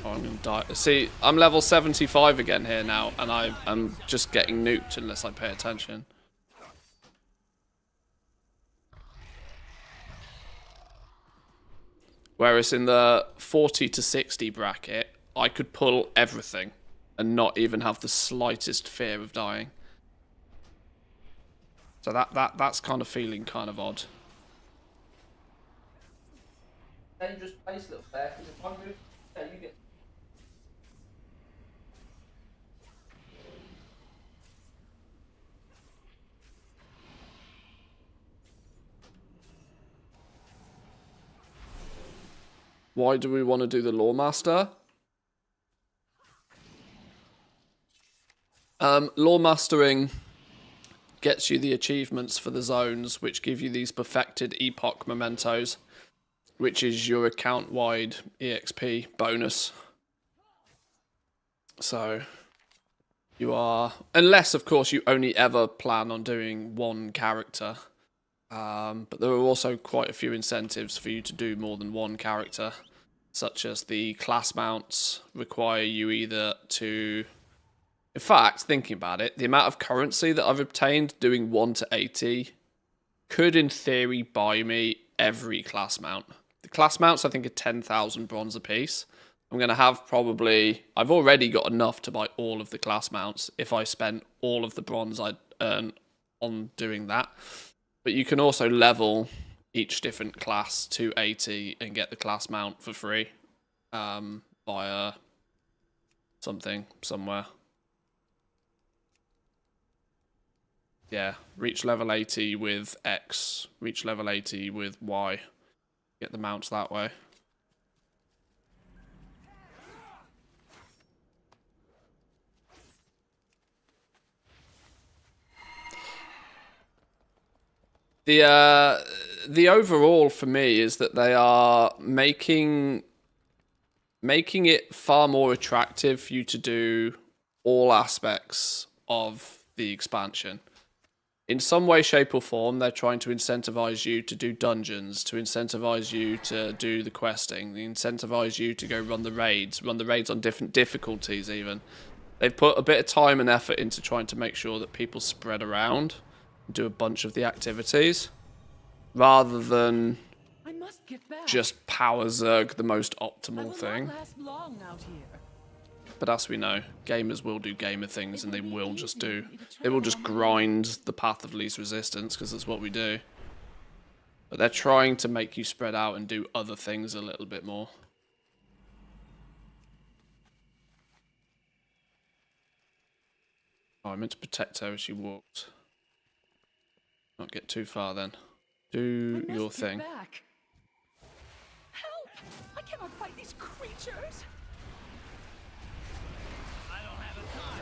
Oh, I'm gonna die. See, I'm level 75 again here now, and I'm just getting nuked unless I pay attention. Whereas in the 40 to 60 bracket, I could pull everything and not even have the slightest fear of dying. So that's kind of feeling kind of odd. Dangerous place, little bear, because if I move, yeah, you get. Why do we want to do the Lore Master? Lore Mastering gets you the achievements for the zones, which give you these perfected epoch mementos, which is your account-wide EXP bonus. So you are, unless of course you only ever plan on doing one character, but there are also quite a few incentives for you to do more than one character, such as the class mounts require you either to, in fact, thinking about it, the amount of currency that I've obtained doing 1 to 80 could in theory buy me every class mount. The class mounts I think are 10,000 bronze a piece. I'm going to have probably, I've already got enough to buy all of the class mounts if I spend all of the bronze I'd earn on doing that. But you can also level each different class to 80 and get the class mount for free via something somewhere. Yeah, reach level 80 with X, reach level 80 with Y. Get the mounts that way. The overall for me is that they are making it far more attractive for you to do all aspects of the expansion. In some way, shape or form, they're trying to incentivize you to do dungeons, to incentivize you to do the questing, they incentivize you to go run the raids on different difficulties even. They've put a bit of time and effort into trying to make sure that people spread around and do a bunch of the activities, rather than I must get back. just power zerg the most optimal thing. Not last long out here. But as we know, gamers will do gamer things, and they will just grind the path of least resistance, because that's what we do. But they're trying to make you spread out and do other things a little bit more. Oh, I meant to protect her as she walked. Not get too far then. Do I your must get thing. back. Help! I cannot fight these creatures. I don't have a car.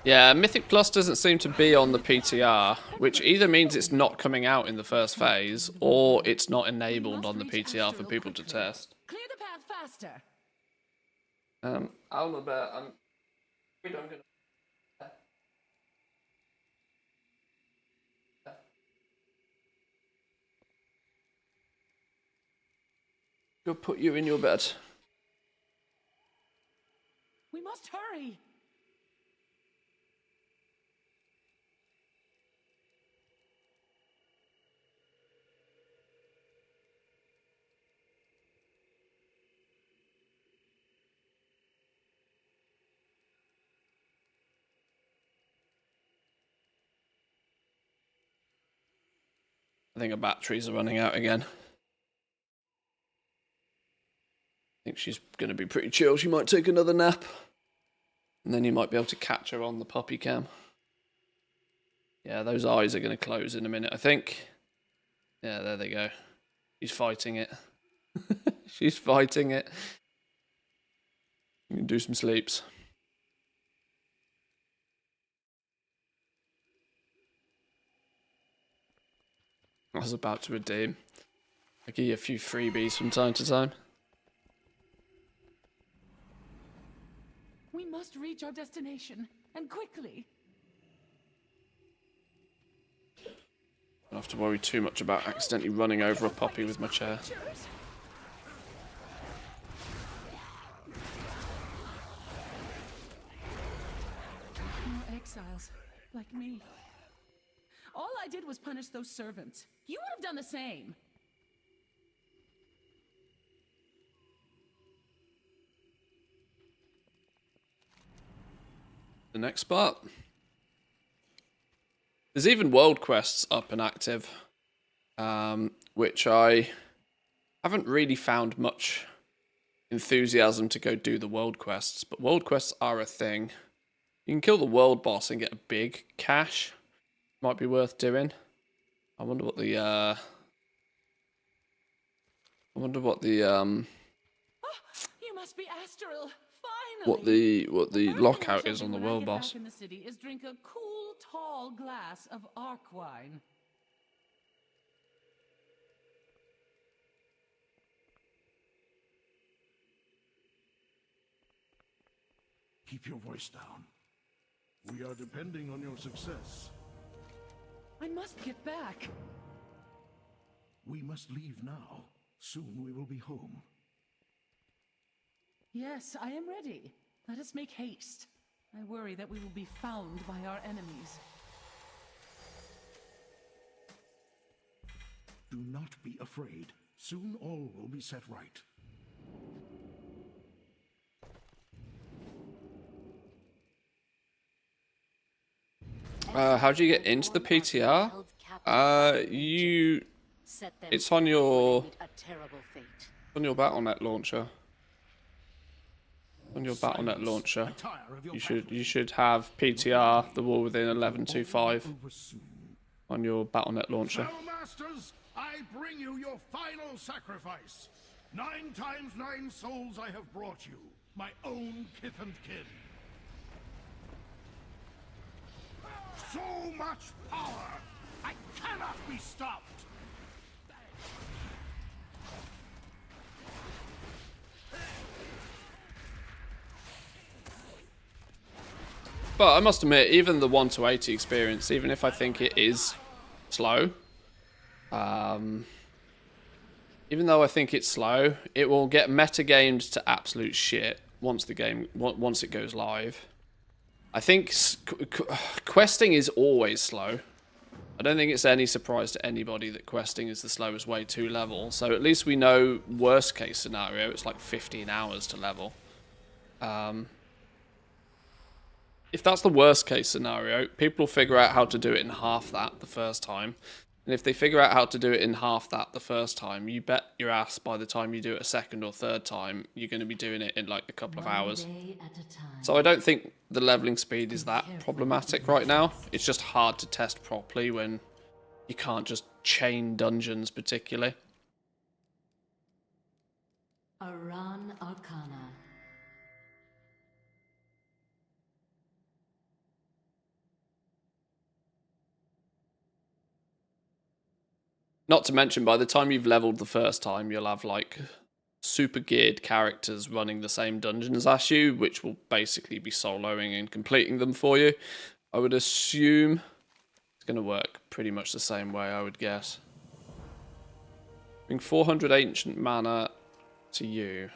Yeah, Mythic Plus doesn't seem to be on the PTR, which either means it's not coming out in the first phase, or it's not enabled on the PTR for people to test. Clear the path faster. Almabert, I'm gonna. Go put you in your bed. We must hurry. I think her batteries are running out again. I think she's going to be pretty chill. She might take another nap. And then you might be able to catch her on the puppy cam. Yeah, those eyes are going to close in a minute, I think. Yeah, there they go. She's fighting it. She's fighting it. You can do some sleeps. I was about to redeem. I give you a few freebies from time to time. We must reach our destination, and quickly. Don't have to worry too much about accidentally running over a puppy with my chair. Creatures. More exiles, like me. All I did was punish those servants. You would have done the same. The next part. There's even world quests up and active, which I haven't really found much enthusiasm to go do the world quests, but world quests are a thing. You can kill the world boss and get a big cash. Might be worth doing. I wonder what the You must be Astral. Finally. what the First lockout thing I is shall on do the when I world get boss. back in the city is drink a cool, tall glass of arc wine. Keep your voice down. We are depending on your success. I must get back. We must leave now. Soon we will be home. Yes, I am ready. Let us make haste. I worry that we will be found by our enemies. Do not be afraid. Soon all will be set right. How do you get into the PTR? It's on your BattleNet launcher. On your BattleNet launcher, you should have PTR, the war within 1125, on your BattleNet launcher. Fellow masters, I bring you your final sacrifice. 9 times 9 souls I have brought you, my own kith and kin. So much power! I cannot be stopped! But I must admit, even the 1 to 80 experience, even if I think it is slow, even though I think it's slow, it will get metagamed to absolute shit once it goes live. I think questing is always slow. I don't think it's any surprise to anybody that questing is the slowest way to level. So at least we know worst case scenario, it's like 15 hours to level. If that's the worst case scenario, people will figure out how to do it in half that the first time. And if they figure out how to do it in half that the first time, you bet your ass by the time you do it a second or third time, you're going to be doing it in like a couple of hours. So I don't think the leveling speed is that problematic right now. It's just hard to test properly when you can't just chain dungeons particularly. Aran Arcana. Not to mention, by the time you've leveled the first time, you'll have like super geared characters running the same dungeons as you, which will basically be soloing and completing them for you. I would assume it's going to work pretty much the same way, I would guess. Bring 400 ancient mana to you.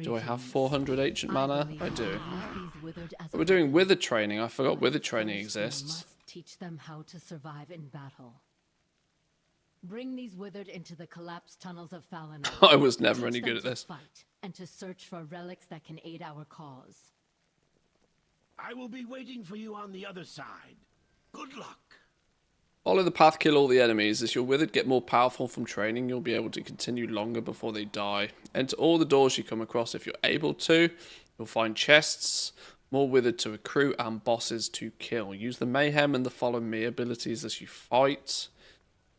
Do I have 400 ancient mana? I do. But we're doing withered training. I forgot withered training exists. Teach them how to survive in battle. Bring these withered into the collapsed tunnels of Fallon. I was never any good at this. Fight and to search for relics that can aid our cause. I will be waiting for you on the other side. Good luck. Follow the path, kill all the enemies. As your withered get more powerful from training, you'll be able to continue longer before they die. Enter all the doors you come across if you're able to. You'll find chests, more withered to recruit, and bosses to kill. Use the mayhem and the follow me abilities as you fight.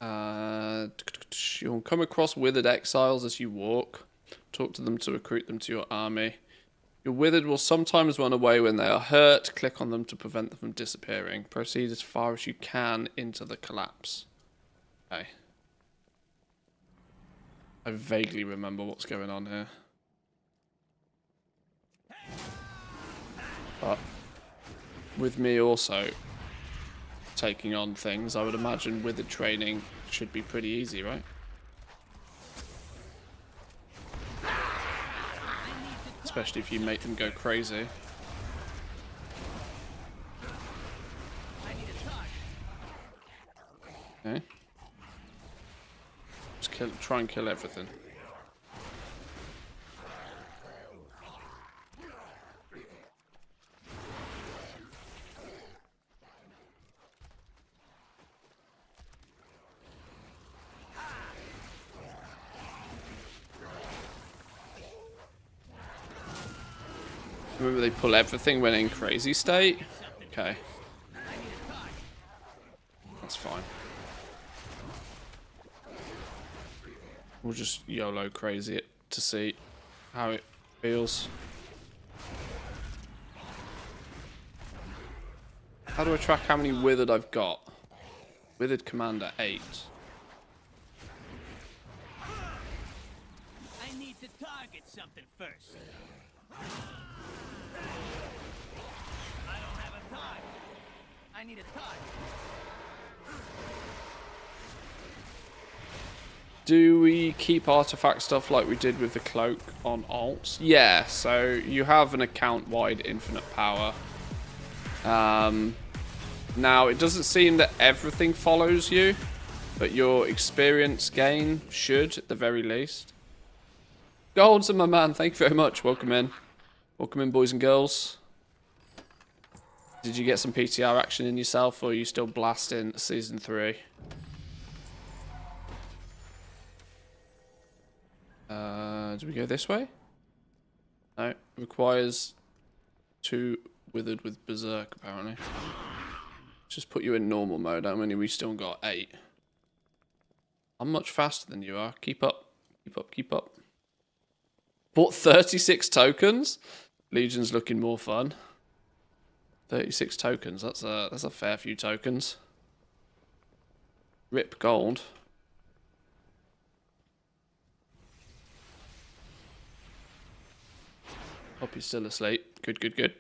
You'll come across withered exiles as you walk. Talk to them to recruit them to your army. Your withered will sometimes run away when they are hurt. Click on them to prevent them from disappearing. Proceed as far as you can into the collapse. Okay. I vaguely remember what's going on here. But with me also taking on things, I would imagine withered training should be pretty easy, right? Especially if you make them go crazy. Okay. Just try and kill everything. Remember they pull everything when in crazy state? Okay. That's fine. We'll just YOLO crazy it to see how it feels. How do I track how many withered I've got? Withered Commander 8. I need to target something first. I don't have a target. I need a target. Do we keep artifact stuff like we did with the cloak on alts? Yeah, so you have an account-wide infinite power. Now, it doesn't seem that everything follows you, but your experience gain should, at the very least. Goldson, my man, thank you very much. Welcome in. Welcome in, boys and girls. Did you get some PTR action in yourself, or are you still blasting Season 3? Do we go this way? No, it requires 2 withered with Berserk, apparently. Just put you in normal mode. How many we still got? 8. I'm much faster than you are. Keep up. Keep up, keep up. Bought 36 tokens? Legion's looking more fun. 36 tokens. That's a fair few tokens. Rip gold. Hope he's still asleep. Good, good, good.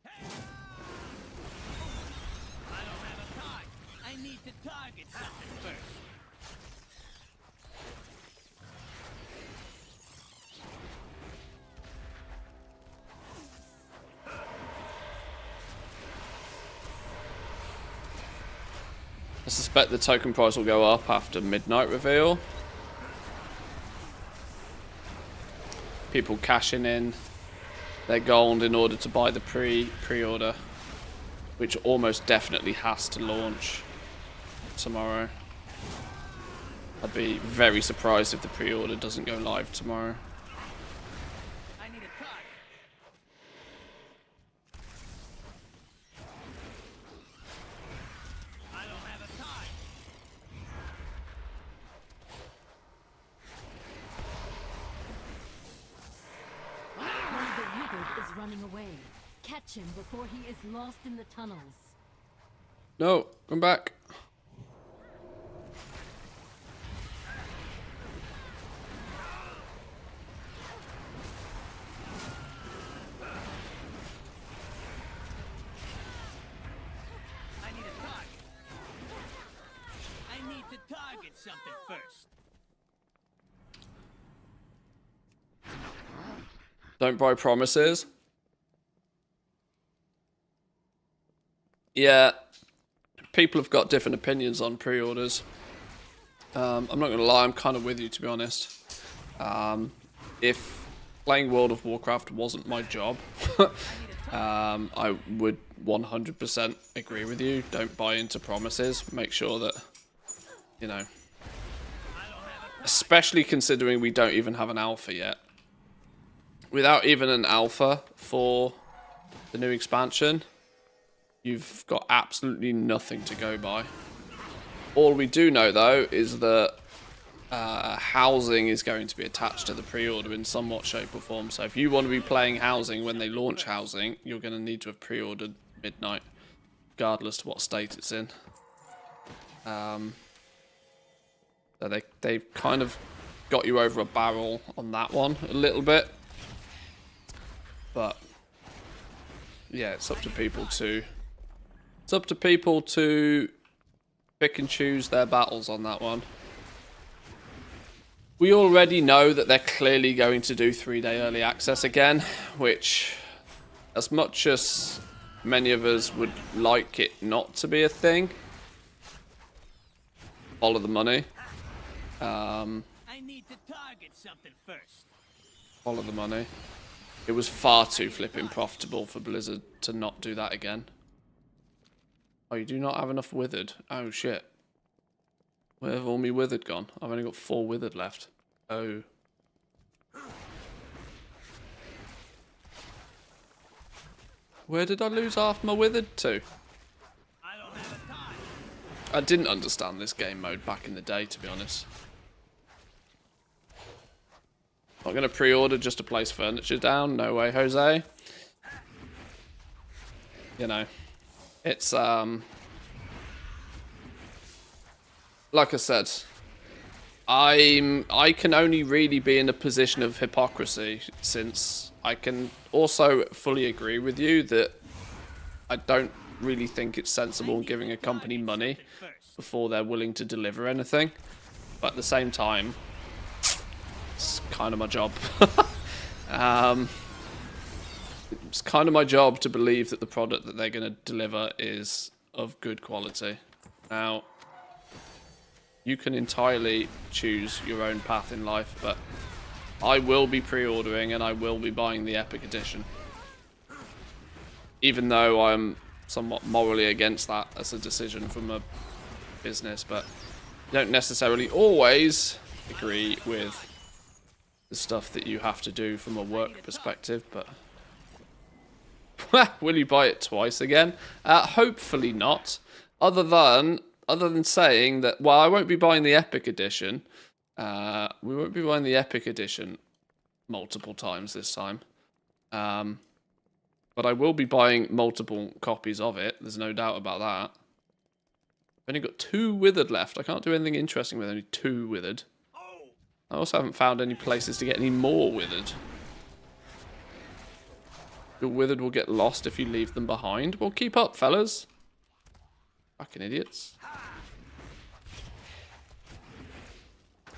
I don't have a target. I need to target something first. I suspect the token price will go up after midnight reveal. People cashing in their gold in order to buy the pre-order, which almost definitely has to launch tomorrow. I'd be very surprised if the pre-order doesn't go live tomorrow. I need a cut. I don't have a time. One of the withered is running away. Catch him before he is lost in the tunnels. No, come back. I need a target. I need to target something first. Don't buy promises. Yeah, people have got different opinions on pre-orders. I'm not going to lie, I'm kind of with you, to be honest. If playing World of Warcraft wasn't my job, I would 100% agree with you. Don't buy into promises. Make sure that, you know, especially considering we don't even have an alpha yet. Without even an alpha for the new expansion, you've got absolutely nothing to go by. All we do know, though, is that housing is going to be attached to the pre-order in somewhat shape or form. So if you want to be playing housing when they launch housing, you're going to need to have pre-ordered midnight, regardless to what state it's in. So they've kind of got you over a barrel on that one a little bit. But yeah, it's up to people to pick and choose their battles on that one. We already know that they're clearly going to do 3-day early access again, which, as much as many of us would like it not to be a thing, follow the money. I need to target something first. Follow the money. It was far too flipping profitable for Blizzard to not do that again. Oh, you do not have enough withered. Oh, shit. Where have all my withered gone? I've only got 4 withered left. Oh. Where did I lose half my withered to? I don't have a time. I didn't understand this game mode back in the day, to be honest. Not going to pre-order just to place furniture down. No way, Jose. You know, it's, like I said, I can only really be in a position of hypocrisy, since I can also fully agree with you that I don't really think it's sensible giving a company money before they're willing to deliver anything. But at the same time, it's kind of my job. It's kind of my job to believe that the product that they're going to deliver is of good quality. Now, you can entirely choose your own path in life, but I will be pre-ordering and I will be buying the Epic Edition. Even though I'm somewhat morally against that as a decision from a business, but I don't necessarily always agree with the stuff that you have to do from a work perspective, but will you buy it twice again? Hopefully not. Other than saying that, well, I won't be buying the Epic Edition. We won't be buying the Epic Edition multiple times this time. But I will be buying multiple copies of it. There's no doubt about that. I've only got 2 withered left. I can't do anything interesting with only 2 withered. I also haven't found any places to get any more withered. Your withered will get lost if you leave them behind. Well, keep up, fellas. Fucking idiots.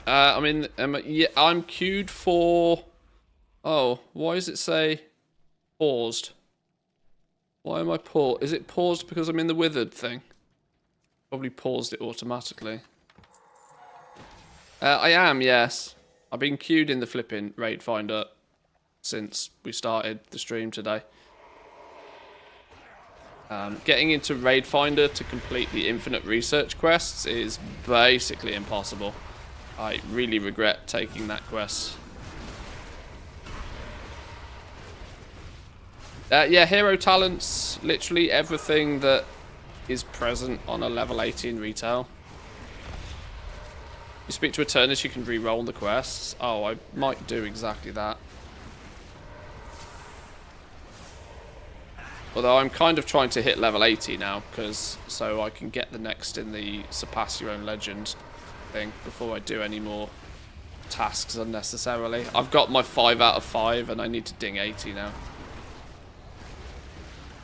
I mean, yeah, I'm queued for... Oh, why does it say paused? Why am I paused? Is it paused because I'm in the withered thing? Probably paused it automatically. I am, yes. I've been queued in the flipping raid finder since we started the stream today. Getting into Raid Finder to complete the infinite research quests is basically impossible. I really regret taking that quest. Yeah, hero talents, literally everything that is present on a level 18 retail. You speak to Eternus, you can re-roll the quests. Oh, I might do exactly that. Although I'm kind of trying to hit level 80 now, so I can get the next in the Surpass Your Own Legend thing before I do any more tasks unnecessarily. I've got my 5 out of 5 and I need to ding 80 now.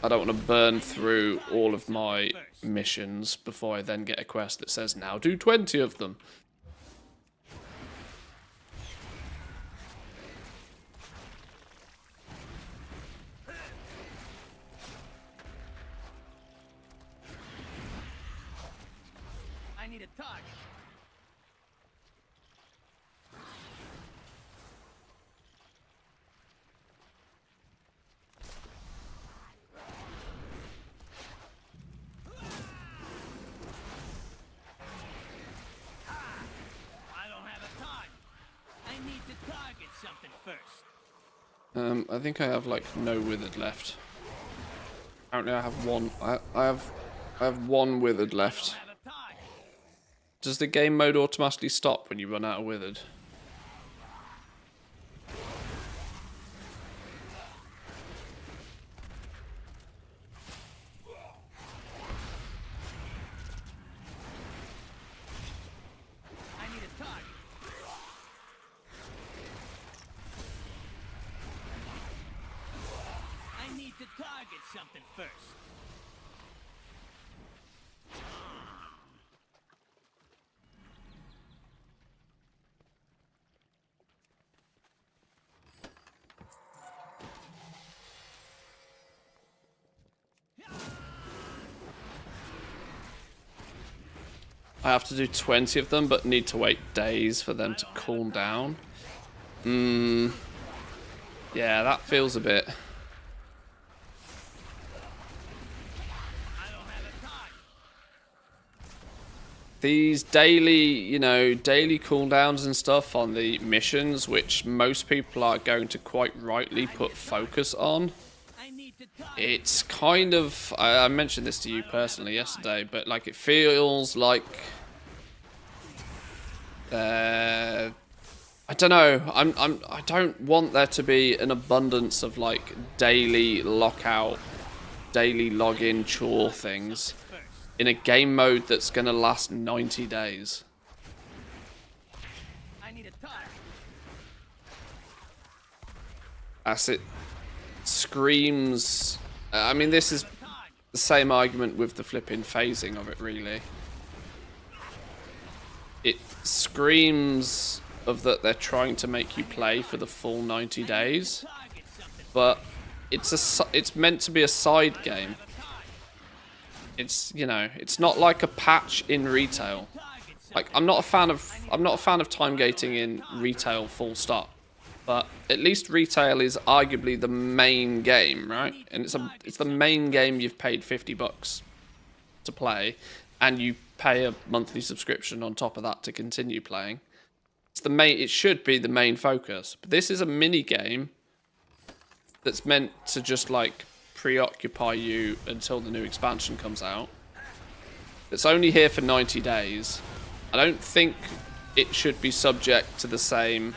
I don't want to burn through all of my missions before I then get a quest that says, now do 20 of them. I need a target. I don't have a target. I need to target something first. I think I have like no withered left. Apparently I have one. I have one withered left. I have a target. Does the game mode automatically stop when you run out of withered? I need a target. I need to target something first. I have to do 20 of them, but need to wait days for them to cool down. Yeah, that feels a bit... These daily, daily cooldowns and stuff on the missions, which most people are going to quite rightly put focus on. It's kind of, I mentioned this to you personally yesterday, but like it feels like, I don't know, I don't want there to be an abundance of like daily lockout, daily login chore things in a game mode that's going to last 90 days. I need a target. As it screams... I mean, this is the same argument with the flipping phasing of it, really. It screams of that they're trying to make you play for the full 90 days, but it's meant to be a side game. It's, it's not like a patch in retail. Like, I'm not a fan of time gating in retail full stop. But at least retail is arguably the main game, right? And it's the main game you've paid $50 to play, and you pay a monthly subscription on top of that to continue playing. It should be the main focus. But this is a mini game that's meant to just like preoccupy you until the new expansion comes out. It's only here for 90 days. I don't think it should be subject to the same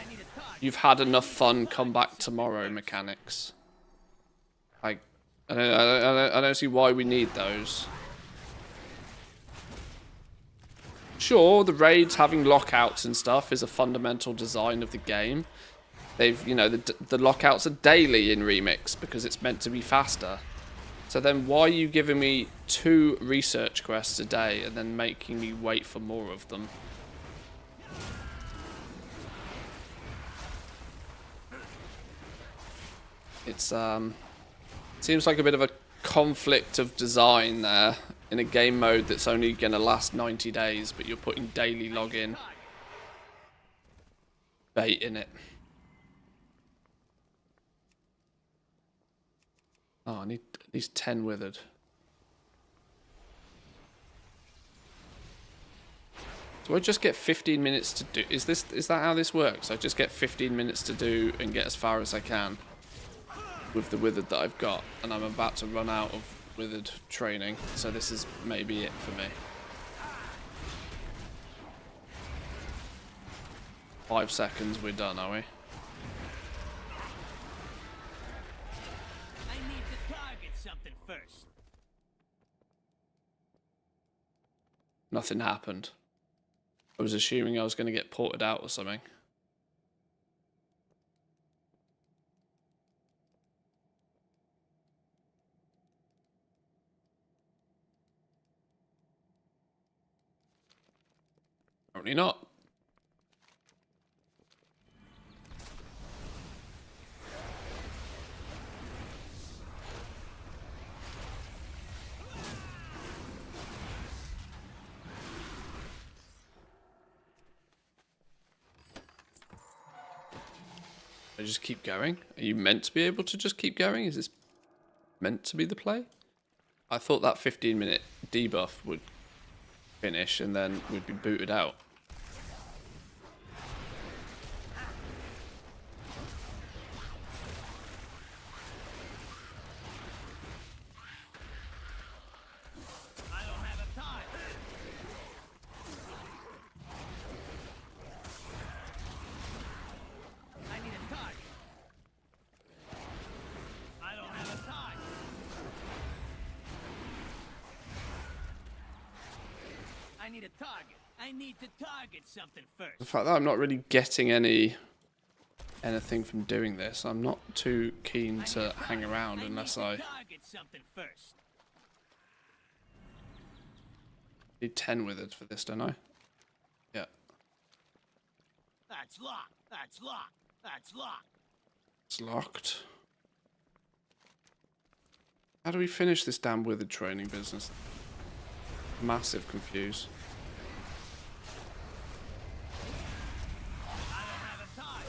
"you've had enough fun, come back tomorrow" mechanics. Like, I don't see why we need those. Sure, the raids having lockouts and stuff is a fundamental design of the game. They've, the lockouts are daily in Remix because it's meant to be faster. So then why are you giving me 2 research quests a day and then making me wait for more of them? It's, seems like a bit of a conflict of design there in a game mode that's only going to last 90 days, but you're putting daily login bait in it. Oh, I need at least 10 withered. Do I just get 15 minutes to do? Is that how this works? I just get 15 minutes to do and get as far as I can with the withered that I've got, and I'm about to run out of withered training, so this is maybe it for me. 5 seconds, we're done, are we? I need to target something first. Nothing happened. I was assuming I was going to get ported out or something. Apparently not. I just keep going? Are you meant to be able to just keep going? Is this meant to be the play? I thought that 15-minute debuff would finish and then we'd be booted out. I don't have a time. I need a target. I don't have a time. I need a target. I need to target something The first. fact that I'm not really getting anything from doing this, I'm not too keen to hang around unless I target something first. need 10 withered for this, don't I? Yeah. That's locked. That's locked. That's locked. It's locked. How do we finish this damn withered training business? Massive confused. I don't have a time.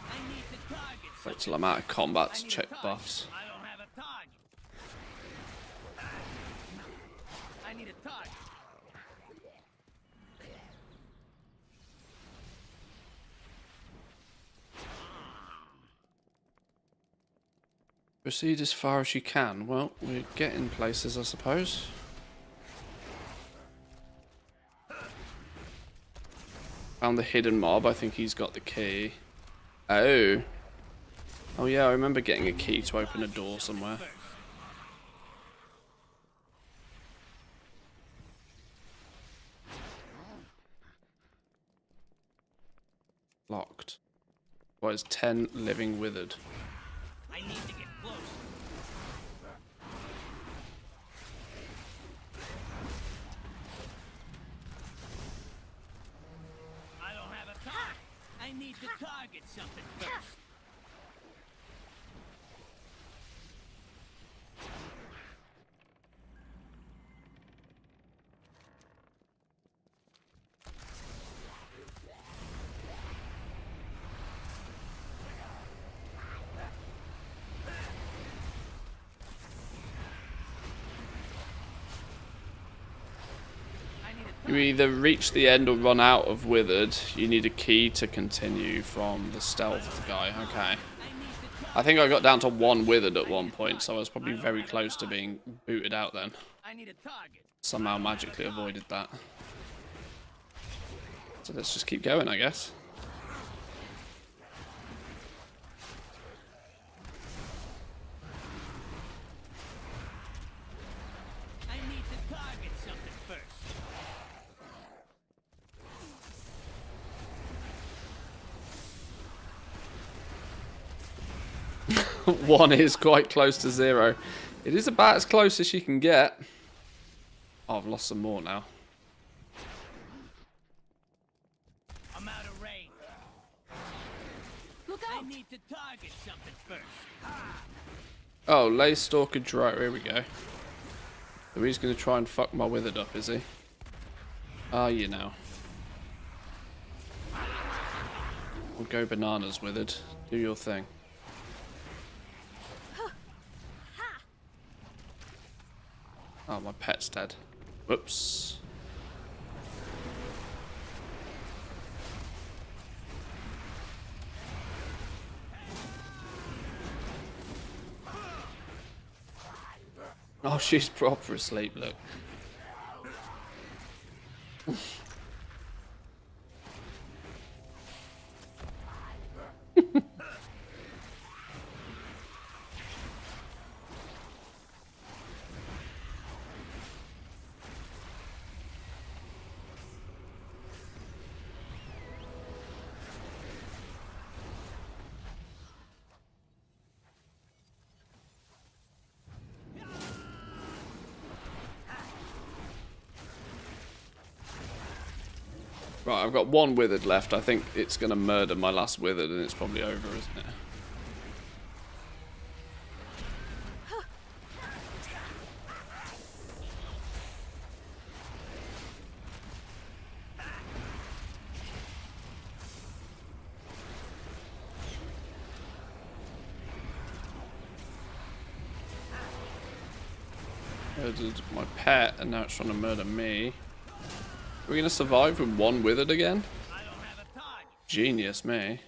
I need to target Wait something. till I'm out of combat I to need a check target. buffs. I don't have a target. I need a target. Proceed as far as you can. Well, we're getting places, I suppose. Found the hidden mob. I think he's got the key. Oh. Oh yeah, I remember getting a key to open a door somewhere. Locked. What is 10 living withered? I need to get close. I don't have a time. I need to target something first. You either reach the end or run out of withered. You need a key to continue from the stealth guy. Okay. I think I got down to 1 withered at one point, so I was probably very close to being booted out then. I need a target. Somehow magically avoided that. So let's just keep going, I guess. I need to target something first. One is quite close to 0. It is about as close as you can get. Oh, I've lost some more now. I'm out of range. Look I out! need to target something first. Oh, Lay Stalker Dro. Here we go. So he's going to try and fuck my withered up, is he? Are you now? We'll go bananas, withered. Do your thing. Oh, my pet's dead. Whoops. Oh, she's proper asleep, look. Right, I've got one withered left. I think it's going to murder my last withered and it's probably over, isn't it? Murdered my pet and now it's trying to murder me. Are we going to survive with one withered again? I don't have a target. Genius, me.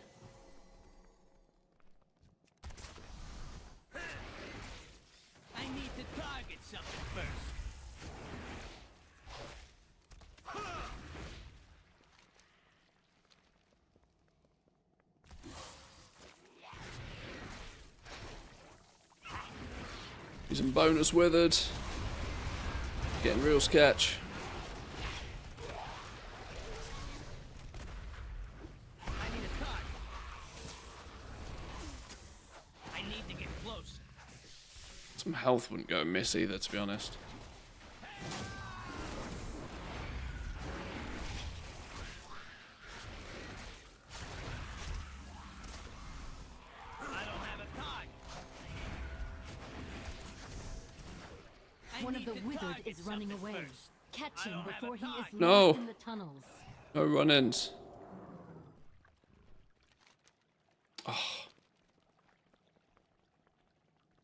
I need to target something first. Using bonus withered. Getting real sketch. I need a target. I need to get closer. Some health wouldn't go amiss either, to be honest. I don't have a target. I One of need the to withered target is running something away. first. Catch I him don't have before a he is target. No. lost in the tunnels. No run-ins. Oh.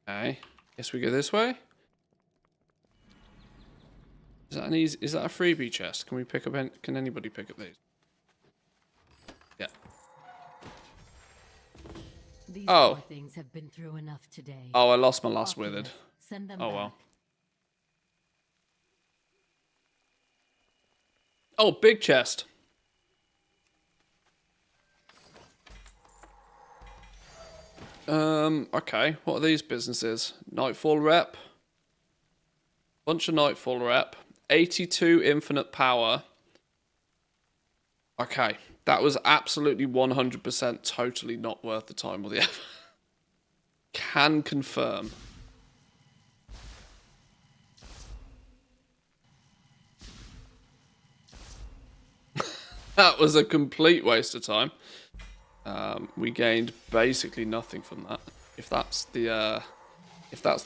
Okay. Guess we go this way. Is that an easy? Is that a freebie chest? Can we pick up? Can anybody pick up these? Yeah. These Oh. poor things have been through enough today. Oh, I lost my last Oculus, withered. Send them Oh back. well. Oh, big chest. Okay. What are these businesses? Nightfall rep. Bunch of Nightfall rep. 82 infinite power. Okay. That was absolutely 100% totally not worth the time or the effort. Can confirm. That was a complete waste of time. We gained basically nothing from that. If that's the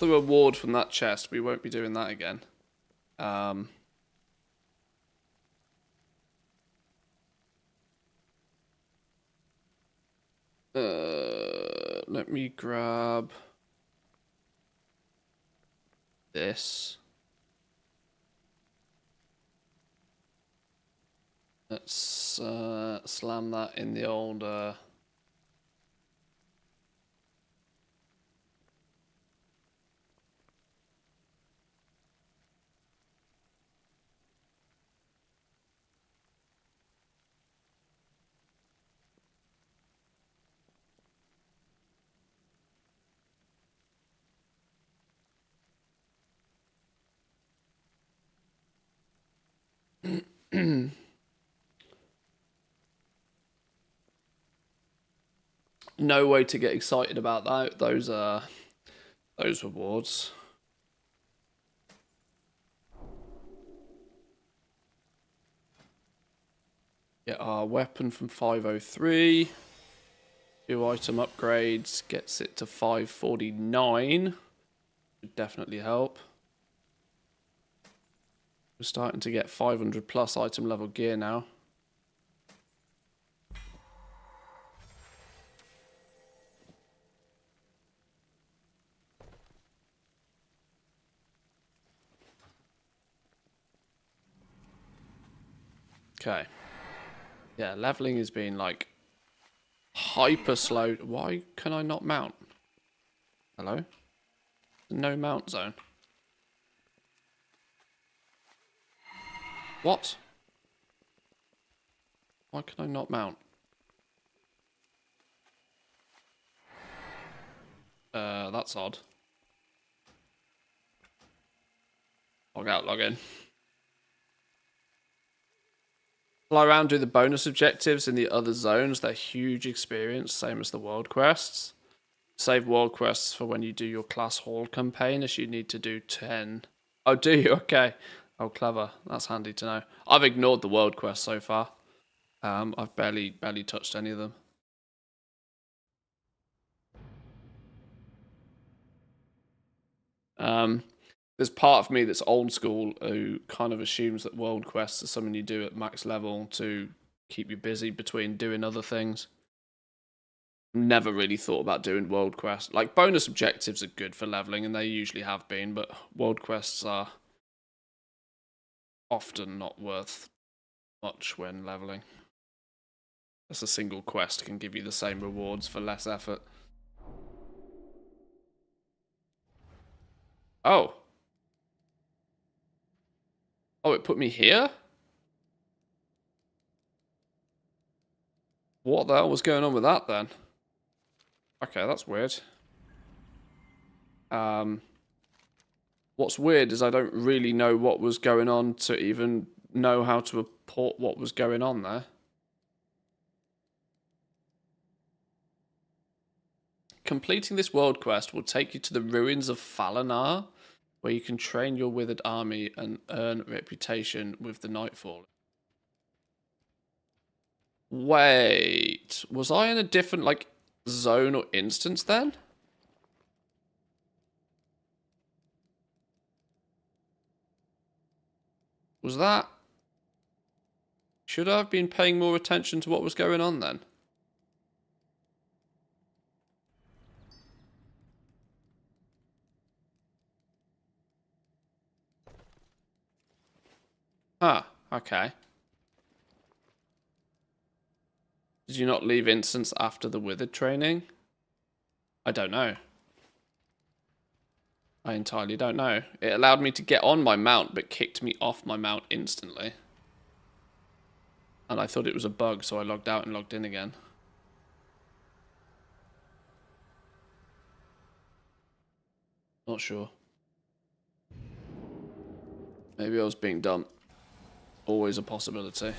reward from that chest, we won't be doing that again. Let me grab this. Let's slam that in the old no way to get excited about that. Those rewards. Get our weapon from 503. 2 item upgrades gets it to 549. Would definitely help. We're starting to get 500 plus item level gear now. Okay. Yeah, leveling has been like hyper slow. Why can I not mount? Hello? No mount zone. What? Why can I not mount? That's odd. Log out, log in. Fly around, do the bonus objectives in the other zones. They're huge experience, same as the world quests. Save world quests for when you do your class hall campaign, as you need to do 10. Oh, do you? Okay. Oh, clever. That's handy to know. I've ignored the world quests so far. I've barely touched any of them. There's part of me that's old school who kind of assumes that world quests are something you do at max level to keep you busy between doing other things. Never really thought about doing world quests. Like, bonus objectives are good for leveling, and they usually have been, but world quests are often not worth much when leveling. Just a single quest can give you the same rewards for less effort. Oh. Oh, it put me here? What the hell was going on with that then? Okay, that's weird. What's weird is I don't really know what was going on to even know how to report what was going on there. Completing this world quest will take you to the ruins of Falanar, where you can train your withered army and earn reputation with the Nightfall. Wait, was I in a different, like, zone or instance then? Was that... Should I have been paying more attention to what was going on then? Ah, okay. Did you not leave instance after the withered training? I don't know. I entirely don't know. It allowed me to get on my mount, but kicked me off my mount instantly. And I thought it was a bug, so I logged out and logged in again. Not sure. Maybe I was being dumb. Always a possibility.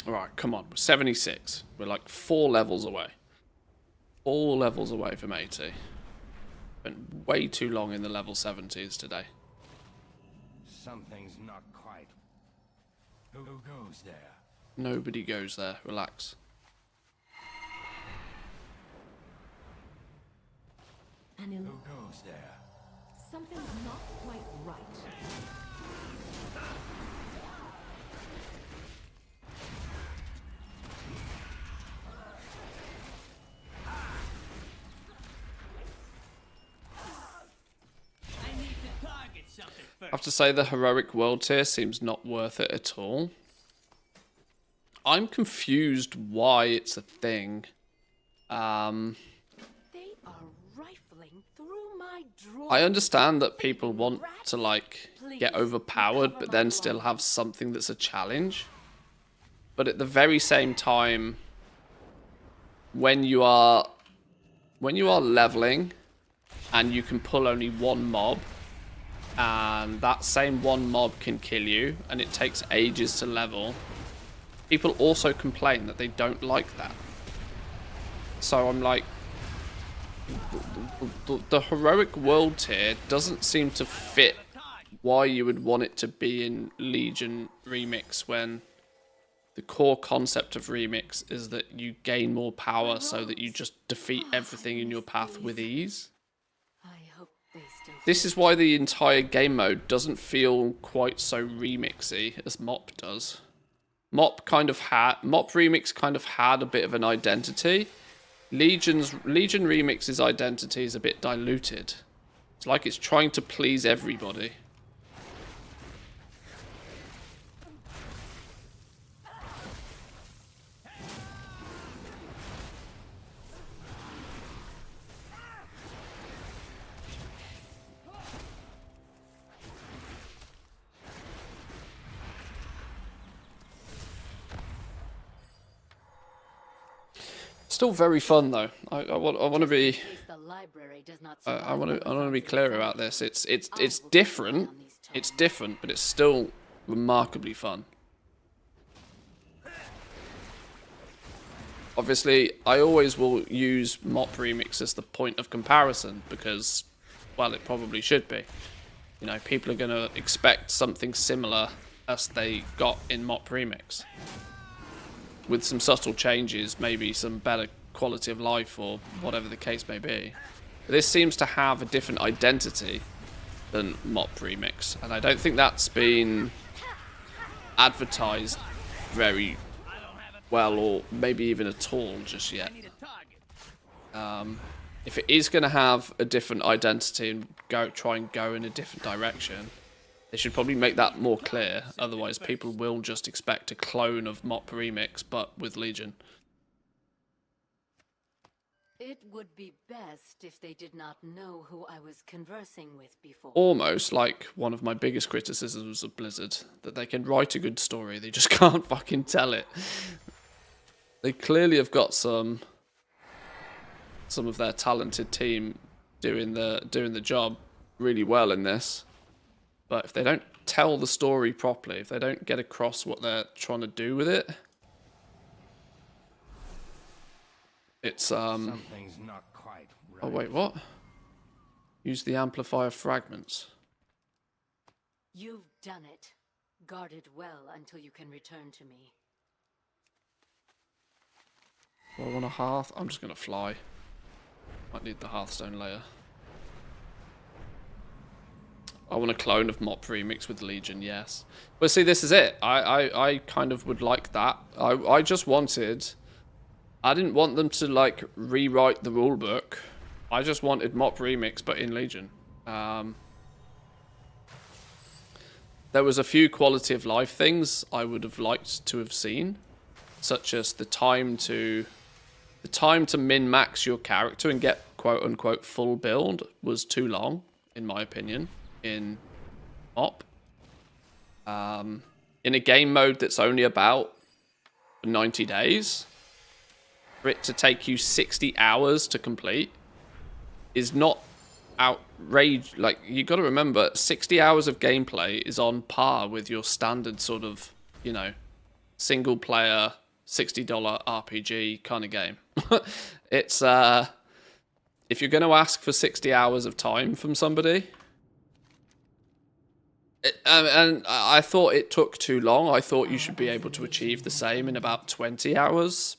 Alright, come on. We're 76. We're like 4 levels away. 4 levels away from 80. Spent way too long in the level 70s today. Something's not quite. Who goes there? Nobody goes there. Relax. And in Who goes there? something's not quite right. I need to target something I first. have to say the heroic world tier seems not worth it at all. I'm confused why it's a thing. They are rifling through my drawer. I understand that people want to, like, get overpowered, but then still have something that's a challenge. But at the very same time, when you are leveling and you can pull only one mob, and that same one mob can kill you, and it takes ages to level, people also complain that they don't like that. So I'm like, the heroic world tier doesn't seem to fit why you would want it to be in Legion Remix, when the core concept of Remix is that you gain more power so that you just defeat everything in your path with ease. I hope this is why the entire game mode doesn't feel quite so remixy as Mop does. Mop Remix kind of had a bit of an identity. Legion Remix's identity is a bit diluted. It's like it's trying to please everybody. Still very fun though. I want to be. I want to be clear about this. It's different. It's different, but it's still remarkably fun. Obviously, I always will use Mop Remix as the point of comparison because, well, it probably should be. You know, people are going to expect something similar as they got in Mop Remix. With some subtle changes, maybe some better quality of life or whatever the case may be. But this seems to have a different identity than Mop Remix, and I don't think that's been advertised very well, or maybe even at all just yet. If it is going to have a different identity and try and go in a different direction, they should probably make that more clear, otherwise people will just expect a clone of Mop Remix, but with Legion. It would be best if they did not know who I was conversing with before. Almost like one of my biggest criticisms of Blizzard, that they can write a good story, they just can't fucking tell it. They clearly have got some of their talented team doing the job really well in this. But if they don't tell the story properly, if they don't get across what they're trying to do with it, it's Something's not quite right. Oh wait, what? Use the amplifier fragments. You've done it. Guard it well until you can return to me. Do I want a hearth? I'm just gonna fly. Might need the Hearthstone layer. I want a clone of Mop Remix with Legion, yes. But see, this is it. I kind of would like that. I just wanted... I didn't want them to, like, rewrite the rulebook. I just wanted Mop Remix, but in Legion. There was a few quality of life things I would have liked to have seen, such as the time to min-max your character and get quote-unquote full build was too long, in my opinion, in Mop. In a game mode that's only about 90 days, for it to take you 60 hours to complete is not outrage. Like, you got to remember, 60 hours of gameplay is on par with your standard sort of, you know, single player $60 RPG kind of game. It's if you're going to ask for 60 hours of time from somebody, and I thought it took too long. I thought you should be able to achieve the same in about 20 hours,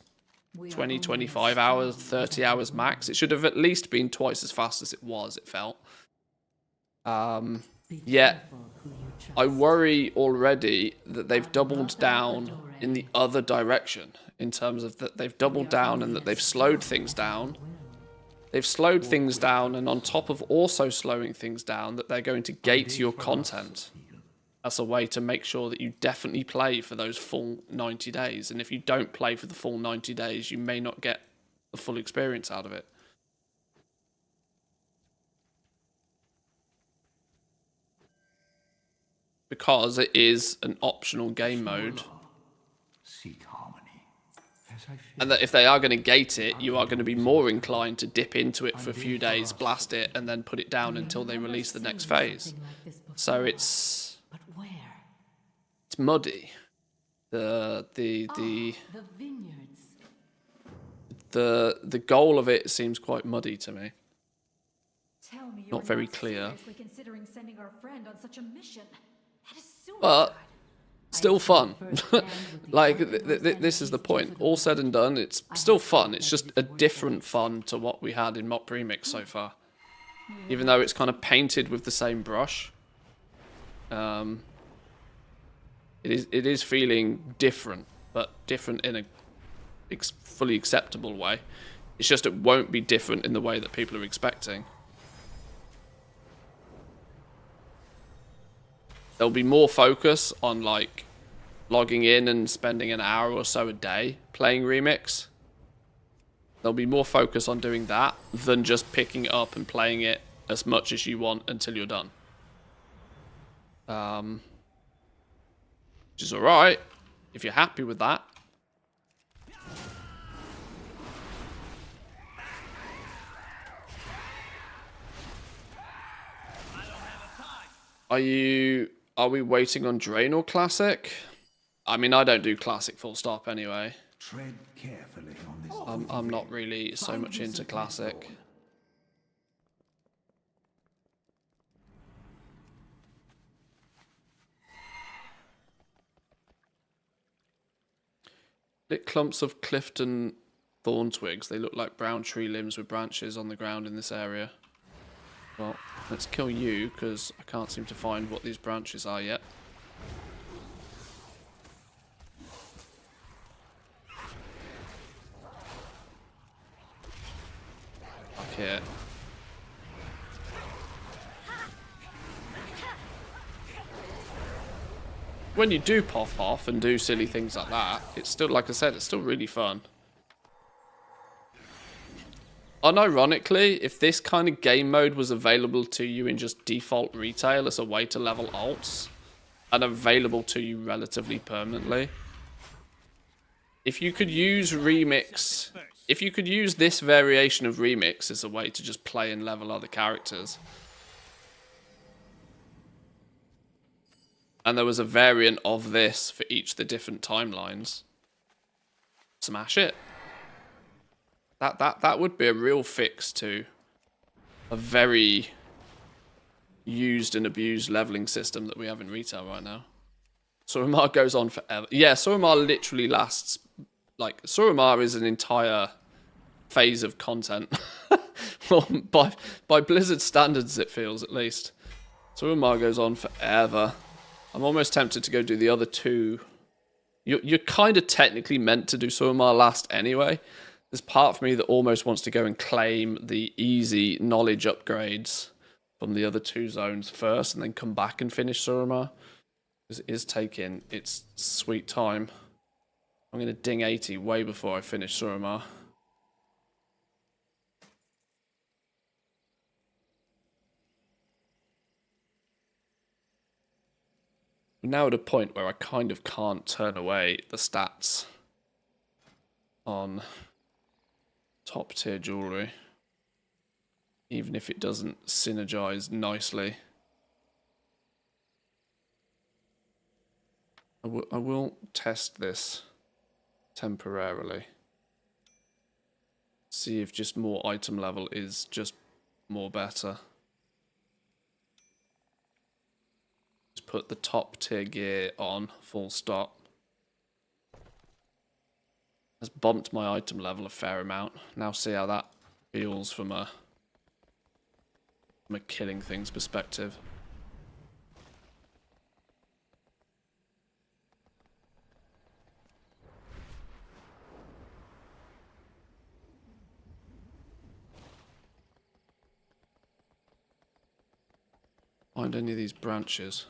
20, 25 hours, 30 hours max. It should have at least been twice as fast as it was, it felt. Yet, I worry already that they've doubled down in the other direction, in terms of that they've doubled down and that they've slowed things down. They've slowed things down, and on top of also slowing things down, that they're going to gate your content as a way to make sure that you definitely play for those full 90 days. And if you don't play for the full 90 days, you may not get the full experience out of it. Because it is an optional game mode. Seek harmony. And that if they are going to gate it, you are going to be more inclined to dip into it for a few days, blast it, and then put it down until they release the next phase. So it's muddy. The goal of it seems quite muddy to me. Not very clear. Considering sending our friend on such a mission. That is suicide. But still fun. Like, this is the point. All said and done, it's still fun. It's just a different fun to what we had in Mop Remix so far. even though it's kind of painted with the same brush. It is feeling different, but different in a fully acceptable way. It's just it won't be different in the way that people are expecting. There'll be more focus on like logging in and spending an hour or so a day playing Remix. There'll be more focus on doing that than just picking it up and playing it as much as you want until you're done. Which is alright if you're happy with that. Are we waiting on Drain or Classic? I mean, I don't do Classic full stop anyway. Tread carefully on this. I'm not really so much into Classic. Lit clumps of Clifton thorn twigs. They look like brown tree limbs with branches on the ground in this area. Well, let's kill you, because I can't seem to find what these branches are yet. Okay. When you do pop off and do silly things like that, it's still, like I said, it's still really fun. Unironically, if this kind of game mode was available to you in just default retail as a way to level alts, and available to you relatively permanently, if you could use Remix, if you could use this variation of Remix as a way to just play and level other characters, and there was a variant of this for each of the different timelines, smash it. That would be a real fix to a very used and abused leveling system that we have in retail right now. Suramar goes on forever. Yeah, Suramar literally lasts, like, Suramar is an entire phase of content. Well, by Blizzard standards, it feels, at least. Suramar goes on forever. I'm almost tempted to go do the other two. You're kind of technically meant to do Suramar last anyway. There's part of me that almost wants to go and claim the easy knowledge upgrades from the other two zones first and then come back and finish Suramar. Because it is taking its sweet time. I'm going to ding 80 way before I finish Suramar. We're now at a point where I kind of can't turn away the stats on top tier jewelry, even if it doesn't synergize nicely. I will test this temporarily. See if just more item level is just more better. Just put the top tier gear on, full stop. Has bumped my item level a fair amount. Now see how that feels from a killing things perspective. Find any of these branches.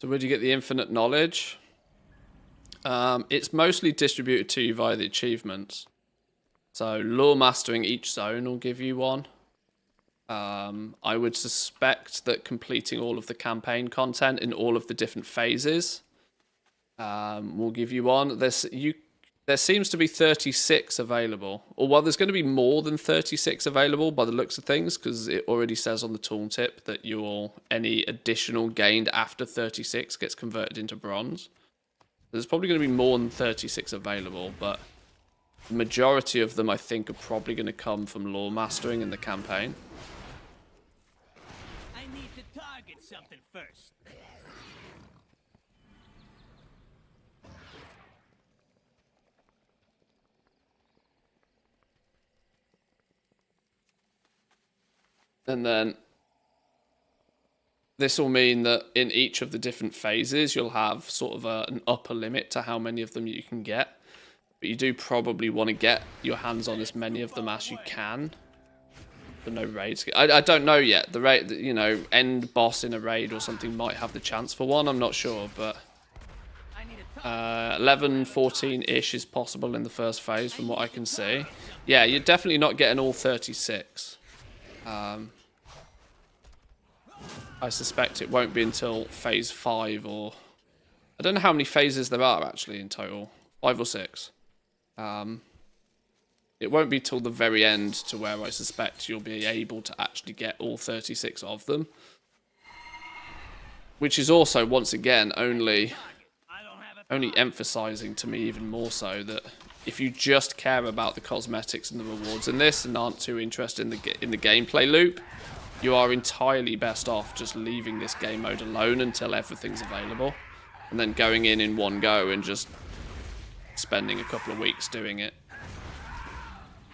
So where do you get the infinite knowledge? It's mostly distributed to you via the achievements. So lore mastering each zone will give you one. I would suspect that completing all of the campaign content in all of the different phases will give you one. There seems to be 36 available. Or well, there's going to be more than 36 available by the looks of things, because it already says on the tooltip that any additional gained after 36 gets converted into bronze. There's probably going to be more than 36 available, but the majority of them I think are probably going to come from lore mastering in the campaign. something first. And then this will mean that in each of the different phases, you'll have sort of an upper limit to how many of them you can get. But you do probably want to get your hands on as many of them as you can. But no raids. I don't know yet. The raid, you know, end boss in a raid or something might have the chance for one. I'm not sure, but 11, 14-ish is possible in the first phase from what I can see. Yeah, you're definitely not getting all 36. I suspect it won't be until phase 5 or... I don't know how many phases there are actually in total. 5 or 6. It won't be till the very end to where I suspect you'll be able to actually get all 36 of them. Which is also, once again, only emphasizing to me even more so that if you just care about the cosmetics and the rewards in this and aren't too interested in the gameplay loop, you are entirely best off just leaving this game mode alone until everything's available. And then going in one go and just spending a couple of weeks doing it.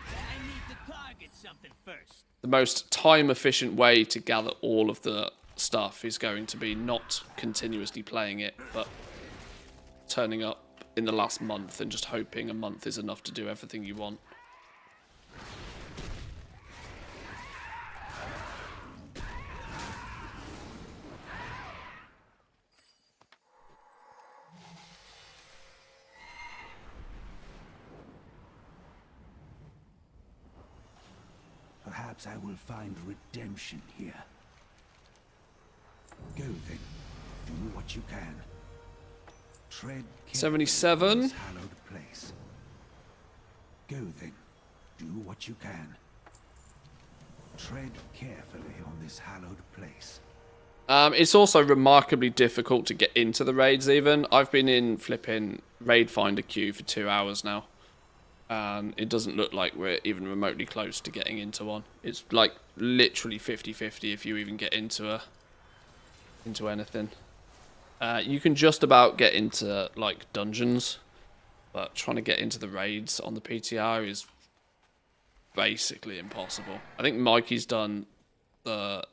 I need to target something first. The most time-efficient way to gather all of the stuff is going to be not continuously playing it, but turning up in the last month and just hoping a month is enough to do everything you want. Perhaps I will find redemption here. Go then. Do what you can. Tread 77. on this hallowed place. Go then. Do what you can. Tread carefully on this hallowed place. It's also remarkably difficult to get into the raids even. I've been in flipping raid finder queue for 2 hours now. And it doesn't look like we're even remotely close to getting into one. It's like literally 50-50 if you even get into anything. You can just about get into like dungeons, but trying to get into the raids on the PTR is basically impossible. I think Mikey's done the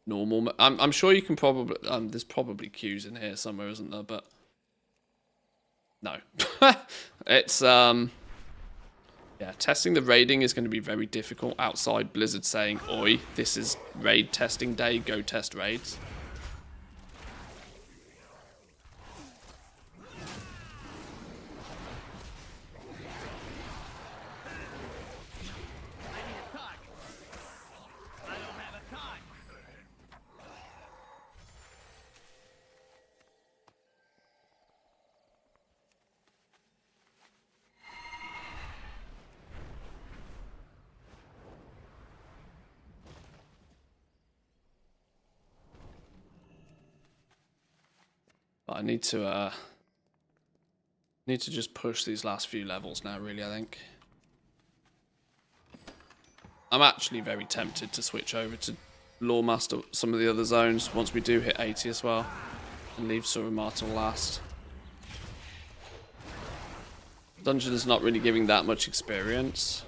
normal. I'm sure you can probably. There's probably queues in here somewhere, isn't there? But no, it's yeah, testing the raiding is going to be very difficult outside Blizzard saying, "Oi, this is raid testing day. Go test raids." But I need to just push these last few levels now, really, I think. I'm actually very tempted to switch over to Lawmaster some of the other zones once we do hit 80 as well. And leave Suramar till last. Dungeon is not really giving that much experience.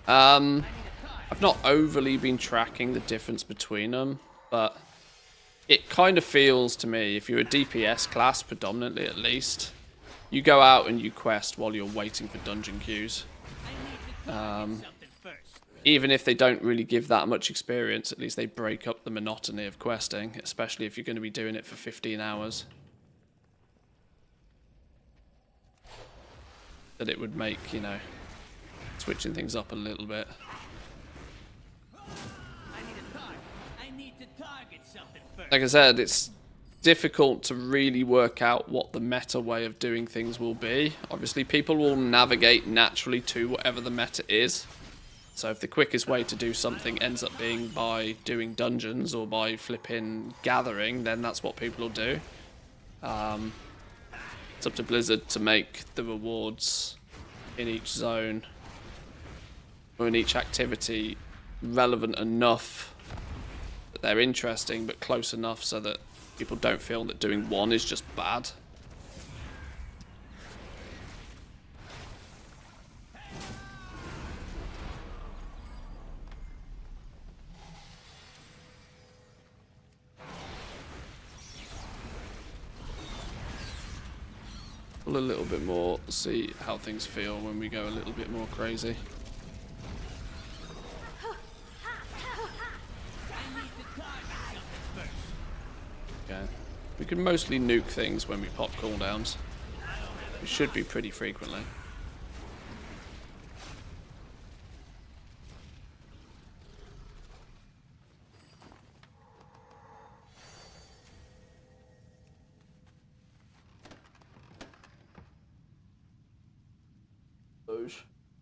I've not overly been tracking the difference between them, but it kind of feels to me, if you're a DPS class, predominantly at least, you go out and you quest while you're waiting for dungeon queues. Even if they don't really give that much experience, at least they break up the monotony of questing, especially if you're going to be doing it for 15 hours. That it would make, you know, switching things up a little bit. Like I said, it's difficult to really work out what the meta way of doing things will be. Obviously, people will navigate naturally to whatever the meta is. So if the quickest way to do something ends up being by doing dungeons or by flipping gathering, then that's what people will do. It's up to Blizzard to make the rewards in each zone or in each activity relevant enough But they're interesting, but close enough so that people don't feel that doing one is just bad. A little bit more, see how things feel when we go a little bit more crazy. Okay, we can mostly nuke things when we pop cooldowns. We should be pretty frequently.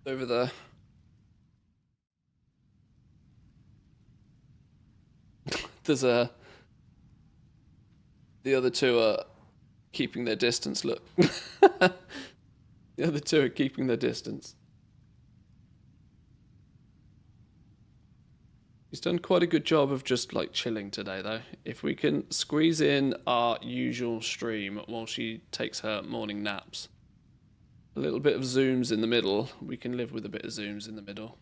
Over there. There's a... The other two are keeping their distance, look. The other two are keeping their distance. He's done quite a good job of just like chilling today though. If we can squeeze in our usual stream while she takes her morning naps. A little bit of zooms in the middle. We can live with a bit of zooms in the middle.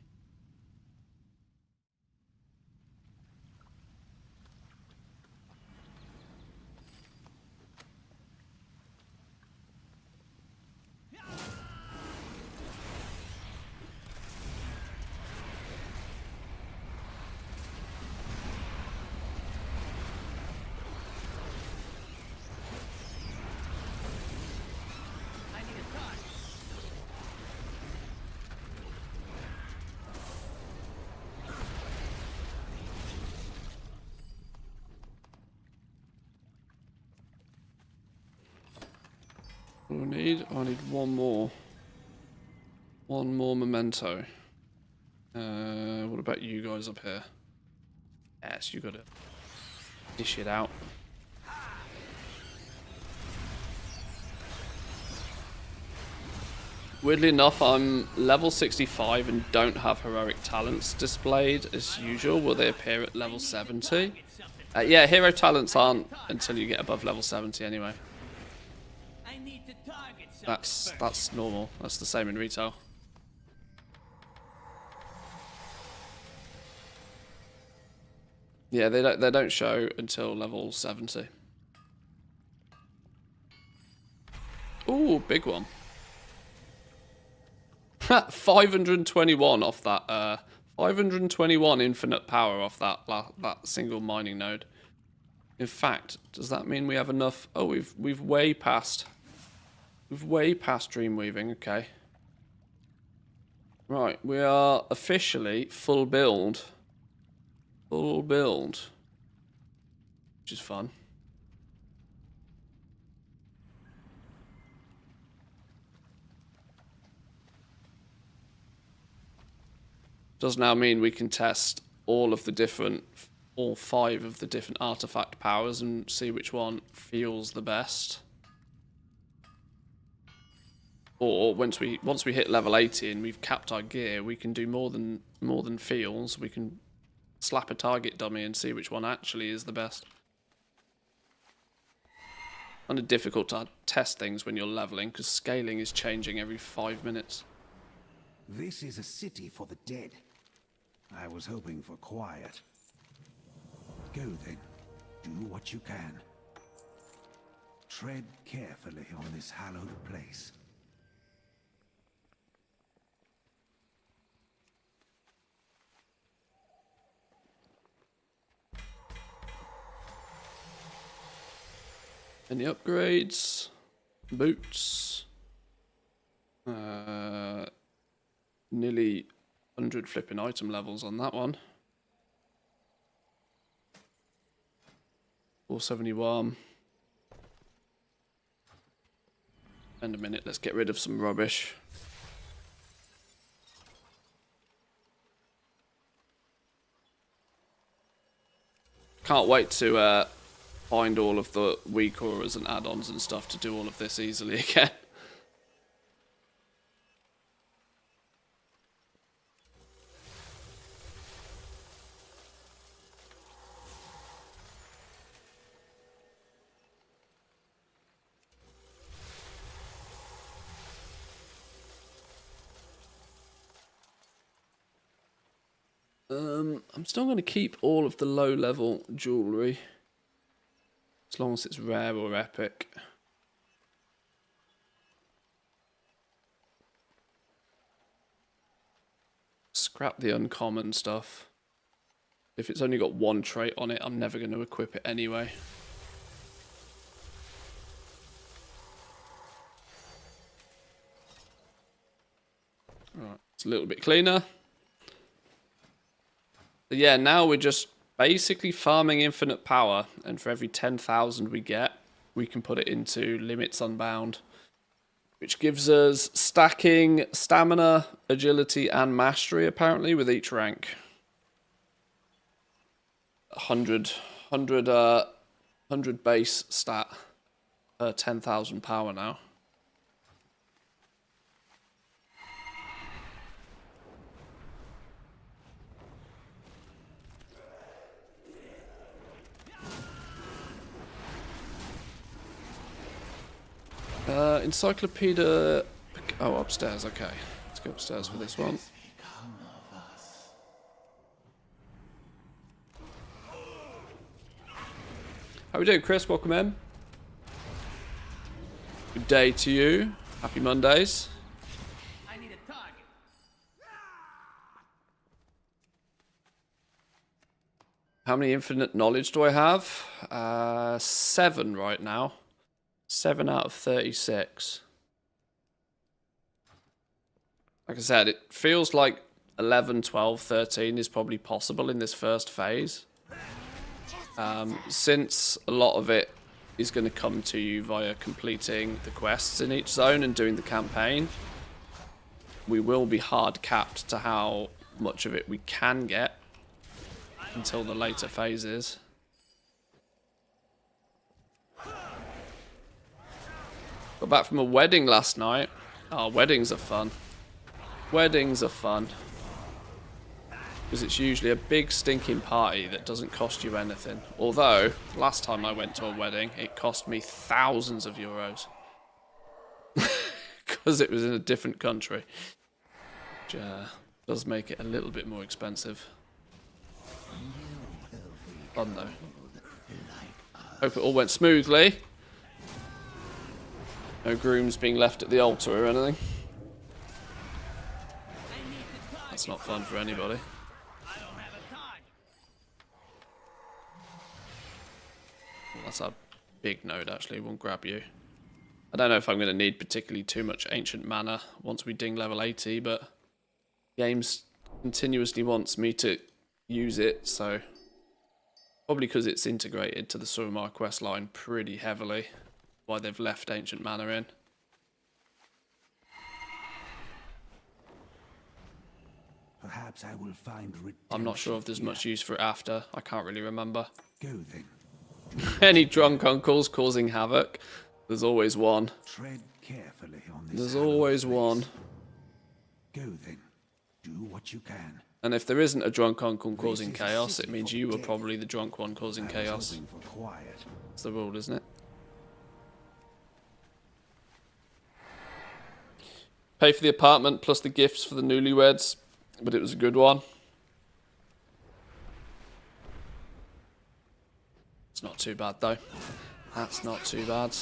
I need one more. One more memento. What about you guys up here? Yes, you gotta dish it out. Weirdly enough, I'm level 65 and don't have heroic talents displayed as usual. Will they appear at level 70? Yeah, hero talents aren't until you get above level 70 anyway. That's normal. That's the same in retail. Yeah, they don't show until level 70. Ooh, big one. 521 off that. 521 infinite power off that single mining node. In fact, does that mean we have enough? Oh, we've way past. We've way past Dreamweaving. Okay. Right, we are officially full build. Full build. Which is fun. Does now mean we can test all 5 of the different artifact powers and see which one feels the best. Or once we hit level 80 and we've capped our gear, we can do more than feels. We can slap a target dummy and see which one actually is the best. Kind of difficult to test things when you're leveling because scaling is changing every 5 minutes. This is a city for the dead. I was hoping for quiet. Go then. Do what you can. Tread carefully on this hallowed place. Any upgrades? Boots. Nearly 100 flipping item levels on that one. 471. And a minute, let's get rid of some rubbish. Can't wait to find all of the weak auras and add-ons and stuff to do all of this easily again. I'm still going to keep all of the low-level jewellery. As long as it's rare or epic. Scrap the uncommon stuff. If it's only got one trait on it, I'm never going to equip it anyway. Alright, it's a little bit cleaner. But yeah, now we're just basically farming infinite power, and for every 10,000 we get, we can put it into Limits Unbound, which gives us stacking stamina, agility, and mastery apparently with each rank. 100 base stat, 10,000 power now. Encyclopedia. Oh, upstairs. Okay, let's go upstairs for this one. How we doing, Chris? Welcome in. Good day to you. Happy Mondays. I need a target. How many infinite knowledge do I have? 7 right now. 7 out of 36. Like I said, it feels like 11, 12, 13 is probably possible in this first phase. Since a lot of it is going to come to you via completing the quests in each zone and doing the campaign, we will be hard capped to how much of it we can get until the later phases. Got back from a wedding last night. Oh, weddings are fun. Weddings are fun. Because it's usually a big stinking party that doesn't cost you anything. Although, last time I went to a wedding, it cost me thousands of euros. Because it was in a different country. Which does make it a little bit more expensive. Fun though. Hope it all went smoothly. No grooms being left at the altar or anything. That's not fun for anybody. Well, that's a big node actually, won't grab you. I don't know if I'm going to need particularly too much ancient mana once we ding level 80, but games continuously wants me to use it, so probably because it's integrated to the Suramar quest line pretty heavily. Why they've left ancient mana in. Perhaps I will find redemption. I'm not sure if there's much use for it after. I can't really remember. Go then. Any drunk uncles causing havoc? There's always one. Tread carefully on this. There's always one. Go then. Do what you can. And if there isn't a drunk uncle causing chaos, it means you were probably the drunk one causing chaos. That's the rule, isn't it? Pay for the apartment plus the gifts for the newlyweds, but it was a good one. It's not too bad though. That's not too bad.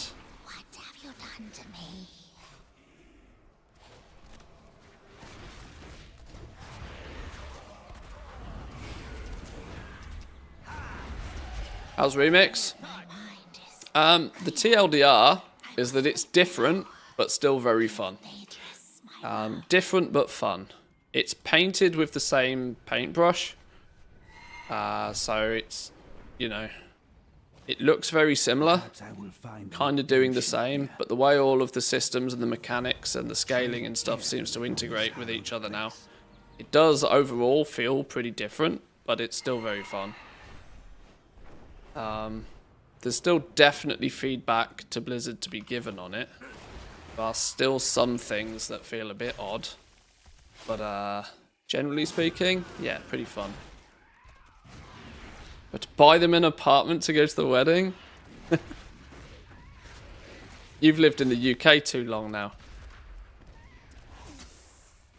What have you done to me? How's Remix? The TLDR is that it's different, but still very fun. Different but fun. It's painted with the same paintbrush. So it's, you know, it looks very similar. Kind of doing the same, but the way all of the systems and the mechanics and the scaling and stuff seems to integrate with each other now. It does overall feel pretty different, but it's still very fun. There's still definitely feedback to Blizzard to be given on it. There are still some things that feel a bit odd. But generally speaking, yeah, pretty fun. But to buy them an apartment to go to the wedding? You've lived in the UK too long now.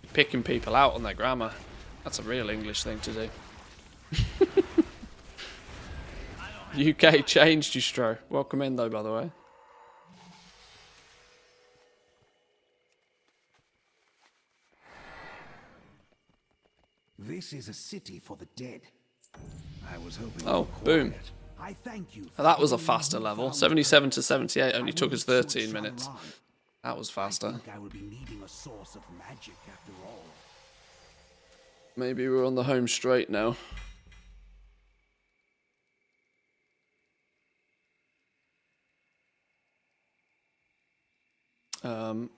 You're picking people out on their grammar. That's a real English thing to do. UK changed, you stro. Welcome in, though, by the way. This is a city for the dead. I was hoping Oh, for boom. quiet. I thank you. That was a faster level. 77 to 78 only took us 13 minutes. That was faster. I think I will be needing a source of magic after all. Maybe we're on the home straight now.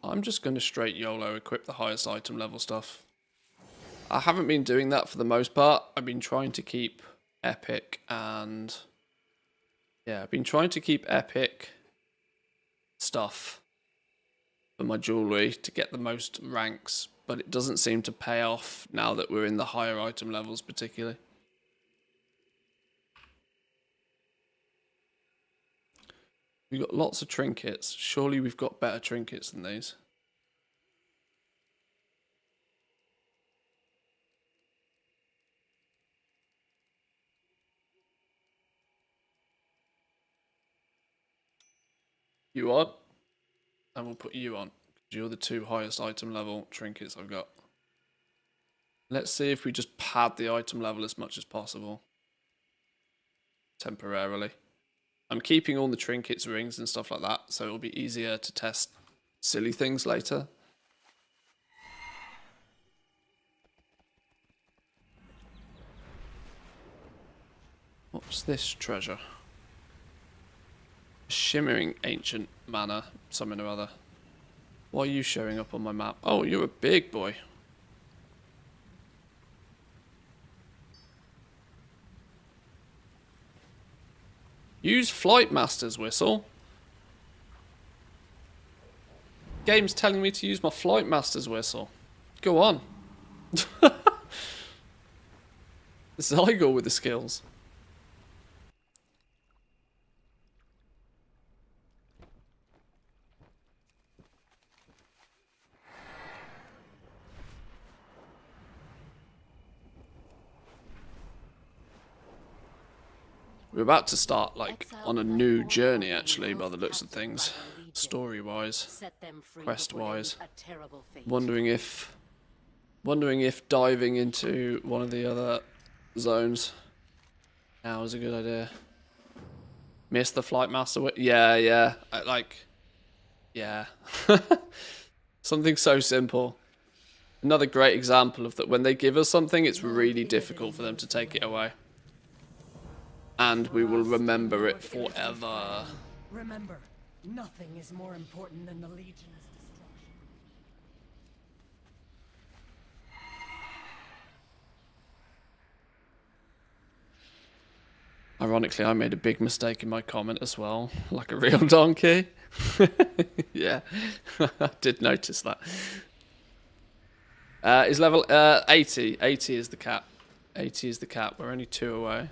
I'm just going to straight YOLO equip the highest item level stuff. I haven't been doing that for the most part. I've been trying to keep epic and... yeah, I've been trying to keep epic stuff for my jewellery to get the most ranks, but it doesn't seem to pay off now that we're in the higher item levels particularly. We've got lots of trinkets. Surely we've got better trinkets than these. You on? And we'll put you on. You're the 2 highest item level trinkets I've got. Let's see if we just pad the item level as much as possible. Temporarily. I'm keeping all the trinkets, rings and stuff like that, so it'll be easier to test silly things later. What's this treasure? Shimmering ancient manor, something or other. Why are you showing up on my map? Oh, you're a big boy. Use Flight Master's whistle. Game's telling me to use my Flight Master's whistle. Go on. Zygo with the skills. We're about to start, like, on a new journey, actually, by the looks of things. Story-wise, quest-wise. Wondering if diving into one of the other zones now is a good idea. Miss the Flight Master? Yeah. Yeah. Something so simple. Another great example of that when they give us something, it's really difficult for them to take it away. And we will remember it forever. Remember, nothing is more important than the Legion's destruction. Ironically, I made a big mistake in my comment as well, like a real donkey. Yeah, I did notice that. Is level 80. 80 is the cap. 80 is the cap. We're only 2 away.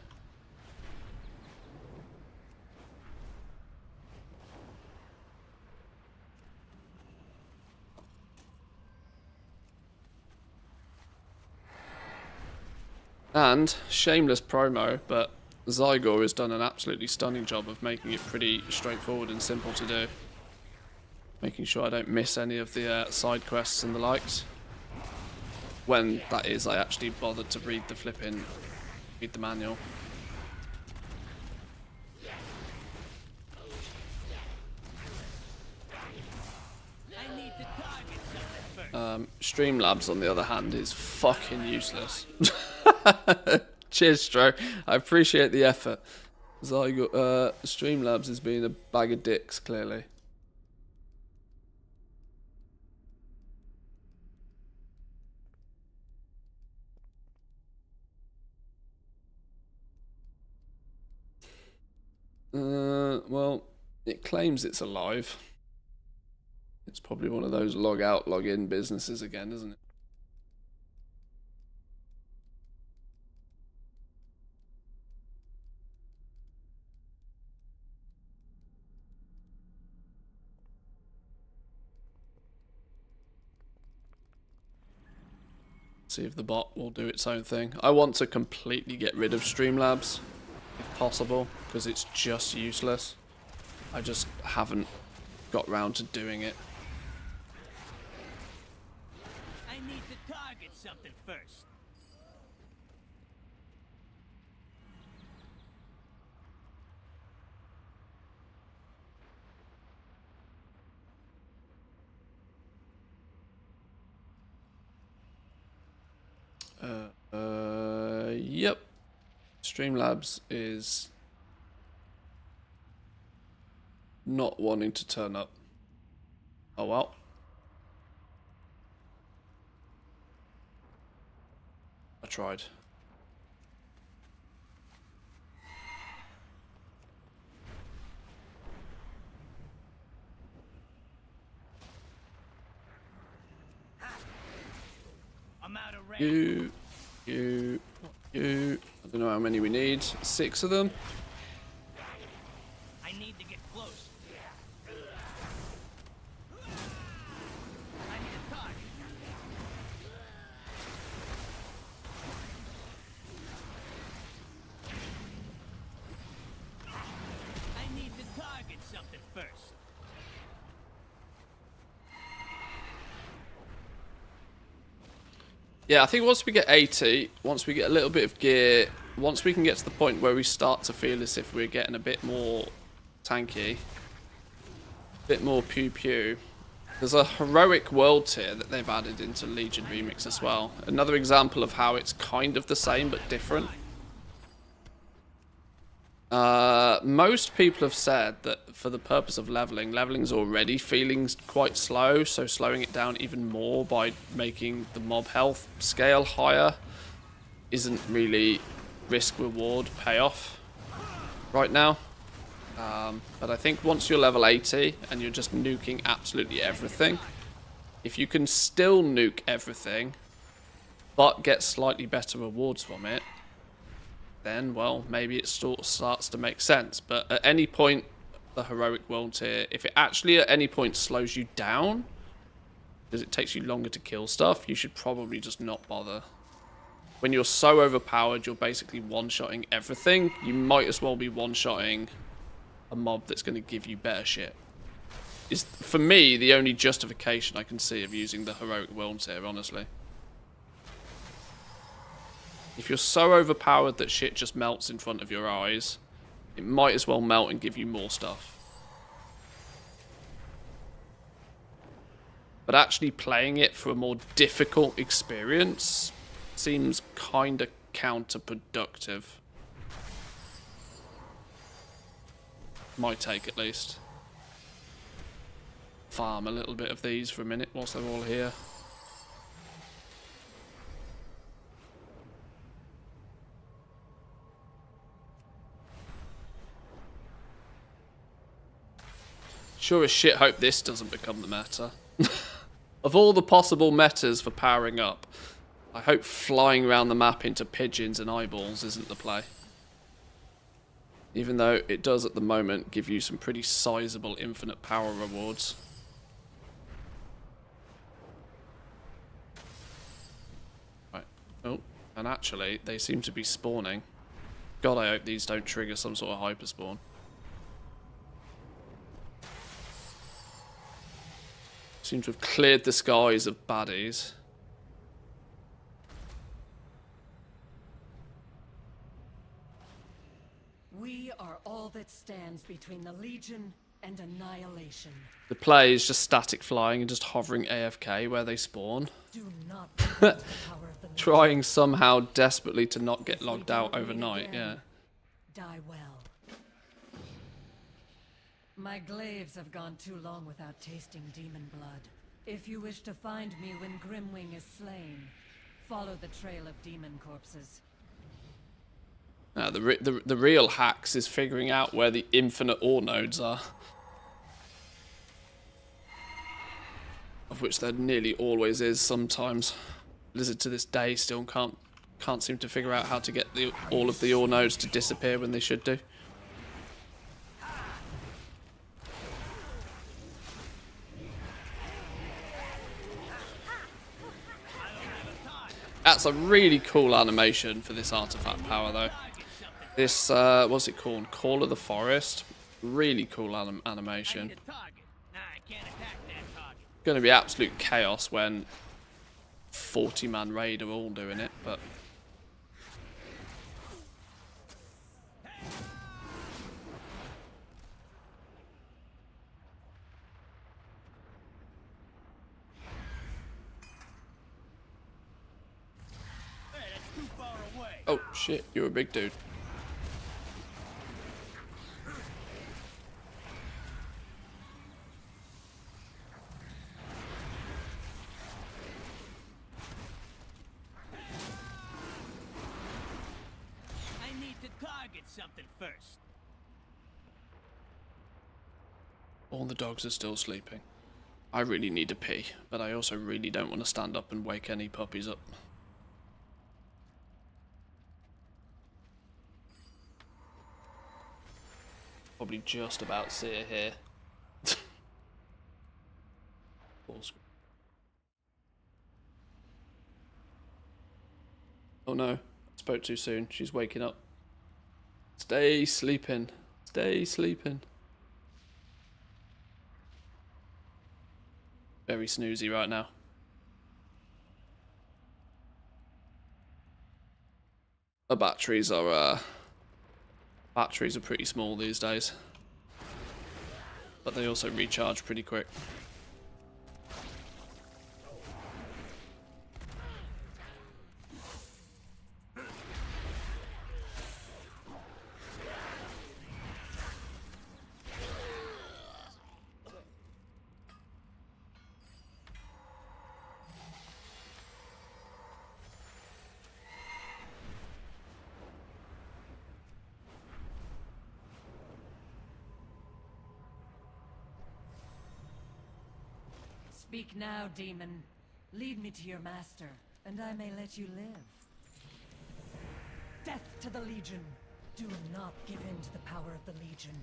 And, shameless promo, but Zygor has done an absolutely stunning job of making it pretty straightforward and simple to do. Making sure I don't miss any of the side quests and the likes. When, that is, I actually bothered to read the manual. Streamlabs, on the other hand, is fucking useless. Cheers, Stro. I appreciate the effort. Streamlabs has been a bag of dicks, clearly. Well, it claims it's alive. It's probably one of those log out, log in businesses again, isn't it? See if the bot will do its own thing. I want to completely get rid of Streamlabs, if possible, because it's just useless. I just haven't got round to doing it. I need to target something first. Yep. Streamlabs is not wanting to turn up. Oh well. I tried. I'm out of range. You. I don't know how many we need. 6 of them. I need to get close. I need a target. I need to target something first. Yeah, I think once we get 80, once we get a little bit of gear, once we can get to the point where we start to feel as if we're getting a bit more tanky, a bit more pew-pew, there's a heroic world tier that they've added into Legion Remix as well. Another example of how it's kind of the same but different. Most people have said that for the purpose of leveling's already feeling quite slow, so slowing it down even more by making the mob health scale higher isn't really risk-reward payoff right now. But I think once you're level 80 and you're just nuking absolutely everything, if you can still nuke everything but get slightly better rewards from it, then, well, maybe it sort of starts to make sense. But at any point, the heroic world tier, if it actually at any point slows you down, because it takes you longer to kill stuff, you should probably just not bother. When you're so overpowered, you're basically one-shotting everything, you might as well be one-shotting a mob that's going to give you better shit. Is, for me, the only justification I can see of using the heroic world tier, honestly. If you're so overpowered that shit just melts in front of your eyes, it might as well melt and give you more stuff. But actually playing it for a more difficult experience seems kind of counterproductive. My take, at least. Farm a little bit of these for a minute whilst they're all here. Sure as shit hope this doesn't become the meta. Of all the possible metas for powering up, I hope flying around the map into pigeons and eyeballs isn't the play. Even though it does at the moment give you some pretty sizable infinite power rewards. Right. Oh, and actually, they seem to be spawning. God, I hope these don't trigger some sort of hyper spawn. Seem to have cleared the skies of baddies. We are all that stands between the Legion and annihilation. The play is just static flying and just hovering AFK where they spawn. Do not use the power of the Legion. Trying somehow desperately to not get logged out overnight, yeah. Die well. My glaives have gone too long without tasting demon blood. If you wish to find me when Grimwing is slain, follow the trail of demon corpses. Now, the real hacks is figuring out where the infinite ore nodes are. Of which there nearly always is sometimes. Blizzard to this day still can't seem to figure out how to get all of the ore nodes to disappear when they should do. That's a really cool animation for this artifact power, though. This, what's it called? Call of the Forest. Really cool animation. Going to be absolute chaos when 40-man raid are all doing it, but... Oh shit, you're a big dude. I need to target something first. All the dogs are still sleeping. I really need to pee, but I also really don't want to stand up and wake any puppies up. Probably just about see it here. Oh no, spoke too soon. She's waking up. Stay sleeping. Stay sleeping. Very snoozy right now. The batteries are pretty small these days, but they also recharge pretty quick. Speak now, demon. Lead me to your master, and I may let you live. Death to the Legion! Do not give in to the power of the Legion.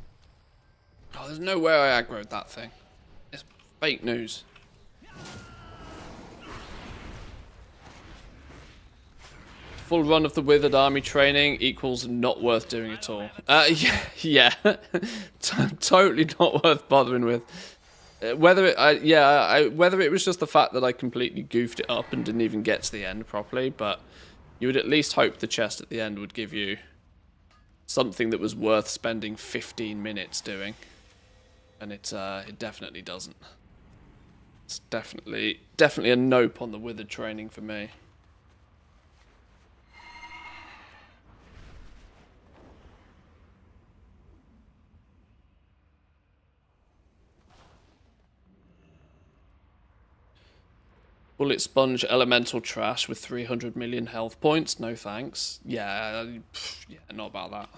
Oh, there's no way I aggroed that thing. It's fake news. Full run of the Withered Army training equals not worth doing at all. Yeah. Totally not worth bothering with. Whether it was just the fact that I completely goofed it up and didn't even get to the end properly, but you would at least hope the chest at the end would give you something that was worth spending 15 minutes doing, and it definitely doesn't. It's definitely a nope on the Withered training for me. Bullet Sponge Elemental Trash with 300 million health points. No thanks. Yeah, not about that.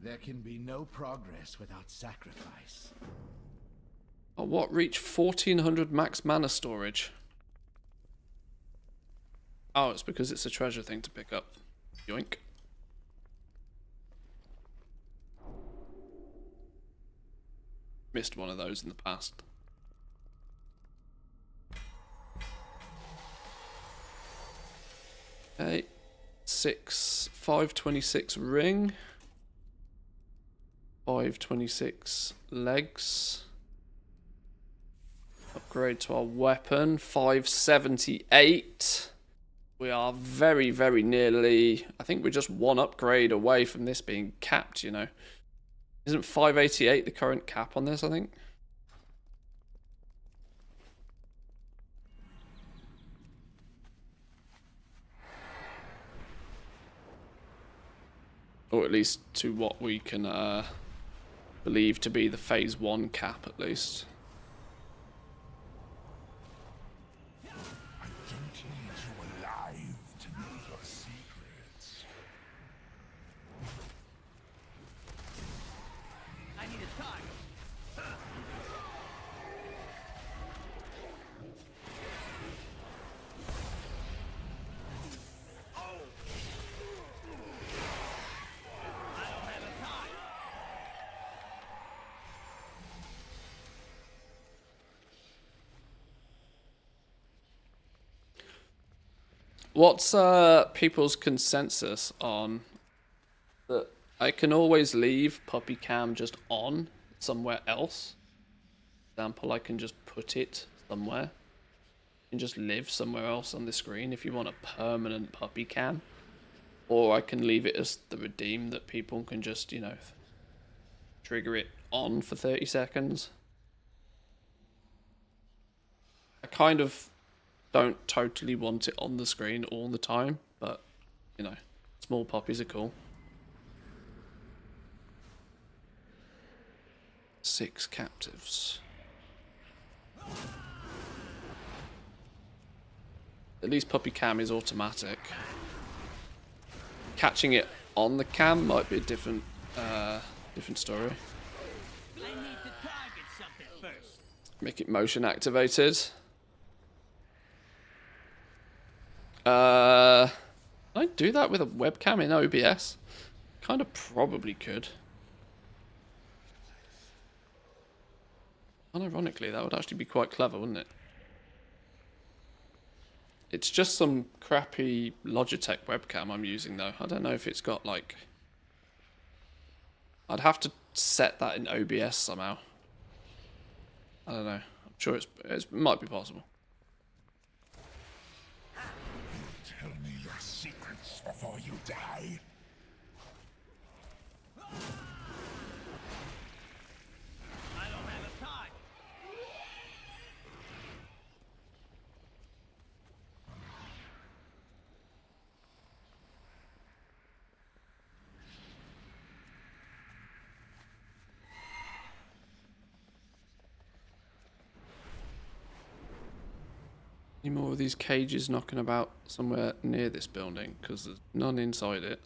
There can be no progress without sacrifice. Oh, what? Reach 1400 max mana storage. Oh, it's because it's a treasure thing to pick up. Yoink. Missed one of those in the past. Okay, 526 ring, 526 legs, upgrade to our weapon, 578. We are very, very nearly, I think we're just one upgrade away from this being capped, you know. Isn't 588 the current cap on this, I think? Or at least to what we can believe to be the phase 1 cap, at least. I don't need you alive to know your secrets. I need a target. What's people's consensus on that? I can always leave puppy cam just on somewhere else. For example, I can just put it somewhere and just live somewhere else on the screen if you want a permanent puppy cam. Or I can leave it as the redeem that people can just, you know, trigger it on for 30 seconds. I kind of don't totally want it on the screen all the time, but, you know, small puppies are cool. 6 captives. At least puppy cam is automatic. Catching it on the cam might be a different story. I need to target something first. Make it motion activated. Can I do that with a webcam in OBS? Kind of probably could. Unironically, that would actually be quite clever, wouldn't it? It's just some crappy Logitech webcam I'm using, though. I don't know if it's got, like... I'd have to set that in OBS somehow. I don't know. I'm sure it might be possible. Tell me your secrets before you die. I don't have a target. Any more of these cages knocking about somewhere near this building? Because there's none inside it.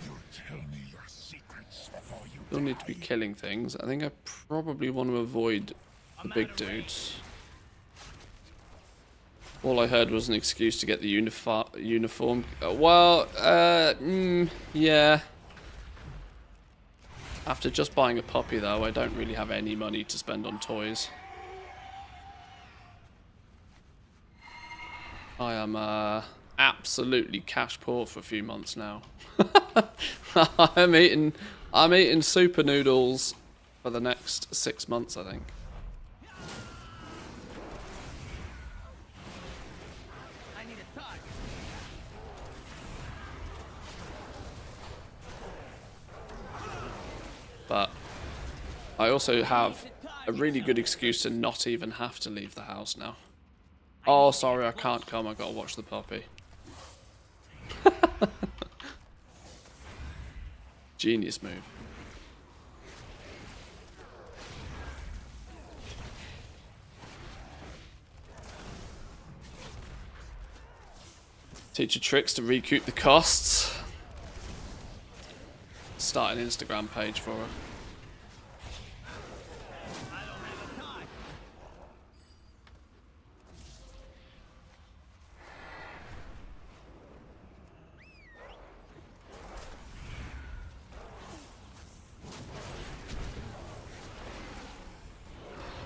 You'll tell me your secrets before you Still need to be killing things. I think I probably want to avoid the big dudes. All I heard was an excuse to get the uniform. Yeah. After just buying a puppy, though, I don't really have any money to spend on toys. I am absolutely cash poor for a few months now. I'm eating super noodles for the next 6 months, I think. I need a target. But I also have a really good excuse to not even have to leave the house now. Oh, sorry, I can't come. I gotta watch the puppy. Genius move. Teach her tricks to recoup the costs. Start an Instagram page for her.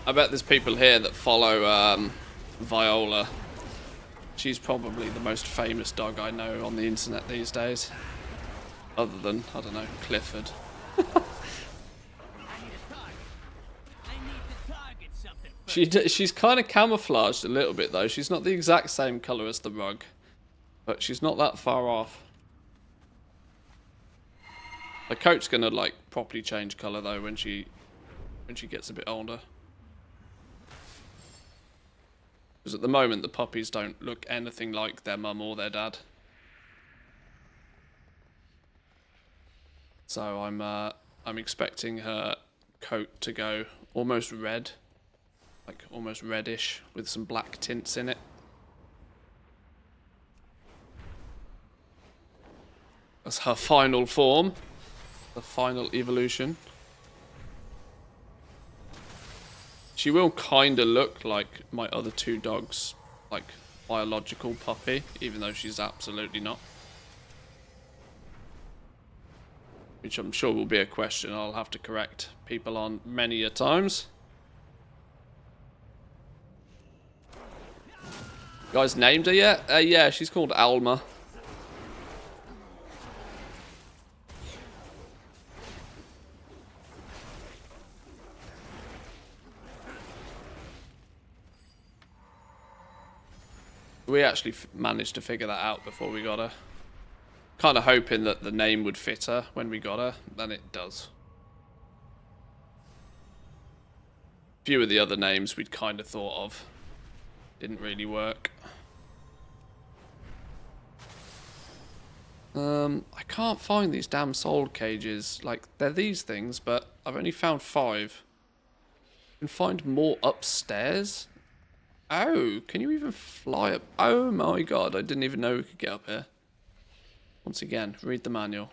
I bet there's people here that follow Viola. She's probably the most famous dog I know on the internet these days. Other than, I don't know, Clifford. I need a target. I need to target something first. She's kind of camouflaged a little bit, though. She's not the exact same colour as the rug. But she's not that far off. The coat's gonna, like, properly change colour, though, when she gets a bit older. Because at the moment, the puppies don't look anything like their mum or their dad. So I'm expecting her coat to go almost red, like almost reddish with some black tints in it. That's her final form, the final evolution. She will kind of look like my other 2 dogs, like biological puppy, even though she's absolutely not. which I'm sure will be a question I'll have to correct people on many a times. You guys named her yet? Yeah, she's called Alma. We actually managed to figure that out before we got her. Kind of hoping that the name would fit her when we got her, then it does. A few of the other names we'd kind of thought of didn't really work. I can't find these damn soul cages. Like, they're these things, but I've only found 5. You can find more upstairs? Oh, can you even fly up? Oh my god, I didn't even know we could get up here. Once again, read the manual.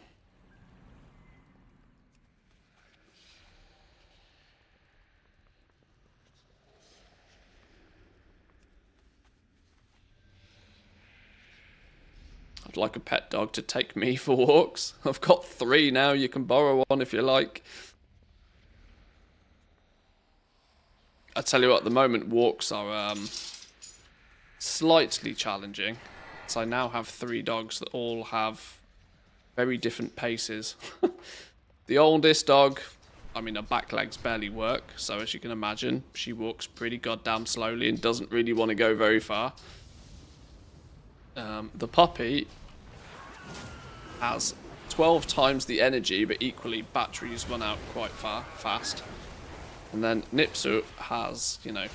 I'd like a pet dog to take me for walks. I've got 3 now, you can borrow one if you like. I tell you what, at the moment walks are slightly challenging. So I now have 3 dogs that all have very different paces. The oldest dog, I mean, her back legs barely work, so as you can imagine, she walks pretty goddamn slowly and doesn't really want to go very far. The puppy has 12 times the energy, but equally batteries run out quite fast. And then Nipsu has, you know,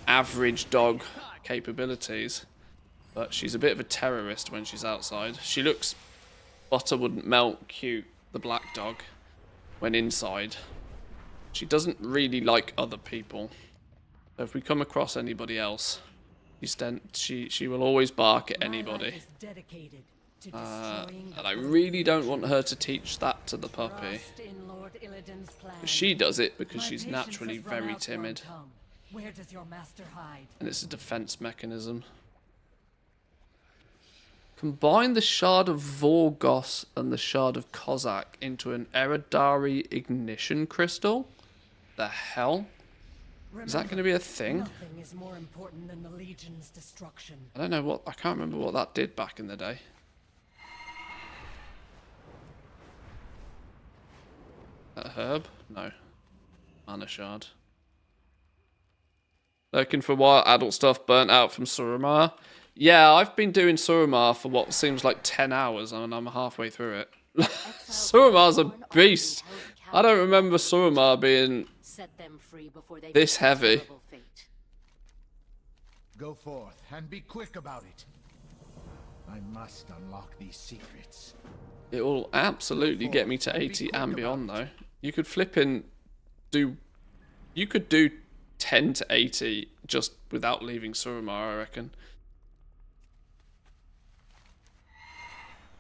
average dog capabilities, but she's a bit of a terrorist when she's outside. She looks butter wouldn't melt cute, the black dog, when inside. She doesn't really like other people. So if we come across anybody else, she will always bark at anybody. And I really don't want her to teach that to the puppy. She does it because she's naturally very timid. Where does your master hide? And it's a defense mechanism. Combine the Shard of Vorgos and the Shard of Kozak into an Eridari ignition crystal? The hell? Is that going to be a thing? Nothing is more important than the Legion's destruction. I don't know what... I can't remember what that did back in the day. That a herb? No. Mana Shard. Looking for wild adult stuff burnt out from Suramar. Yeah, I've been doing Suramar for what seems like 10 hours and I'm halfway through it. Suramar's a beast. I don't remember Suramar being this heavy. Go forth and be quick about it. I must unlock these secrets. It will absolutely get me to 80 and beyond though. You could flip in, you could do 10 to 80 just without leaving Suramar, I reckon.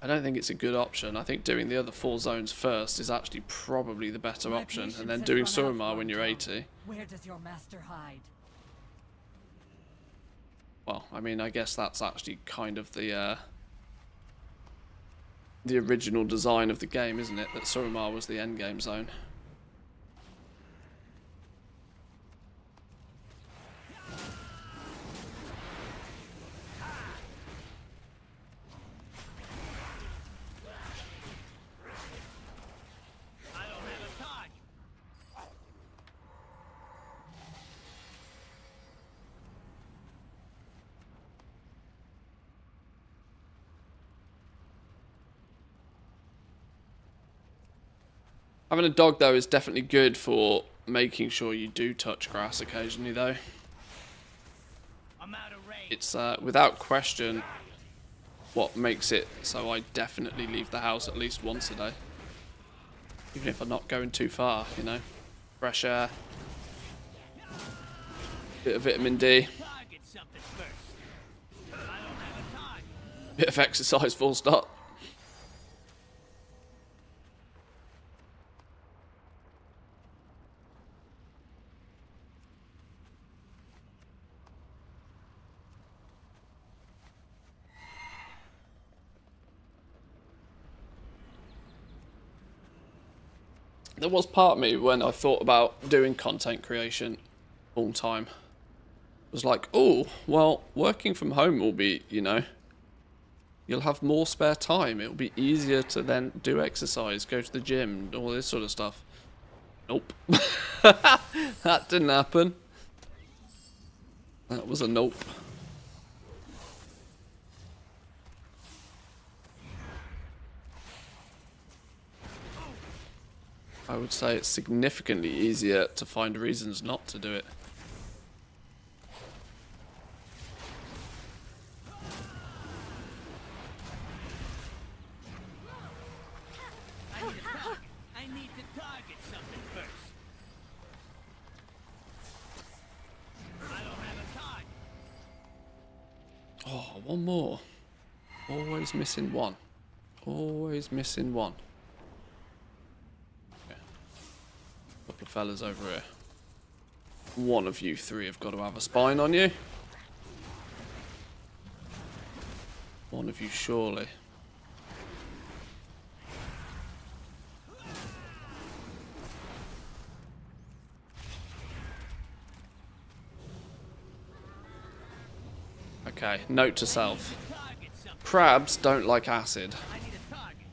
I don't think it's a good option. I think doing the other 4 zones first is actually probably the better option, and then doing Suramar when you're 80. Where does your master hide? Well, I mean, I guess that's actually kind of the original design of the game, isn't it? That Suramar was the endgame zone. Having a dog, though, is definitely good for making sure you do touch grass occasionally, though. It's, without question, what makes it so I definitely leave the house at least once a day. Even if I'm not going too far, you know. Fresh air. Bit of vitamin D. Bit of exercise, full stop. There was part of me when I thought about doing content creation full time. It was like, oh, well, working from home will be, you know, you'll have more spare time. It'll be easier to then do exercise, go to the gym, all this sort of stuff. Nope. That didn't happen. That was a nope. I would say it's significantly easier to find reasons not to do it. I need to target something first. I don't have a time. Oh, one more. Always missing one. Always missing one. Okay. Couple of fellas over here. One of you three have got to have a spine on you. One of you surely. Okay, note to self. Crabs don't like acid. I need a target.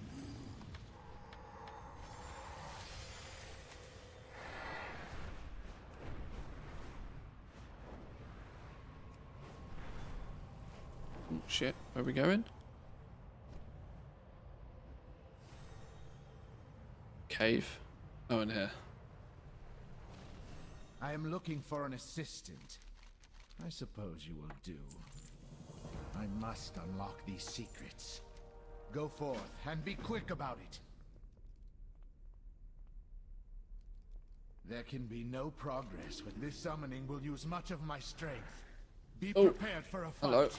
Oh, shit, where are we going? Cave. Oh, in here. I am looking for an assistant. I suppose you will do. I must unlock these secrets. Go forth and be quick about it. There can be no progress with this summoning will use much of my strength. Be prepared for a fight. Hello.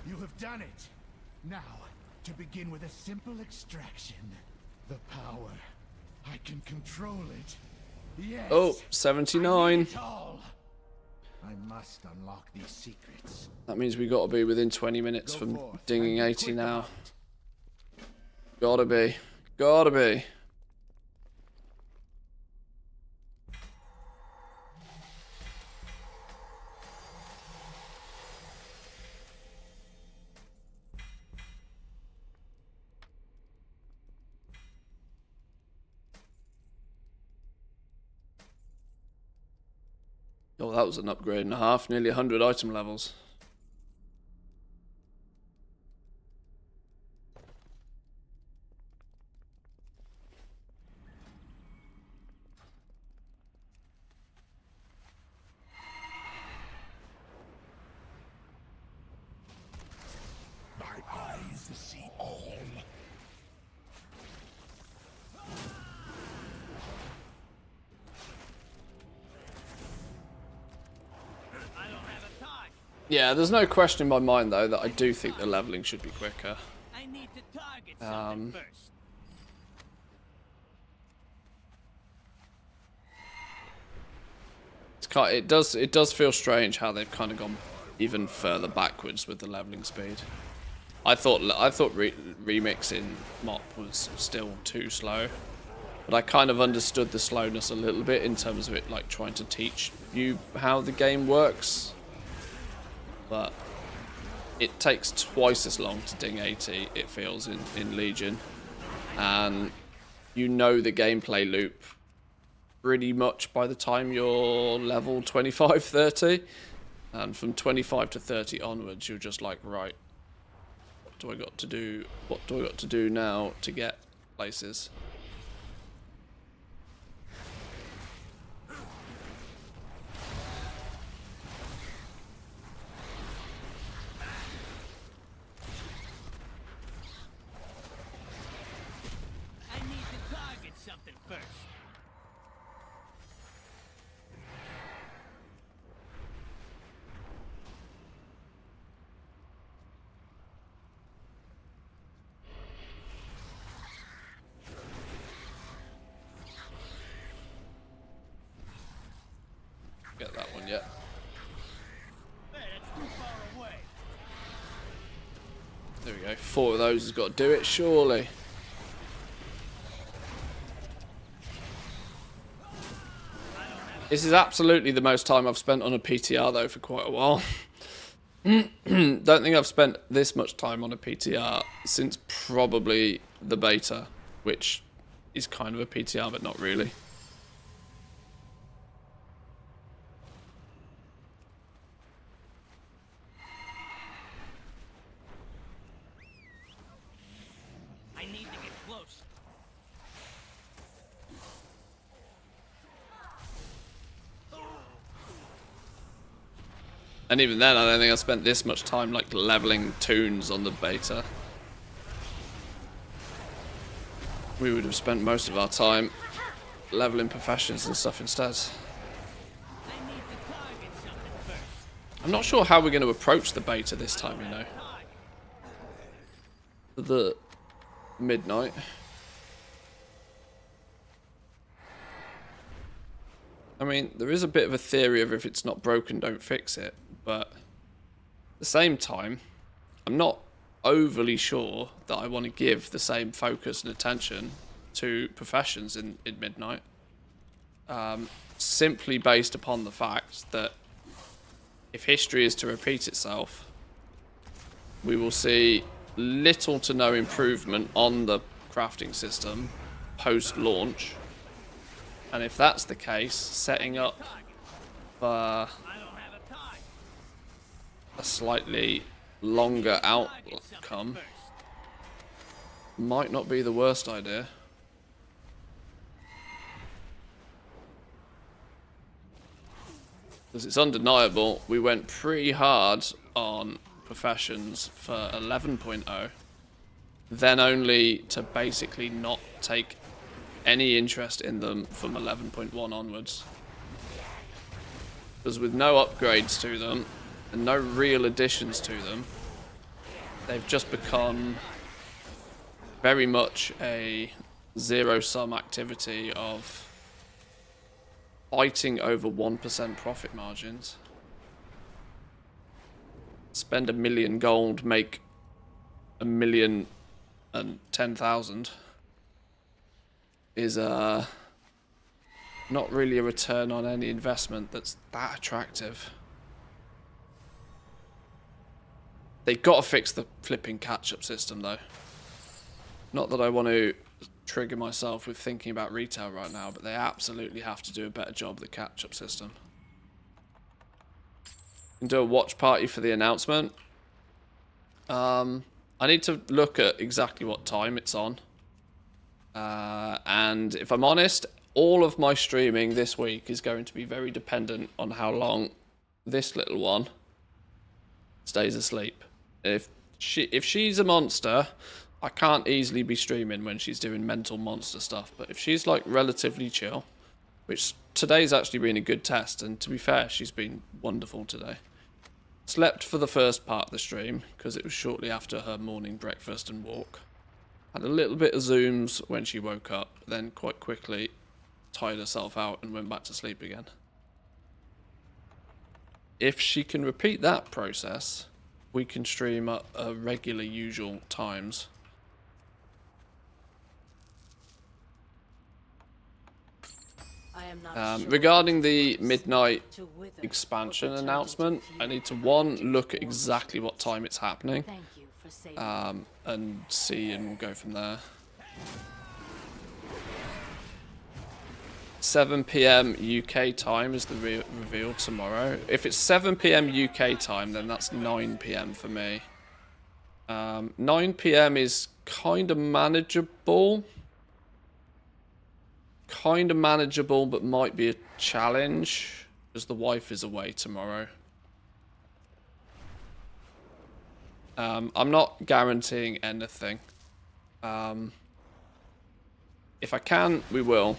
You have done it. Now, to begin with a simple extraction. The power. I can control it. Yes. Oh, 79. I must unlock these secrets. That means we got to be within 20 minutes from dinging 80 now. Gotta be. Gotta be. Oh, that was an upgrade and a half. Nearly 100 item levels. My eyes see all. I don't have a time. Yeah, there's no question in my mind though that I do think the leveling should be quicker. I need to target something first. It's it does feel strange how they've kind of gone even further backwards with the leveling speed. I thought remixing Mop was still too slow, but I kind of understood the slowness a little bit in terms of it like trying to teach you how the game works. But it takes twice as long to ding 80, it feels, in Legion. And you know the gameplay loop pretty much by the time you're level 25, 30. And from 25 to 30 onwards, you're just like, right, what do I got to do? What do I got to do now to get places? I need to target something first. Get yet. Hey, that's too far away. There we go. 4 of those has got to do it, surely. This is absolutely the most time I've spent on a PTR, though, for quite a while. Don't think I've spent this much time on a PTR since probably the beta, which is kind of a PTR, but not really. I need to get close. And even then, I don't think I spent this much time like leveling tunes on the beta. We would have spent most of our time leveling professions and stuff instead. I need to target something first. I'm not sure how we're going to approach the beta this time, you know. The midnight. I mean, there is a bit of a theory of if it's not broken, don't fix it. But at the same time, I'm not overly sure that I want to give the same focus and attention to professions in Midnight. Simply based upon the fact that if history is to repeat itself, we will see little to no improvement on the crafting system post-launch. And if that's the case, setting up a slightly longer outcome might not be the worst idea. Because it's undeniable, we went pretty hard on professions for 11.0, then only to basically not take any interest in them from 11.1 onwards. Because with no upgrades to them, and no real additions to them, they've just become very much a zero-sum activity of fighting over 1% profit margins. Spend 1 million gold, make 1,010,000 is not really a return on any investment that's that attractive. They've got to fix the flipping catch-up system, though. Not that I want to trigger myself with thinking about retail right now, but they absolutely have to do a better job of the catch-up system. And do a watch party for the announcement. I need to look at exactly what time it's on. And if I'm honest, all of my streaming this week is going to be very dependent on how long this little one stays asleep. If she's a monster, I can't easily be streaming when she's doing mental monster stuff. But if she's like relatively chill, which today's actually been a good test, and to be fair, she's been wonderful today. Slept for the first part of the stream because it was shortly after her morning breakfast and walk. Had a little bit of zooms when she woke up, then quite quickly tired herself out and went back to sleep again. If she can repeat that process, we can stream at regular usual times. I am not sure Regarding the midnight expansion announcement, I need to look at exactly what time it's happening, Thank you for saving and see, and we'll go from there. 7 PM UK time is the reveal tomorrow. If it's 7 PM UK time, then that's 9 PM for me. 9 PM is kind of manageable. But might be a challenge, because the wife is away tomorrow. I'm not guaranteeing anything. If I can, we will.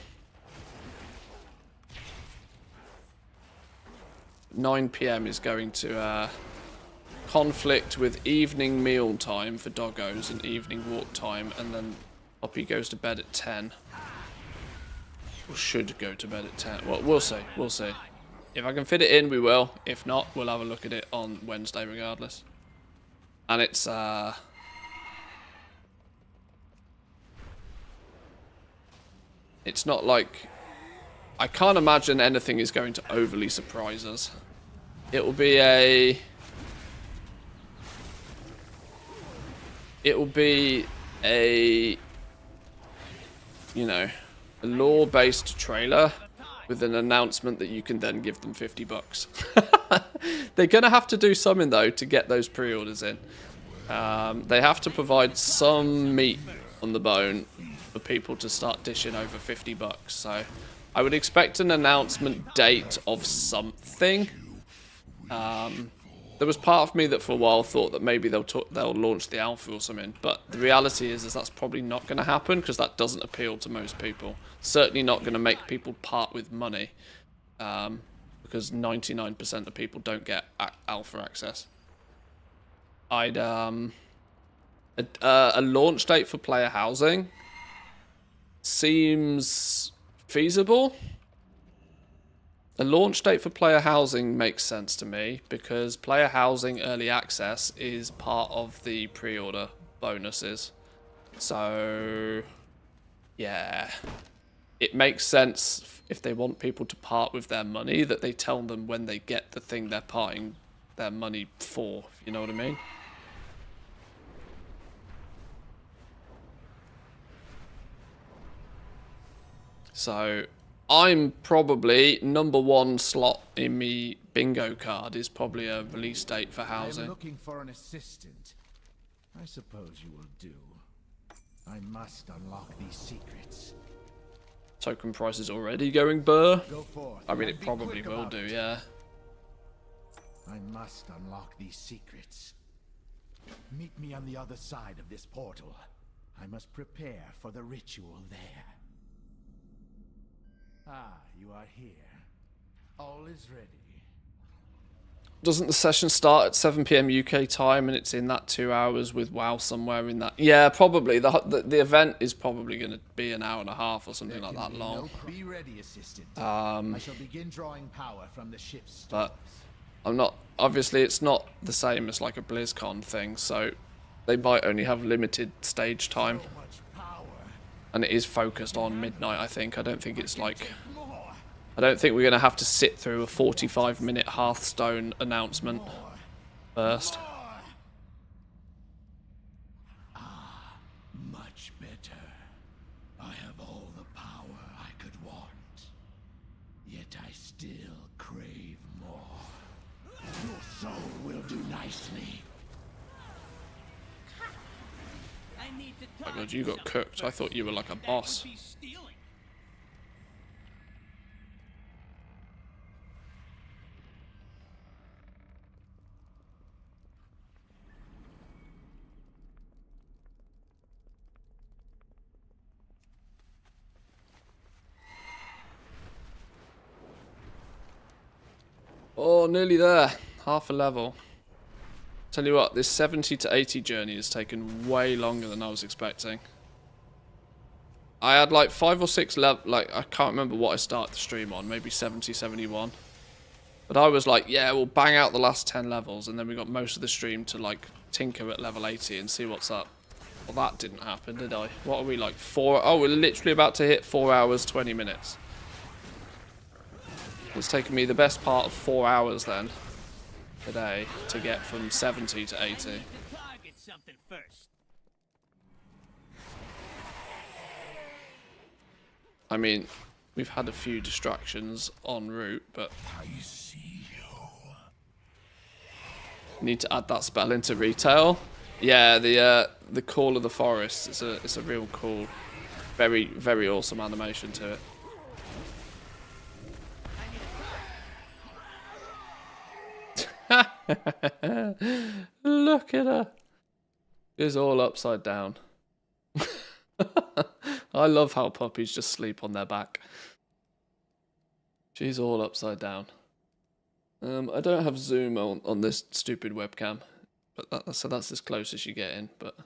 9 PM is going to conflict with evening meal time for doggos and evening walk time, and then Poppy goes to bed at 10. Or should go to bed at 10. Well, we'll see. We'll see. If I can fit it in, we will. If not, we'll have a look at it on Wednesday regardless. And it's not like... I can't imagine anything is going to overly surprise us. It will be a... You know, a lore-based trailer with an announcement that you can then give them $50. They're going to have to do something, though, to get those pre-orders in. They have to provide some meat on the bone for people to start dishing over $50. So I would expect an announcement date of something. There was part of me that for a while thought that maybe they'll launch the alpha or something, but the reality is that's probably not going to happen because that doesn't appeal to most people. Certainly not going to make people part with money, because 99% of people don't get alpha access. I'd a launch date for player housing seems feasible. A launch date for player housing makes sense to me because player housing early access is part of the pre-order bonuses. So, yeah. It makes sense if they want people to part with their money that they tell them when they get the thing they're parting their money for, if you know what I mean? So... I'm probably #1 slot in me bingo card is probably a release date for housing. I'm looking for an assistant. I suppose you will do. I must unlock these secrets. Token price is already going burr. Go forth, I mean, it probably will do, yeah. I must unlock these secrets. Meet me on the other side of this portal. I must prepare for the ritual there. Ah, you are here. All is ready. Doesn't the session start at 7 PM UK time and it's in that 2 hours with WoW somewhere in that? Yeah, probably. The event is probably going to be an hour and a half or something like that long. Be ready, assistant. I shall begin drawing power from the ship's stores. But I'm not... Obviously, it's not the same as like a BlizzCon thing, so they might only have limited stage time. And it is focused on midnight, I think. I don't think it's like... I don't think we're going to have to sit through a 45-minute Hearthstone announcement first. Ah, much better. I have all the power I could want. Yet I still crave more. Your soul will do nicely. Oh my god, you got cooked. I thought you were like a boss. Oh, nearly there. Half a level. Tell you what, this 70 to 80 journey has taken way longer than I was expecting. I had like 5 or 6 level, like I can't remember what I started the stream on, maybe 70, 71. But I was like, yeah, we'll bang out the last 10 levels and then we got most of the stream to like tinker at level 80 and see what's up. Well, that didn't happen, did I? What are we like, 4? Oh, we're literally about to hit 4 hours, 20 minutes. It's taken me the best part of 4 hours then. Today to get from 70 to 80. I mean, we've had a few distractions en route, but I see you. Need to add that spell into retail. Yeah, the Call of the Forest. It's a real cool, very very awesome animation to it. Look at her. She's all upside down. I love how puppies just sleep on their back. She's all upside down. I don't have zoom on this stupid webcam, but so that's as close as you get in. But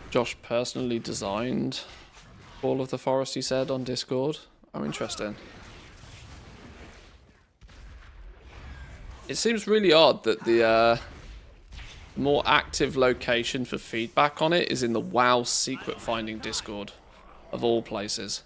Josh personally designed all of the forest, he said on Discord. Oh, interesting. It seems really odd that the more active location for feedback on it is in the WoW secret finding Discord, of all places.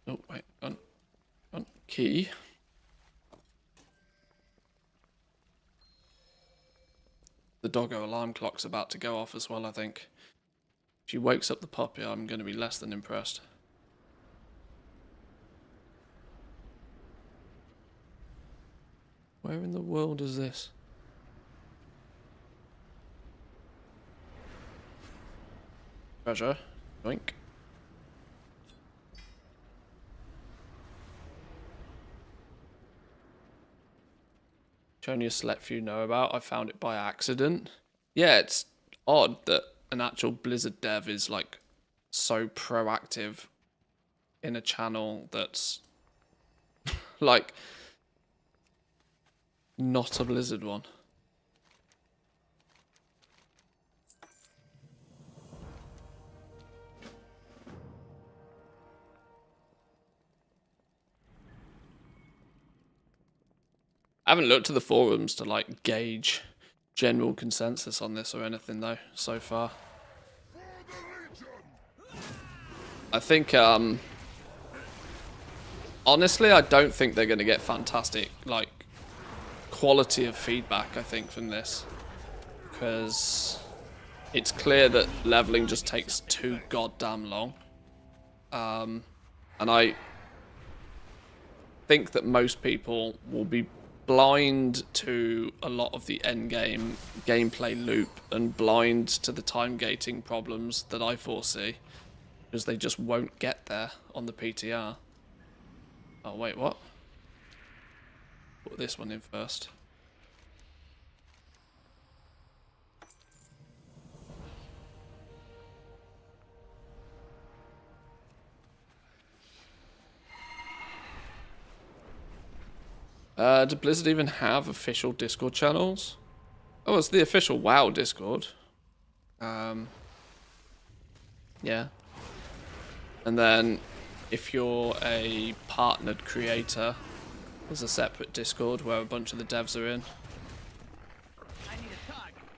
Oh, wait, on key. The doggo alarm clock's about to go off as well, I think. If she wakes up the puppy, I'm going to be less than impressed. Where in the world is this? Treasure. Yoink. Which only a select few know about. I found it by accident. Yeah, it's odd that an actual Blizzard dev is like so proactive in a channel that's like not a Blizzard one. I haven't looked at the forums to like gauge general consensus on this or anything though so far. I think honestly I don't think they're going to get fantastic like quality of feedback I think from this, because it's clear that leveling just takes too goddamn long. And I think that most people will be blind to a lot of the end game gameplay loop and blind to the time gating problems that I foresee, because they just won't get there on the PTR. Oh wait, what? Put this one in first. Do Blizzard even have official Discord channels? Oh, it's the official WoW Discord. Yeah. And then, if you're a partnered creator, there's a separate Discord where a bunch of the devs are in.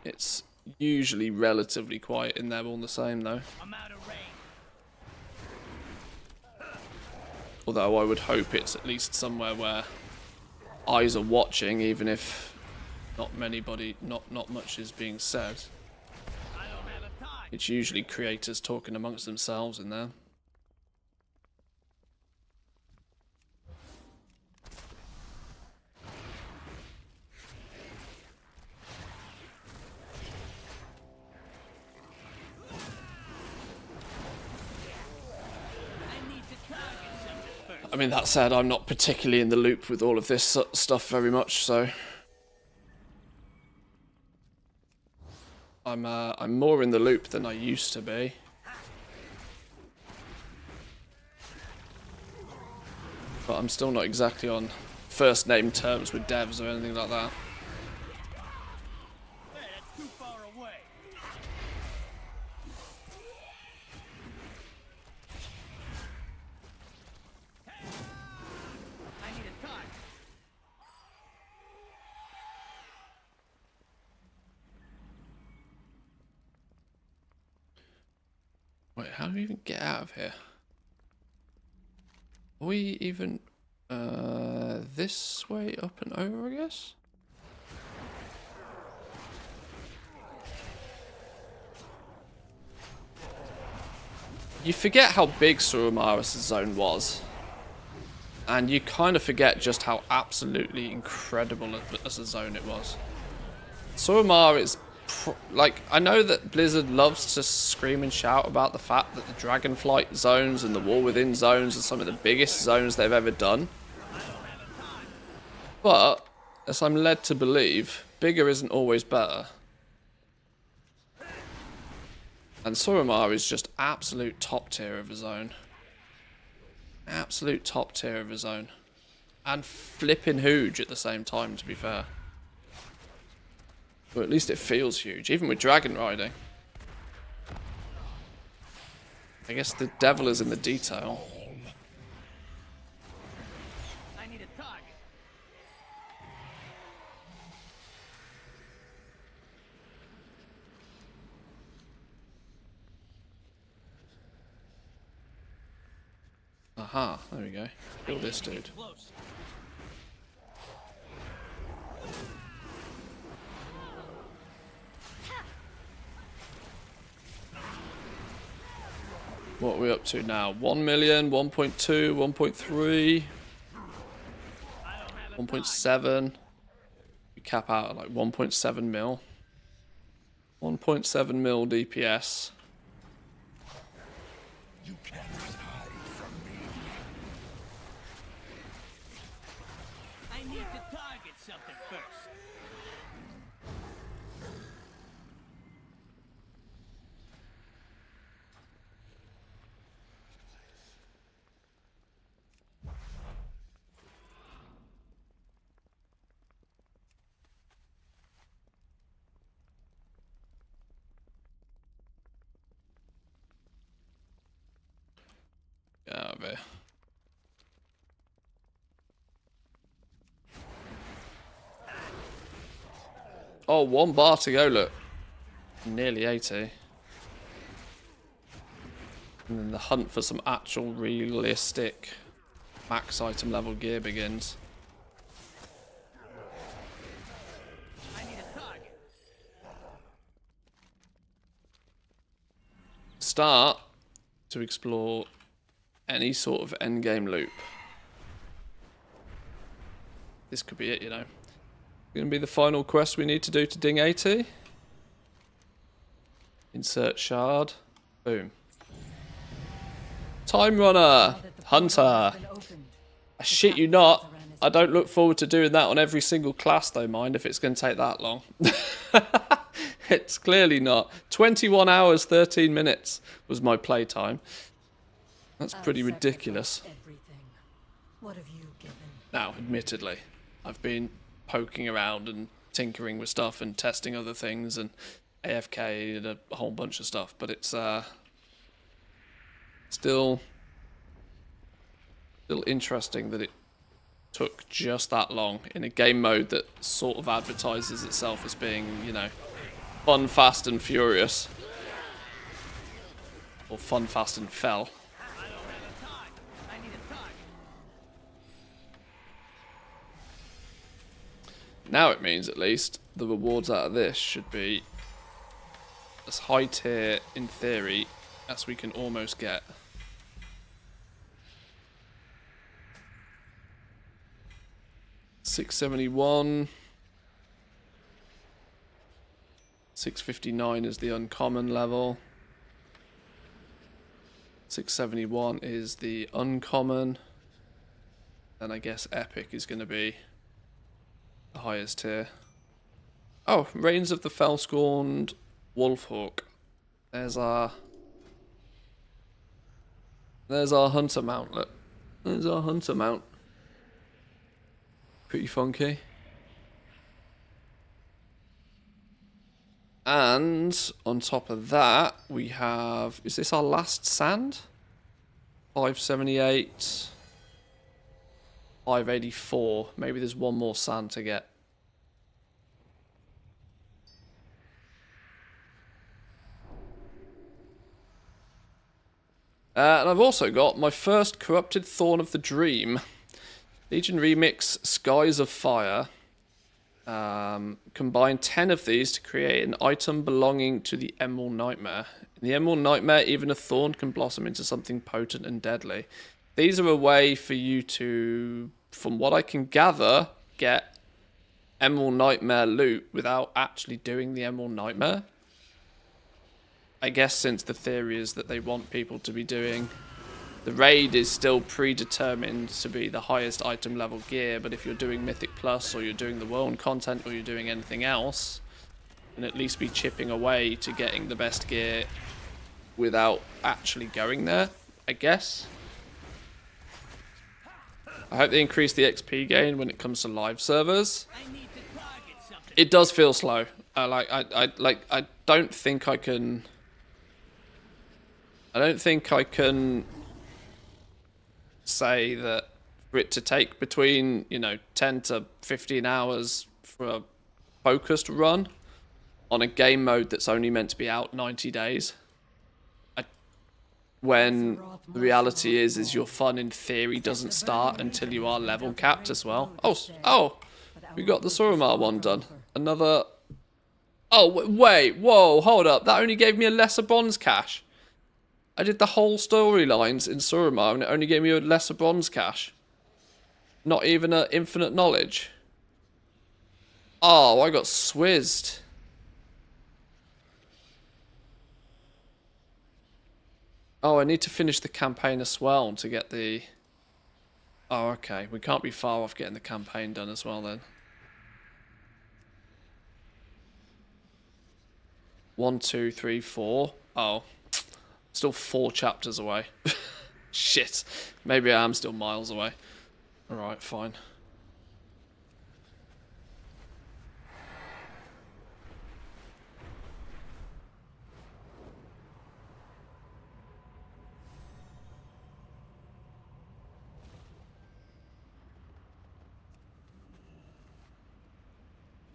It's usually relatively quiet in there all the same, though. Although I would hope it's at least somewhere where eyes are watching, even if not much is being said. It's usually creators talking amongst themselves in there. I mean, that said, I'm not particularly in the loop with all of this stuff very much, so I'm more in the loop than I used to be. But I'm still not exactly on first name terms with devs or anything like that. Wait, how do we even get out of here? Are we even this way up and over, I guess? You forget how big Surumaris' zone was. And you kind of forget just how absolutely incredible as a zone it was. Suramar is like, I know that Blizzard loves to scream and shout about the fact that the Dragonflight zones and the War Within zones are some of the biggest zones they've ever done. But, as I'm led to believe, bigger isn't always better. And Suramar is just absolute top tier of his own. Absolute top tier of his own. And flipping huge at the same time, to be fair. Or at least it feels huge, even with dragon riding. I guess the devil is in the detail. I need a target. Aha, there we go. Kill this dude. Close. What are we up to now? 1 million, 1.2, 1.3, 1.7. We cap out at like 1.7 mil. 1.7 mil DPS. You cannot hide from me. I need to target something first. Get out of here. Oh, 1 bar to go, look. Nearly 80. And then the hunt for some actual realistic max item level gear begins. I need a target. Start to explore any sort of endgame loop. This could be it, you know. Gonna be the final quest we need to do to ding 80. Insert shard. Boom. Time runner. Hunter. I shit you not. I don't look forward to doing that on every single class though, mind, if it's going to take that long. It's clearly not. 21 hours, 13 minutes was my playtime. That's pretty ridiculous. What have you given? Now, admittedly, I've been poking around and tinkering with stuff and testing other things and AFK and a whole bunch of stuff, but it's still interesting that it took just that long in a game mode that sort of advertises itself as being, you know, fun, fast and furious. Or fun, fast and fell. I need a target. Now it means, at least, the rewards out of this should be as high tier, in theory, as we can almost get. $671. 659 is the uncommon level. 671 is the uncommon. And I guess epic is going to be the highest tier. Oh, Reigns of the Fellscorned Wolfhawk. There's our hunter mount, look. There's our hunter mount. Pretty funky. And on top of that, we have... Is this our last sand? 578. 584. Maybe there's one more sand to get. And I've also got my first Corrupted Thorn of the Dream. Legion Remix Skies of Fire. Combine 10 of these to create an item belonging to the Emerald Nightmare. In the Emerald Nightmare, even a thorn can blossom into something potent and deadly. These are a way for you to, from what I can gather, get Emerald Nightmare loot without actually doing the Emerald Nightmare. I guess since the theory is that they want people to be doing... The raid is still predetermined to be the highest item level gear, but if you're doing Mythic Plus or you're doing the world content or you're doing anything else, then at least be chipping away to getting the best gear without actually going there, I guess. I hope they increase the XP gain when it comes to live servers. It does feel slow. I don't think I can. I don't think I can say that for it to take between, you know, 10 to 15 hours for a focused run on a game mode that's only meant to be out 90 days. When the reality is your fun in theory doesn't start until you are level capped as well. Oh, we got the Suramar one done. Another. Oh, wait, whoa, hold up. That only gave me a lesser bronze cache. I did the whole storylines in Suramar and it only gave me a lesser bronze cache. Not even an infinite knowledge. Oh, I got swizzed. Oh, I need to finish the campaign as well to get the... Oh, okay. We can't be far off getting the campaign done as well then. 1, 2, 3, 4. Oh. Still 4 chapters away. Shit. Maybe I am still miles away. Alright, fine.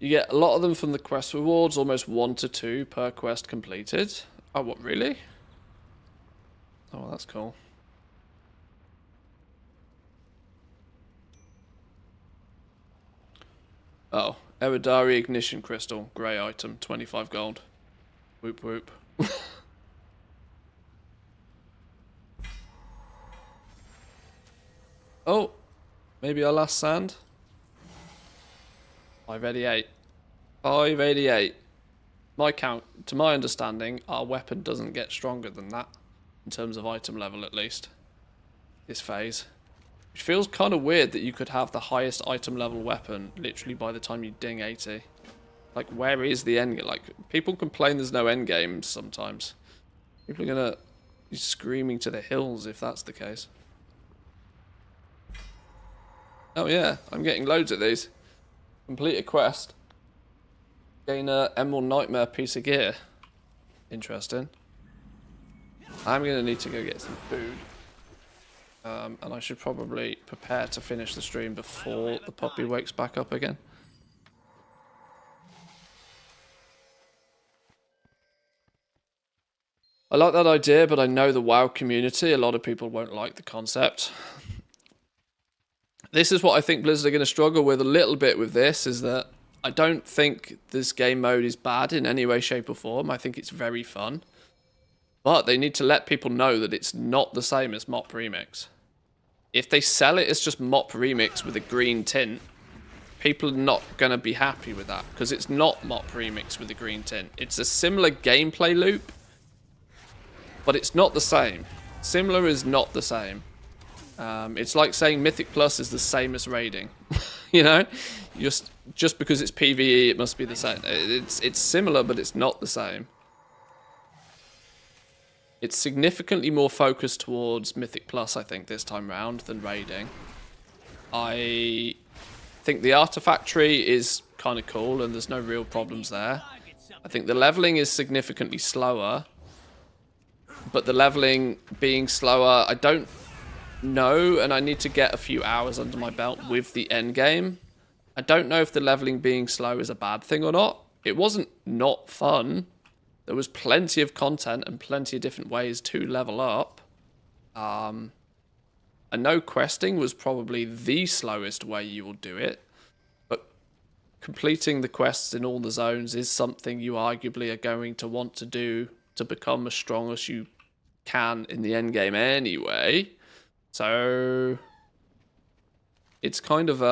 You get a lot of them from the quest rewards, almost 1 to 2 per quest completed. Oh, what, really? Oh, well, that's cool. Oh, Eridari Ignition Crystal, grey item, 25 gold. Whoop whoop. Oh, maybe our last sand? 588. 588. My count, to my understanding, our weapon doesn't get stronger than that. In terms of item level, at least. This phase. Which feels kind of weird that you could have the highest item level weapon literally by the time you ding 80. Like, where is the end game? Like, people complain there's no end game sometimes. People are gonna be screaming to the hills if that's the case. Oh yeah, I'm getting loads of these. Complete a quest. Gain a Emerald Nightmare piece of gear. Interesting. I'm going to need to go get some food. And I should probably prepare to finish the stream before the puppy wakes back up again. I like that idea, but I know the WoW community, a lot of people won't like the concept. This is what I think Blizzard are going to struggle with a little bit with this, is that I don't think this game mode is bad in any way, shape or form. I think it's very fun. But they need to let people know that it's not the same as Mop Remix. If they sell it as just Mop Remix with a green tint, people are not going to be happy with that. Because it's not Mop Remix with a green tint. It's a similar gameplay loop, but it's not the same. Similar is not the same. It's like saying Mythic Plus is the same as raiding. You know? Just because it's PvE, it must be the same. It's similar, but it's not the same. It's significantly more focused towards Mythic Plus, I think, this time round than raiding. I think the artifact tree is kind of cool, and there's no real problems there. I think the leveling is significantly slower. But the leveling being slower, I don't know, and I need to get a few hours under my belt with the end game. I don't know if the leveling being slow is a bad thing or not. It wasn't not fun. There was plenty of content and plenty of different ways to level up. I know questing was probably the slowest way you will do it. But completing the quests in all the zones is something you arguably are going to want to do to become as strong as you can in the end game anyway. So it's kind of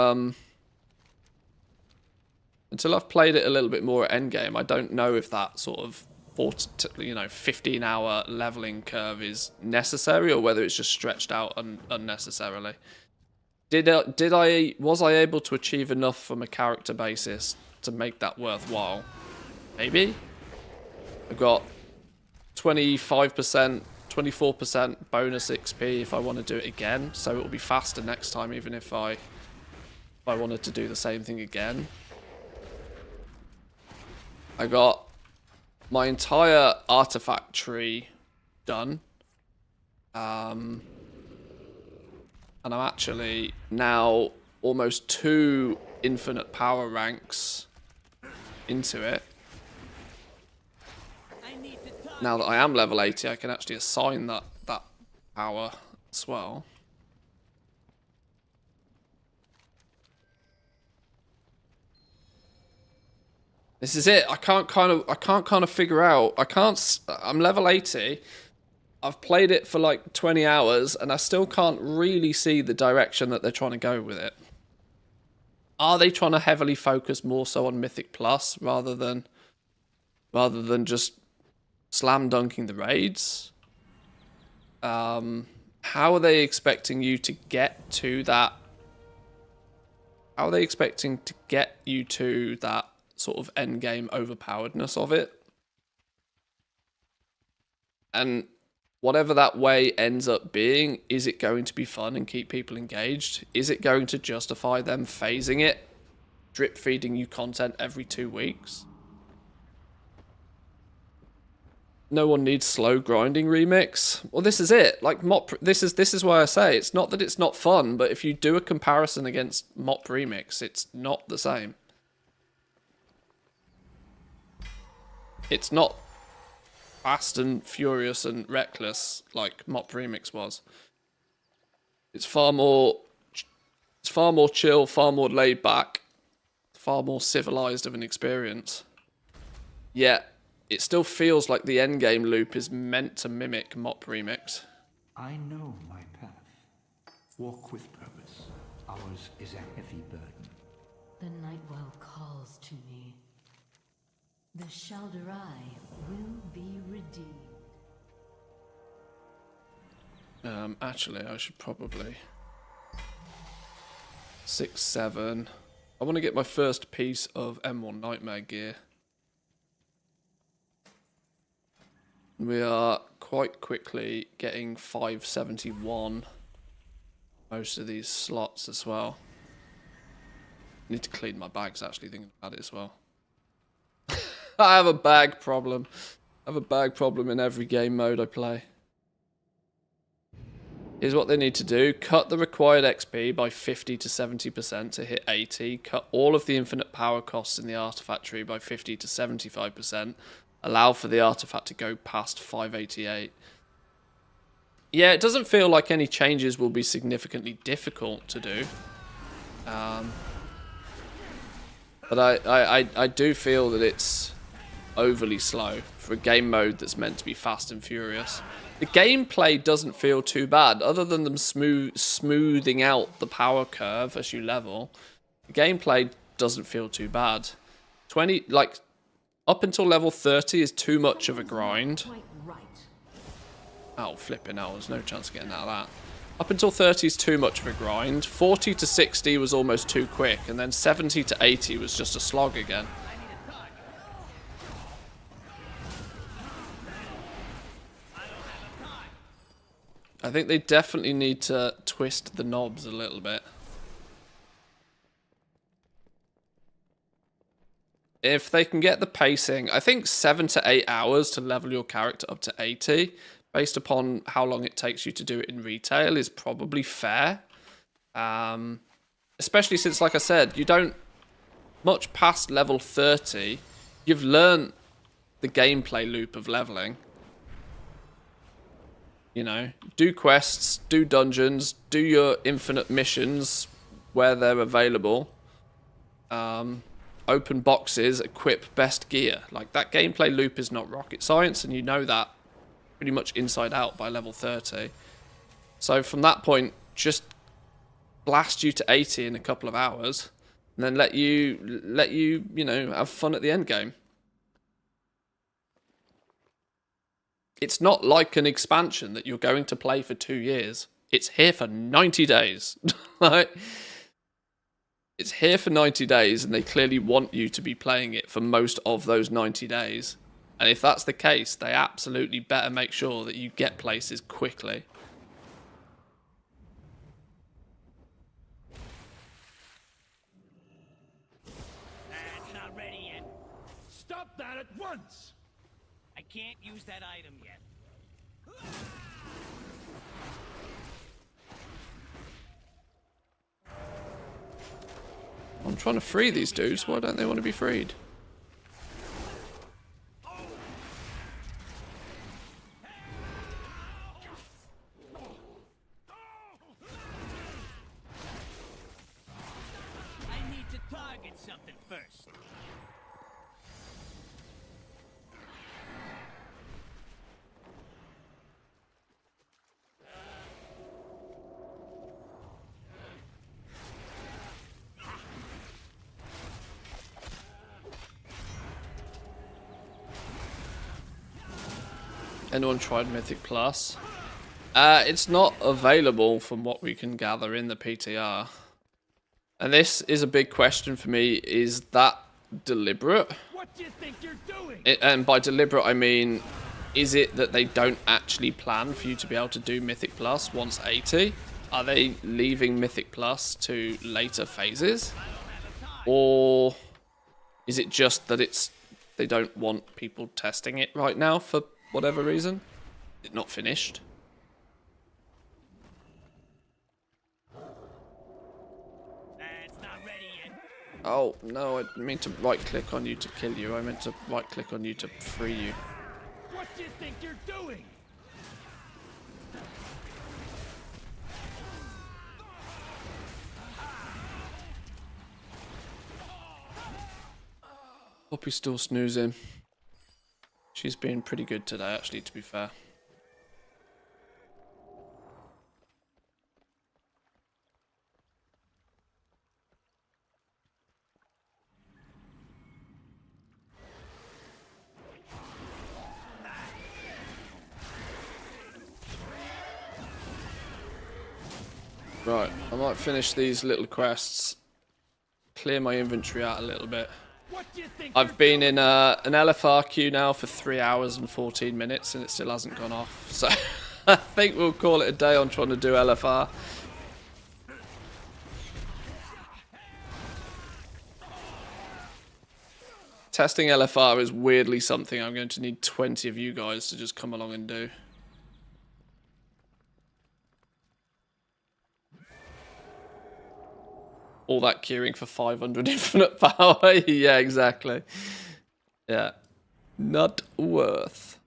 until I've played it a little bit more at endgame, I don't know if that sort of 15-hour leveling curve is necessary or whether it's just stretched out unnecessarily. Was I able to achieve enough from a character basis to make that worthwhile? Maybe. I've got 25%, 24% bonus XP if I want to do it again. So it will be faster next time, even if I wanted to do the same thing again. I got my entire artifact tree done. And I'm actually now almost 2 infinite power ranks into it. Now that I am level 80, I can actually assign that power as well. This is it. I can't kind of figure out. I'm level 80. I've played it for like 20 hours and I still can't really see the direction that they're trying to go with it. Are they trying to heavily focus more so on Mythic Plus rather than just slam dunking the raids? How are they expecting you to get to that? How are they expecting to get you to that sort of end game overpoweredness of it? And whatever that way ends up being, is it going to be fun and keep people engaged? Is it going to justify them phasing it, drip feeding you content every 2 weeks? No one needs slow grinding remix. Well, this is it. Like this is why I say it's not that it's not fun, but if you do a comparison against Mop Remix, it's not the same. It's not fast and furious and reckless like Mop Remix was. It's far more chill, far more laid back, far more civilized of an experience. Yet it still feels like the endgame loop is meant to mimic Mop Remix. I know my path. Walk with purpose. Ours is a heavy burden. The Nightwell calls to me. The Shalderai will be redeemed. Actually, I should probably 6, 7. I want to get my first piece of M1 Nightmare gear. We are quite quickly getting 571. Most of these slots as well. Need to clean my bags actually, thinking about it as well. I have a bag problem. I have a bag problem in every game mode I play. Here's what they need to do. Cut the required XP by 50 to 70% to hit 80. Cut all of the infinite power costs in the artifact tree by 50 to 75%. Allow for the artifact to go past 588. Yeah, it doesn't feel like any changes will be significantly difficult to do. But I do feel that it's overly slow for a game mode that's meant to be fast and furious. The gameplay doesn't feel too bad, other than them smoothing out the power curve as you level. The gameplay doesn't feel too bad. Up until level 30 is too much of a grind. Oh, flipping hell, there's no chance of getting out of that. Up until 30 is too much of a grind. 40 to 60 was almost too quick, and then 70 to 80 was just a slog again. I think they definitely need to twist the knobs a little bit. If they can get the pacing, I think 7 to 8 hours to level your character up to 80, based upon how long it takes you to do it in retail, is probably fair. Especially since, like I said, you don't much past level 30, you've learned the gameplay loop of leveling. You know, do quests, do dungeons, do your infinite missions where they're available. Open boxes, equip best gear. Like, that gameplay loop is not rocket science, and you know that pretty much inside out by level 30. So from that point, just blast you to 80 in a couple of hours, and then let you, you know, have fun at the end game. It's not like an expansion that you're going to play for 2 years. It's here for 90 days. Like, it's here for 90 days, and they clearly want you to be playing it for most of those 90 days. And if that's the case, they absolutely better make sure that you get places quickly. It's not ready yet. Stop that at once! I can't use that item yet. I'm trying to free these dudes. Why don't they want to be freed? I need to target something first. Anyone tried Mythic Plus? It's not available from what we can gather in the PTR. And this is a big question for me. Is that deliberate? What do you think you're doing? And by deliberate, I mean, is it that they don't actually plan for you to be able to do Mythic Plus once 80? Are they leaving Mythic Plus to later phases? Or is it just that they don't want people testing it right now for whatever reason? It's not finished. It's not ready yet. Oh, no, I didn't mean to right-click on you to kill you. I meant to right-click on you to free you. What do you think you're doing? Poppy's still snoozing. She's been pretty good today, actually, to be fair. Right, I might finish these little quests. Clear my inventory out a little bit. What do you think I've been in an LFR queue now for 3 hours and 14 minutes and it still hasn't gone off. So I think we'll call it a day on trying to do LFR. Testing LFR is weirdly something I'm going to need 20 of you guys to just come along and do. All that queuing for 500 infinite power. Yeah, exactly. Yeah. Not worth.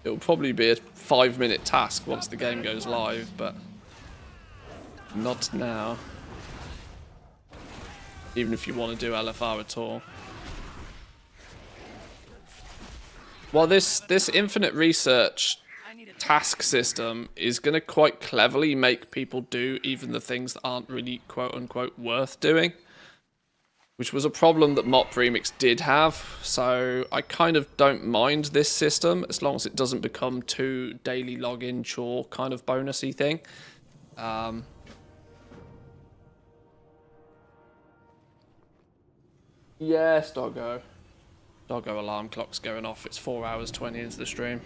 It'll probably be a 5-minute task once the game goes live, but not now. Even if you want to do LFR at all. Well, this infinite research task system is going to quite cleverly make people do even the things that aren't really quote-unquote worth doing, which was a problem that Mop Remix did have, so I kind of don't mind this system as long as it doesn't become too daily login chore kind of bonusy thing. Yes, Doggo. Doggo alarm clock's going off. It's 4 hours 20 into the stream.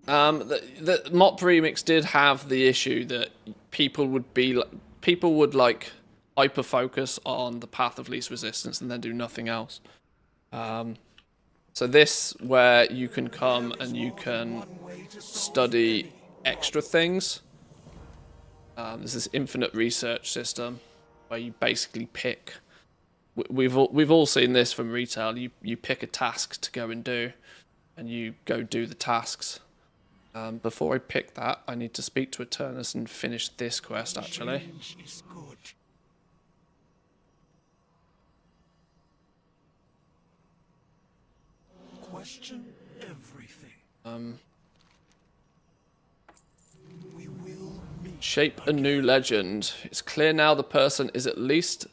The Mop Remix did have the issue that people would like hyper focus on the path of least resistance and then do nothing else. So this, where you can come and you can study extra things. There's this infinite research system where you basically pick. We've all seen this from retail. You pick a task to go and do, and you go do the tasks. Before I pick that, I need to speak to Eternus and finish this quest, actually. Is good. Question everything. We will meet. Shape a new legend. It's clear now the person is at least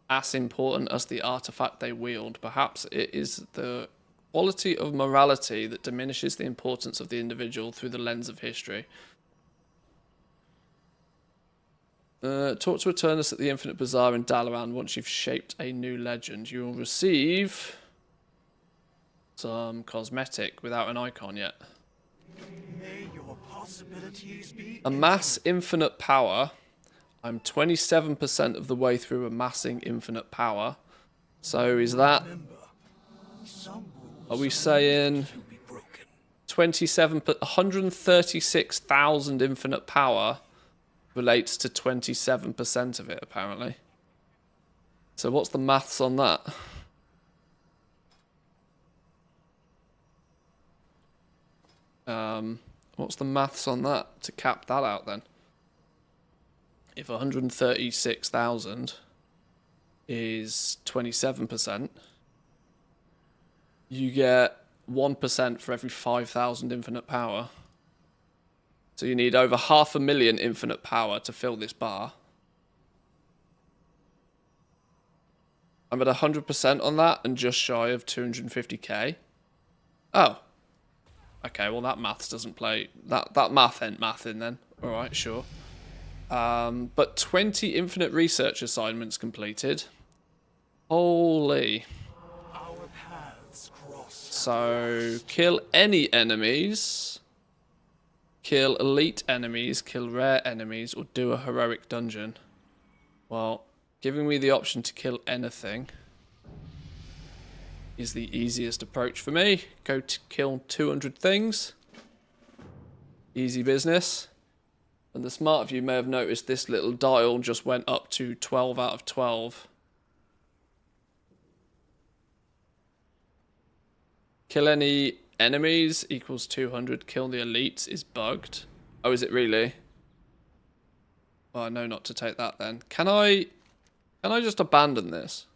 as important as the artifact they wield. Perhaps it is the quality of morality that diminishes the importance of the individual through the lens of history. Talk to Eternus at the Infinite Bazaar in Dalaran once you've shaped a new legend. You will receive some cosmetic without an icon yet. May your possibilities be Amass infinite power. I'm 27% of the way through amassing infinite power. So is that... Are we saying 136,000 infinite power relates to 27% of it, apparently. So what's the maths on that? What's the maths on that to cap that out then? If 136,000 is 27%, you get 1% for every 5,000 infinite power. So you need over 500,000 infinite power to fill this bar. I'm at 100% on that and just shy of 250k. Oh. Okay, well that maths doesn't play... That math ain't mathing then. Alright, sure. But 20 infinite research assignments completed. Holy. our paths cross. So, kill any enemies, kill elite enemies, kill rare enemies, or do a heroic dungeon. Well, giving me the option to kill anything is the easiest approach for me. Go to kill 200 things. Easy business. And the smart of you may have noticed this little dial just went up to 12 out of 12. Kill any enemies equals 200. Kill the elites is bugged. Oh, is it really? Well, I know not to take that then. Can I just abandon this?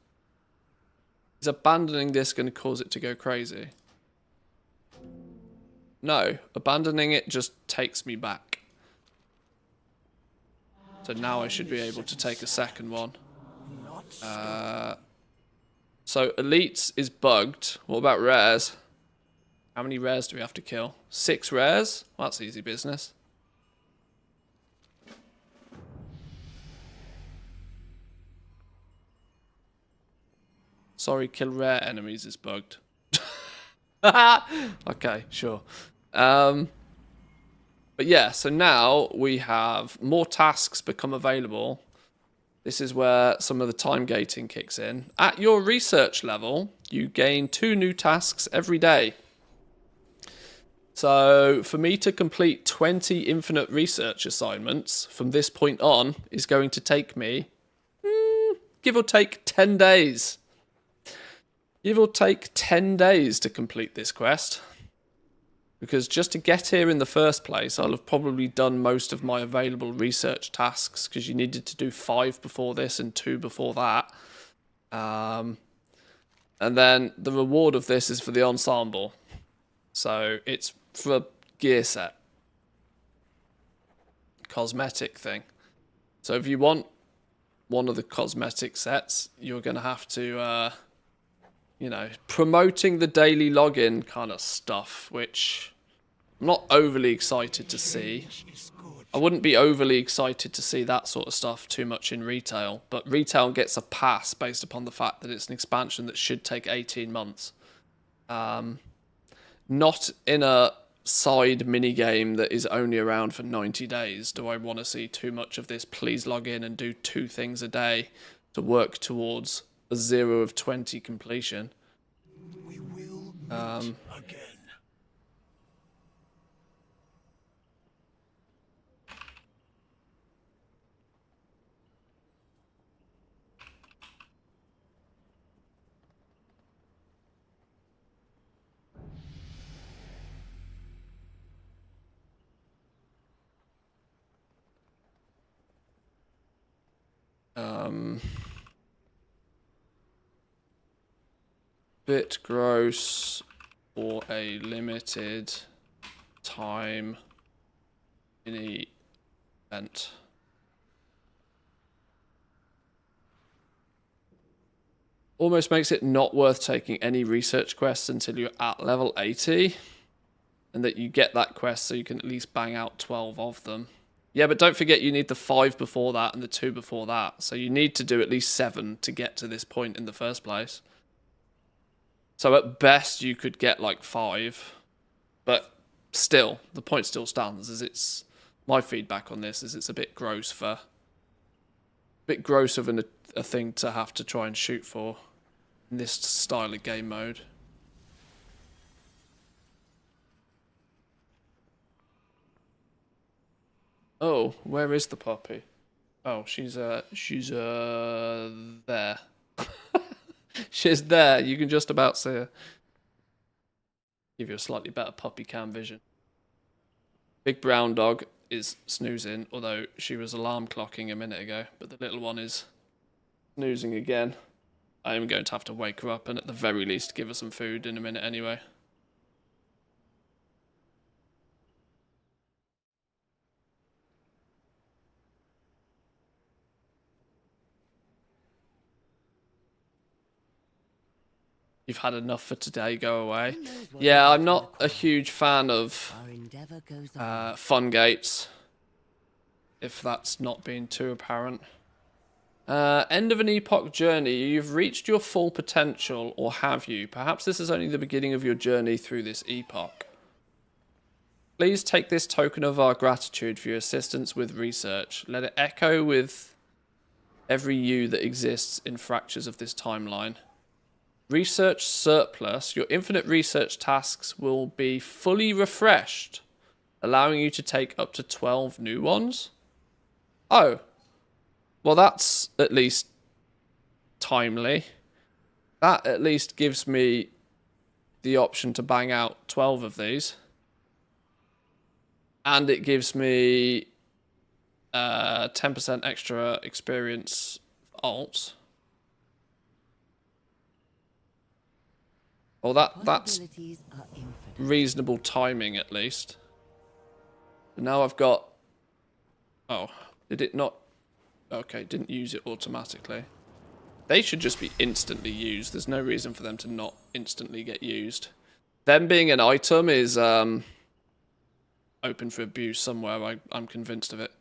Is abandoning this going to cause it to go crazy? No. Abandoning it just takes me back. So now I should be able to take a second one. So elites is bugged. What about rares? How many rares do we have to kill? 6 rares? Well, that's easy business. Sorry, kill rare enemies is bugged. Okay, sure. But yeah, so now we have more tasks become available. This is where some of the time gating kicks in. At your research level, you gain 2 new tasks every day. So for me to complete 20 infinite research assignments from this point on is going to take me, give or take 10 days. Give or take 10 days to complete this quest. Because just to get here in the first place, I'll have probably done most of my available research tasks, because you needed to do 5 before this and 2 before that. And then the reward of this is for the ensemble. So it's for a gear set. Cosmetic thing. So if you want one of the cosmetic sets, you're going to have to... you know, promoting the daily login kind of stuff, which I'm not overly excited to see. I wouldn't be overly excited to see that sort of stuff too much in retail, but retail gets a pass based upon the fact that it's an expansion that should take 18 months. Not in a side mini-game that is only around for 90 days do I want to see too much of this. Please log in and do 2 things a day to work towards a 0 of 20 completion. We will meet again. Bit gross for a limited time mini event. Almost makes it not worth taking any research quests until you're at level 80, and that you get that quest so you can at least bang out 12 of them. Yeah, but don't forget you need the 5 before that and the 2 before that. So you need to do at least 7 to get to this point in the first place. So at best you could get like 5. But still, the point still stands. My feedback on this is it's a bit gross a thing to have to try and shoot for in this style of game mode. Oh, where is the puppy? Oh, she's there. She's there. You can just about see her. Give you a slightly better puppy cam vision. Big brown dog is snoozing, although she was alarm clocking a minute ago, but the little one is snoozing again. I am going to have to wake her up and at the very least give her some food in a minute anyway. You've had enough for today, go away. Yeah, I'm not a huge fan of fun gates, if that's not been too apparent. End of an epoch journey. You've reached your full potential, or have you? Perhaps this is only the beginning of your journey through this epoch. Please take this token of our gratitude for your assistance with research. Let it echo with every you that exists in fractures of this timeline. Research surplus. Your infinite research tasks will be fully refreshed, allowing you to take up to 12 new ones. Oh. Well, that's at least timely. That at least gives me the option to bang out 12 of these. And it gives me 10% extra experience alts. Well, that's reasonable timing, at least. Now I've got... Oh, did it not... Okay, didn't use it automatically. They should just be instantly used. There's no reason for them to not instantly get used. Them being an item is open for abuse somewhere. I'm convinced of it.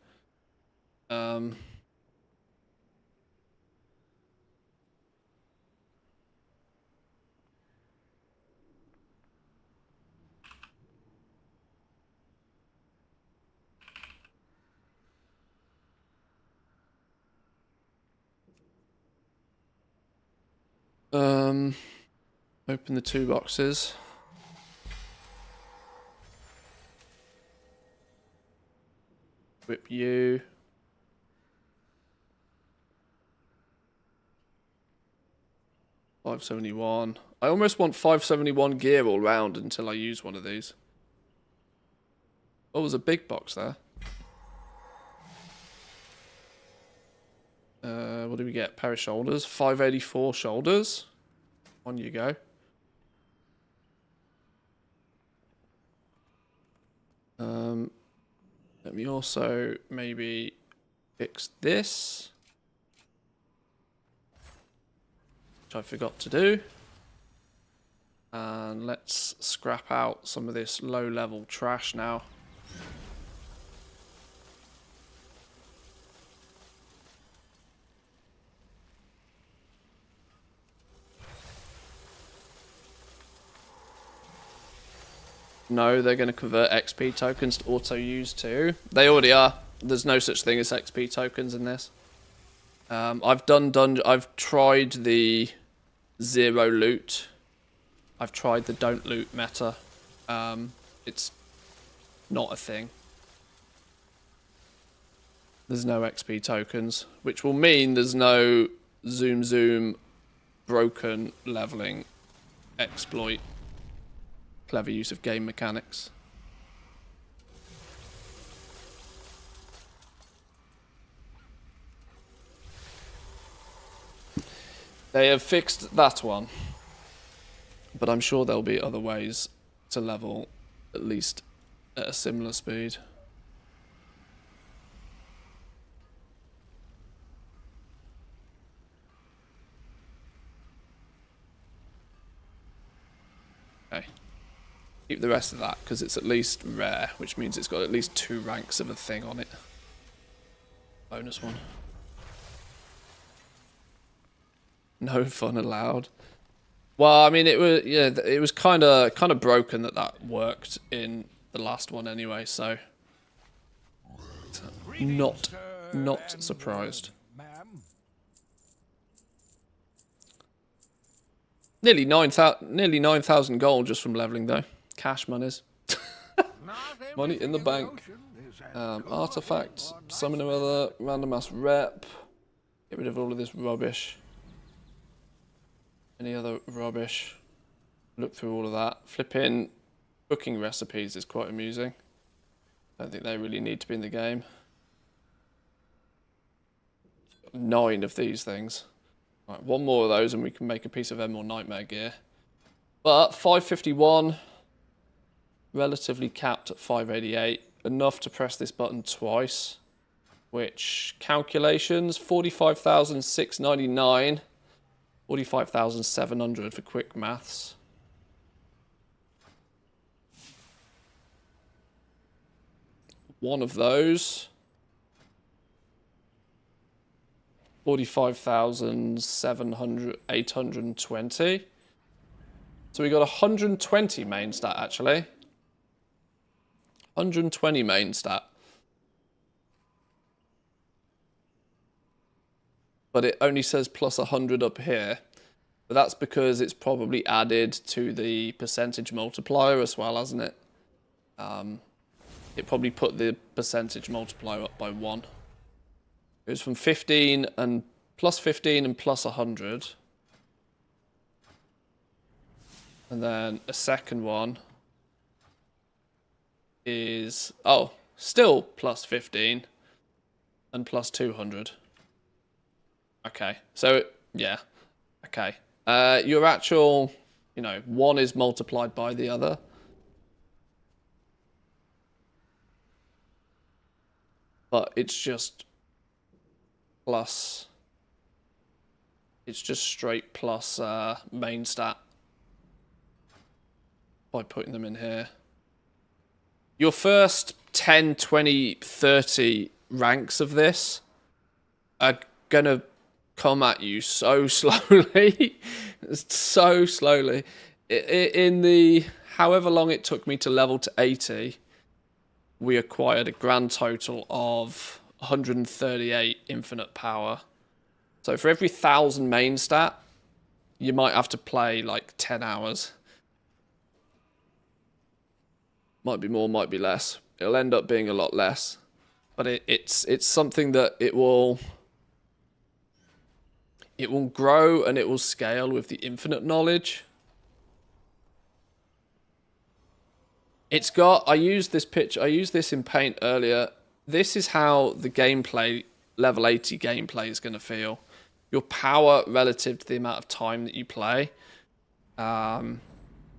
Open the 2 boxes. Whip you. $571. I almost want 571 gear all round until I use one of these. Oh, there's a big box there. What do we get? Pair of shoulders. 584 shoulders. On you go. Let me also maybe fix this, which I forgot to do. And let's scrap out some of this low-level trash now. No, they're going to convert XP tokens to auto-use too. They already are. There's no such thing as XP tokens in this. I've tried the zero loot. I've tried the don't loot meta. It's not a thing. There's no XP tokens, which will mean there's no zoom broken leveling exploit. Clever use of game mechanics. They have fixed that one, but I'm sure there'll be other ways to level at least at a similar speed. Okay. Keep the rest of that because it's at least rare, which means it's got at least 2 ranks of a thing on it. Bonus one. No fun allowed. Well, I mean, it was it was kind of broken that worked in the last one anyway. So not surprised. Nearly 9,000 gold just from leveling though. Cash monies. Money in the bank. Artifacts. Summon another random ass rep. Get rid of all of this rubbish. Any other rubbish? Look through all of that. Flipping cooking recipes is quite amusing. I don't think they really need to be in the game. 9 of these things. Right, one more of those and we can make a piece of Emerald Nightmare gear. But 551, relatively capped at 588. Enough to press this button twice. Which, calculations, 45,699. 45,700 for quick maths. One of those. 45,820. So we got 120 main stat actually. 120 main stat. But it only says plus 100 up here. But that's because it's probably added to the percentage multiplier as well, hasn't it? It probably put the percentage multiplier up by 1. It was from 15 and plus 15 and plus 100. And then a second one is, oh, still plus 15 and plus 200. Okay, so, yeah, okay. Your actual, you know, one is multiplied by the other. But it's just plus, it's just straight plus main stat by putting them in here. Your first 10, 20, 30 ranks of this are gonna come at you so slowly. So slowly. In the however long it took me to level to 80, we acquired a grand total of 138 infinite power. So for every 1,000 main stat, you might have to play like 10 hours. Might be more, might be less. It'll end up being a lot less. But it's something that it will grow and it will scale with the infinite knowledge. It's got, I used this in Paint earlier. This is how the gameplay, level 80 gameplay is going to feel. Your power relative to the amount of time that you play.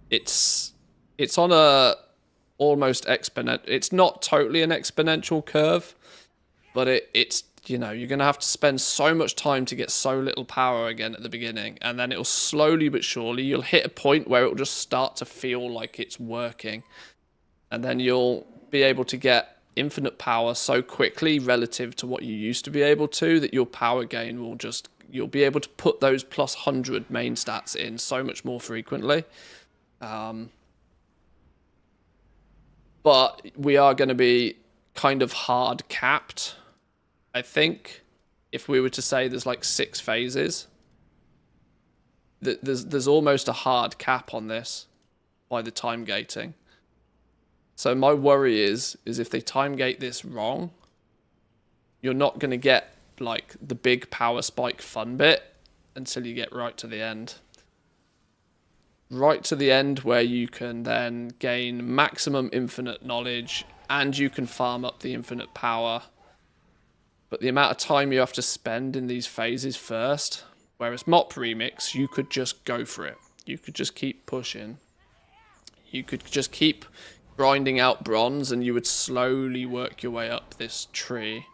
It's on a almost exponential, it's not totally an exponential curve, but it's, you know, you're going to have to spend so much time to get so little power again at the beginning, and then it'll slowly but surely, you'll hit a point where it'll just start to feel like it's working. And then you'll be able to get infinite power so quickly relative to what you used to be able to that your power gain will just, you'll be able to put those plus 100 main stats in so much more frequently. But we are going to be kind of hard capped, I think. If we were to say there's like 6 phases, there's almost a hard cap on this by the time gating. So my worry is if they time gate this wrong, you're not going to get like the big power spike fun bit until you get right to the end. Right to the end where you can then gain maximum infinite knowledge and you can farm up the infinite power. But the amount of time you have to spend in these phases first, whereas Mop Remix, you could just go for it. You could just keep pushing. You could just keep grinding out bronze and you would slowly work your way up this tree.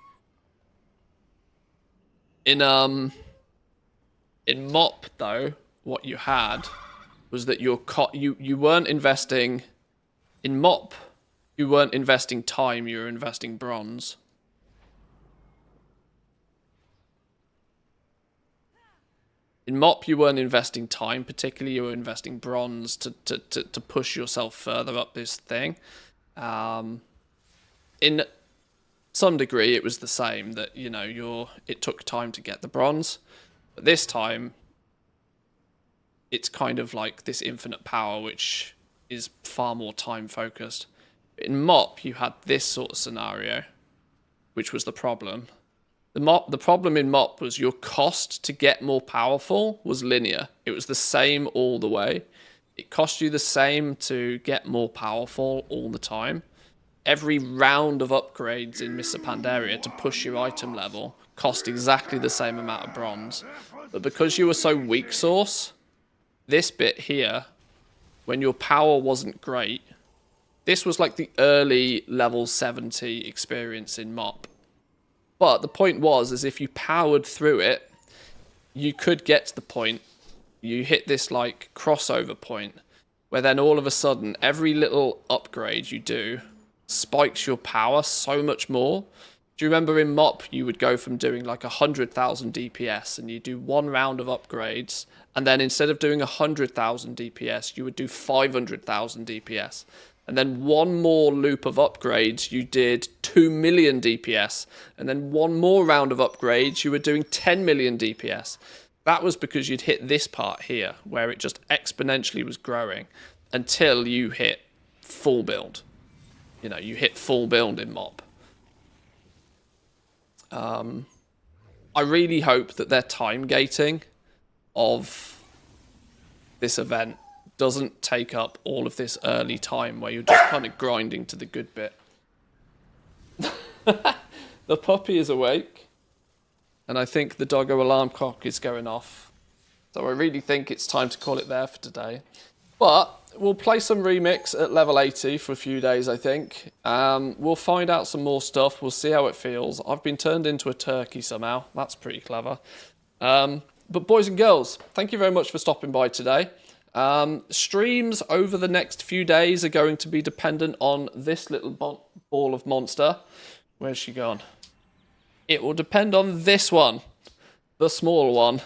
In Mop though, what you had was that you weren't investing in Mop, you weren't investing time, you were investing bronze. In MOP, you weren't investing time, particularly you were investing bronze to push yourself further up this thing. In some degree, it was the same, that, you know, it took time to get the bronze. But this time, it's kind of like this infinite power, which is far more time focused. In MOP, you had this sort of scenario, which was the problem. The problem in MOP was your cost to get more powerful was linear. It was the same all the way. It cost you the same to get more powerful all the time. Every round of upgrades in Mr. Pandaria to push your item level cost exactly the same amount of bronze. But because you were so weak source, this bit here, when your power wasn't great, this was like the early level 70 experience in MOP. But the point was, is if you powered through it, you could get to the point, you hit this like crossover point, where then all of a sudden, every little upgrade you do spikes your power so much more. Do you remember in MOP, you would go from doing like 100,000 DPS, and you do one round of upgrades, and then instead of doing 100,000 DPS, you would do 500,000 DPS. And then one more loop of upgrades, you did 2 million DPS. And then one more round of upgrades, you were doing 10 million DPS. That was because you'd hit this part here, where it just exponentially was growing until you hit full build. You know, you hit full build in MOP. I really hope that their time gating of this event doesn't take up all of this early time where you're just kind of grinding to the good bit. The puppy is awake, and I think the doggo alarm clock is going off. So I really think it's time to call it there for today. But we'll play some remix at level 80 for a few days, I think. We'll find out some more stuff. We'll see how it feels. I've been turned into a turkey somehow. That's pretty clever. But boys and girls, thank you very much for stopping by today. Streams over the next few days are going to be dependent on this little ball of monster. Where's she gone? It will depend on this one, the small one.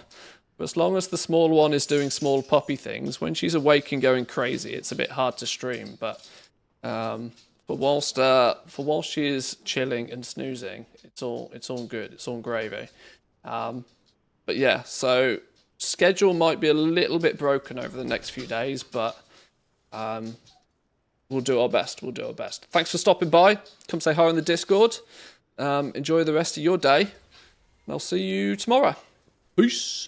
As long as the small one is doing small puppy things, when she's awake and going crazy, it's a bit hard to stream. But for whilst she is chilling and snoozing, it's all good. It's all gravy. But yeah, so schedule might be a little bit broken over the next few days, but we'll do our best. We'll do our best. Thanks for stopping by. Come say hi on the Discord. Enjoy the rest of your day. I'll see you tomorrow. Peace.